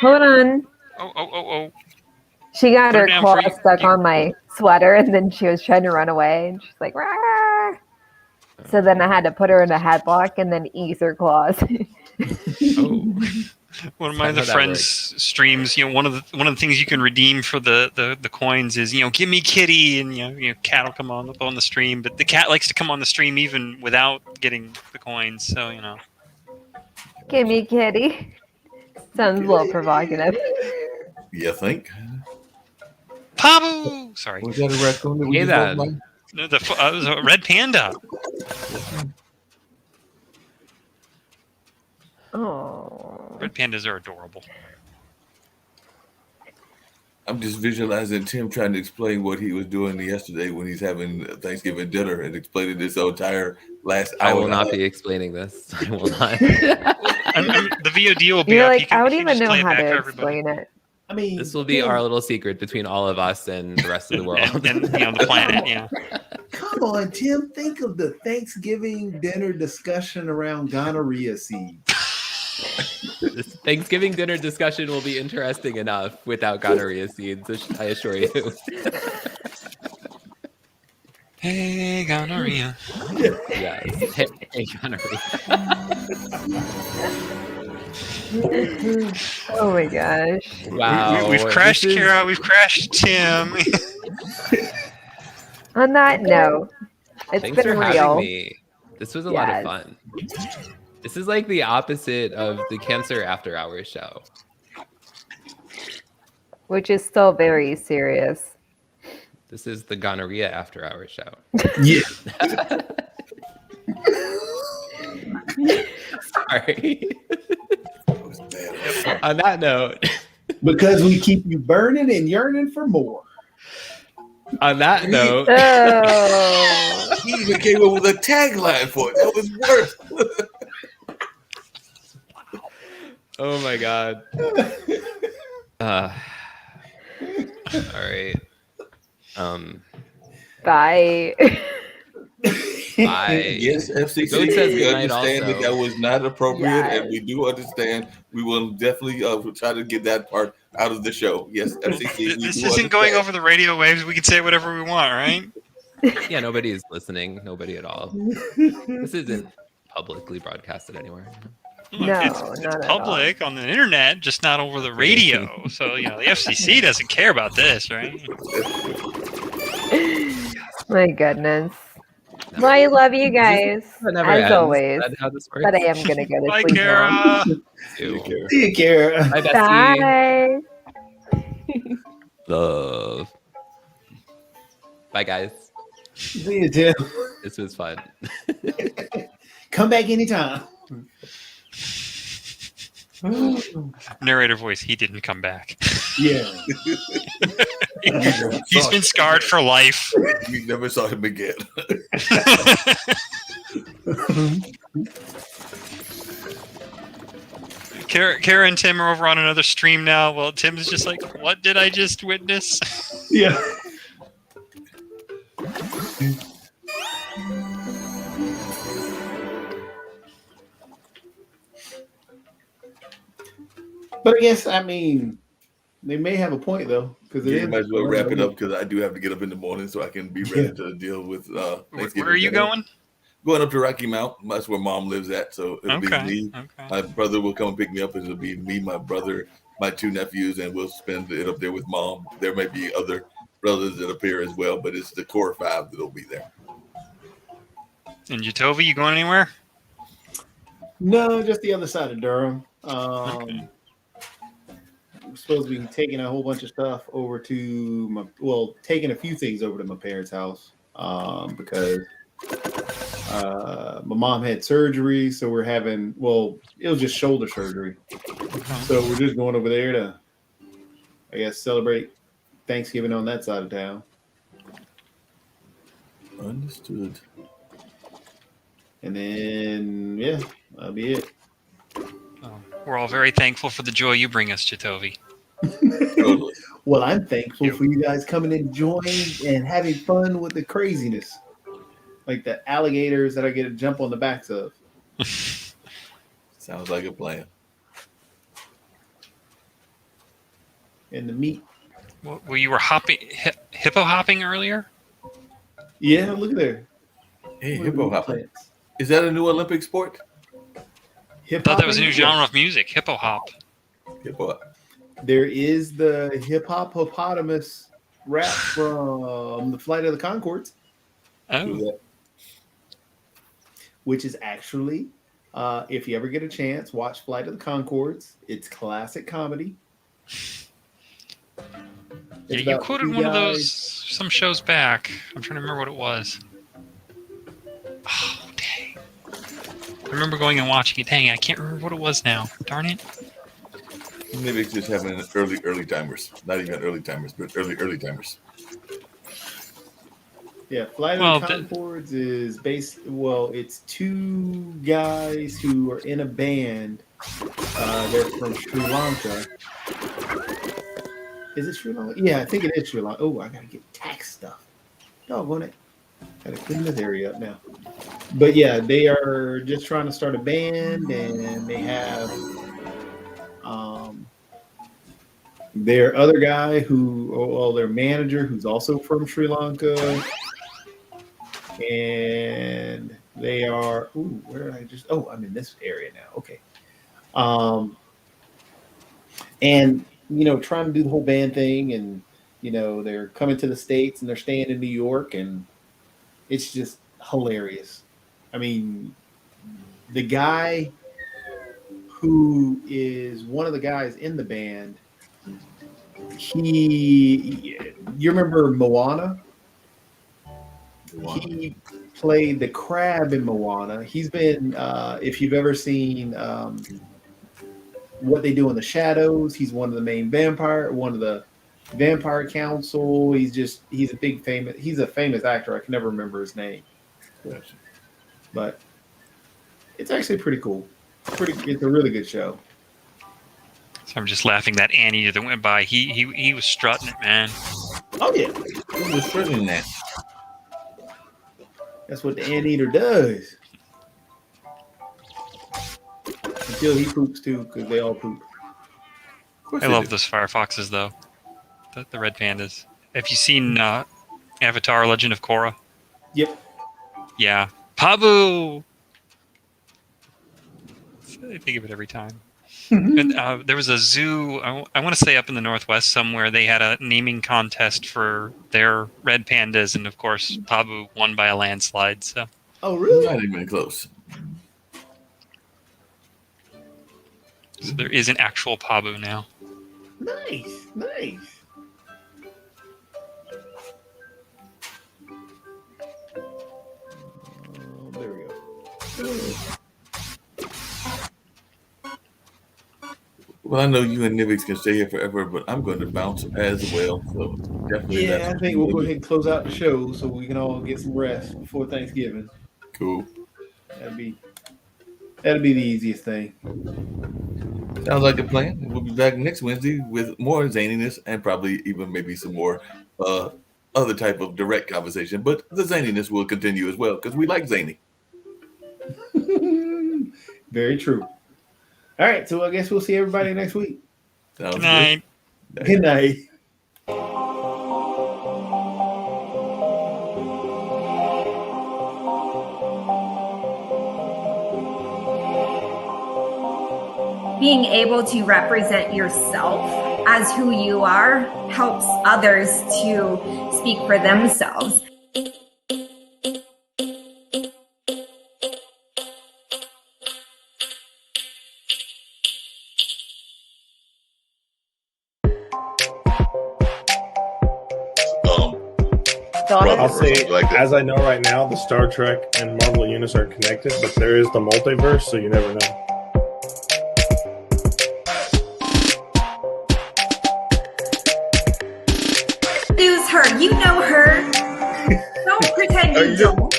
hold on.
Oh.
She got
Put her
her
down
claw
for you.
stuck on my sweater, and then she was trying to run away, and she's like, "Rah!" So then I had to put her in a headlock and then ease her claws.
One of my other friends streams. One of the things you can redeem for the coins is give me kitty, and cat will come on up on the stream. But the cat likes to come on the stream even without getting the coins. So
Give me kitty. Sounds a little provocative.
You think?
Pabu! Sorry.
Was that a raccoon that we
Hey,
just
that.
walked by?
No, it was a red panda.
Oh.
Red pandas are adorable.
I'm just visualizing Tim trying to explain what he was doing yesterday when he's having Thanksgiving dinner and explaining this entire last hour.
I will not be explaining this. I will not.
The VOD will be
You're
up.
like,
You can-
I don't
you can
even
just
know
play it
how
back
to
for everybody.
explain it.
I mean,
This will be our little secret between all of us and the rest of the world.
and the planet. Yeah.
come on, Tim. Think of the Thanksgiving dinner discussion around gonorrhea seeds.
This Thanksgiving dinner discussion will be interesting enough without gonorrhea seeds, I assure you.
Hey, gonorrhea.
Yes. Hey, gonorrhea.
Oh my gosh.
Wow.
We've crashed
This is-
Kara. We've crashed Tim.
On that note, it's
Thanks
been
for having
real.
me. This was a lot of
Yes.
fun. This is like the opposite of the Cancer After Hours show.
Which is still very serious.
This is the Gonorrhea After Hours show.
Yeah.
Sorry. On that note,
Because we keep you burning and yearning for more.
on that note,
Oh.
He even came up with a tagline for it. That was worse.
oh my god. All right.
Bye.
Bye.
Yes, FCC,
Goat says
we
goodnight
understand that
also.
that was not appropriate,
Yes.
and we do understand. We will definitely try to get that part out of the show. Yes, FCC.
This
do
isn't going
understand.
over the radio waves. We can say whatever we want, right?
Yeah, nobody is listening. Nobody at all. This isn't publicly broadcasted anywhere.
No,
it's
not at
public on the internet, just not over the radio. So the FCC doesn't care about this, right?
My goodness. Well, I love you guys,
That never
as
ends.
always.
Is that how this works?
But I am going to go to
Bye,
sleep now.
Kara.
Ew.
Take care.
Bye, Bessie.
Bye.
Love. Bye, guys.
See you, Tim.
This was fun.
Come back anytime.
Narrator voice. He didn't come back.
Yeah.
He's been scarred for life.
We never saw him again.
Kara and Tim are over on another stream now. Well, Tim's just like, what did I just witness?
Yeah. But I guess, I mean, they may have a point though, because
You might as well wrap it up because I do have to get up in the morning so I can be ready to deal with.
Where are you going?
going up to Rocky Mount. That's where Mom lives at. So it'll be
Okay.
me.
Okay.
My brother will come and pick me up. It'll be me, my brother, my 2 nephews, and we'll spend it up there with Mom. There may be other brothers that appear as well, but it's the core 5 that'll be there.
And Jatovi, you going anywhere?
No, just the other side of Durham.
Okay.
We're supposed to be taking a whole bunch of stuff over to taking a few things over to my parents' house because my mom had surgery, so we're having it was just shoulder surgery. So we're just going over there to, I guess, celebrate Thanksgiving on that side of town.
Understood.
And then, yeah, that'll be it.
Oh, we're all very thankful for the joy you bring us, Jatovi.
Totally.
Well, I'm thankful for you guys coming and enjoying and having fun with the craziness. Like the alligators that I get to jump on the backs of.
Sounds like a plan.
And the meat.
Well, you were hippo hopping earlier?
Yeah, look at there.
Hey, hippo hopping. Is that a new Olympic sport?
I thought that was a new genre of music, hippo hop.
Hippo hop.
There is the hip hop hippopotamus rap from the Flight of the Conchords.
Oh.
Which is actually, if you ever get a chance, watch Flight of the Conchords. It's classic comedy.
Yeah, you quoted one of those some shows back. I'm trying to remember what it was. Oh, dang. I remember going and watching it. Dang, I can't remember what it was now. Darn it.
Maybe it's just having early timers. Not even early timers, but early timers.
Yeah, Flight of the Conchords is it's 2 guys who are in a band. They're from Sri Lanka. Is it Sri Lanka? Yeah, I think it is Sri Lanka. Oh, I gotta get tax stuff. Doggone it. Gotta clean this area up now. But yeah, they are just trying to start a band, and they have their other guy their manager who's also from Sri Lanka. And they are I'm in this area now. Okay. And trying to do the whole band thing, and they're coming to the States and they're staying in New York, and it's just hilarious. I mean, the guy who is one of the guys in the band, you remember Moana? He played the crab in Moana. He's been, if you've ever seen What They Do in the Shadows, he's one of the main one of the Vampire Council. He's a famous actor. I can never remember his name. But it's actually pretty cool. It's a really good show.
So I'm just laughing that Anteater that went by. He was strutting it, man.
Oh yeah.
He was strutting that.
That's what the Anteater does. Until he poops too, because they all poop.
I love those Firefoxes though. The red pandas. Have you seen Avatar: Legend of Korra?
Yep.
Yeah. Pabu! I think of it every time. And there was a zoo, I want to say up in the Northwest somewhere, they had a naming contest for their red pandas, and of course, Pabu won by a landslide. So.
Oh, really?
Not even close.
So there is an actual Pabu now.
Nice. There we go.
Well, I know you and Nivix can stay here forever, but I'm going to bounce as well. So definitely.
Yeah, I think we'll go ahead and close out the show so we can all get some rest before Thanksgiving.
Cool.
That'd be the easiest thing.
Sounds like a plan. We'll be back next Wednesday with more zaniness and probably even maybe some more other type of direct conversation. But the zaniness will continue as well because we like zany.
Very true. All right, so I guess we'll see everybody next week.
Sounds
Good night.
Good night.
being able to represent yourself as who you are helps others to speak for themselves.
Well, I'll say,
Like that.
as I know right now, the Star Trek and Marvel universe are connected, but there is the multiverse, so you never know.
Who's her? You know her. Don't pretend you don't.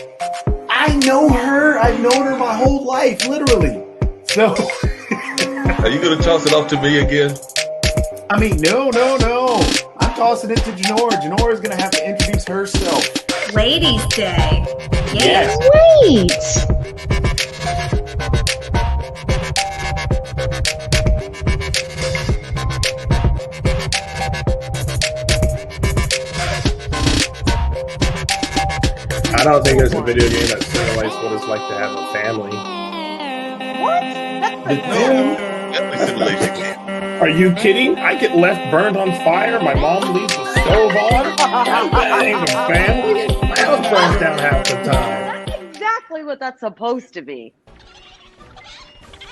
I know her. I've known her my whole life, literally. So,
Are you going to toss it off to me again?
I mean, no. I'm tossing it to Janora. Janora is going to have to introduce herself.
Ladies' Day.
Yes.
Wait.
I don't think there's a video game that simulates what it's like to have a family.
Definitely simulation game.
Are you kidding? I get left burned on fire. My mom leaves the stove on. That ain't a family. My house burns down half the time.
That's exactly what that's supposed to be.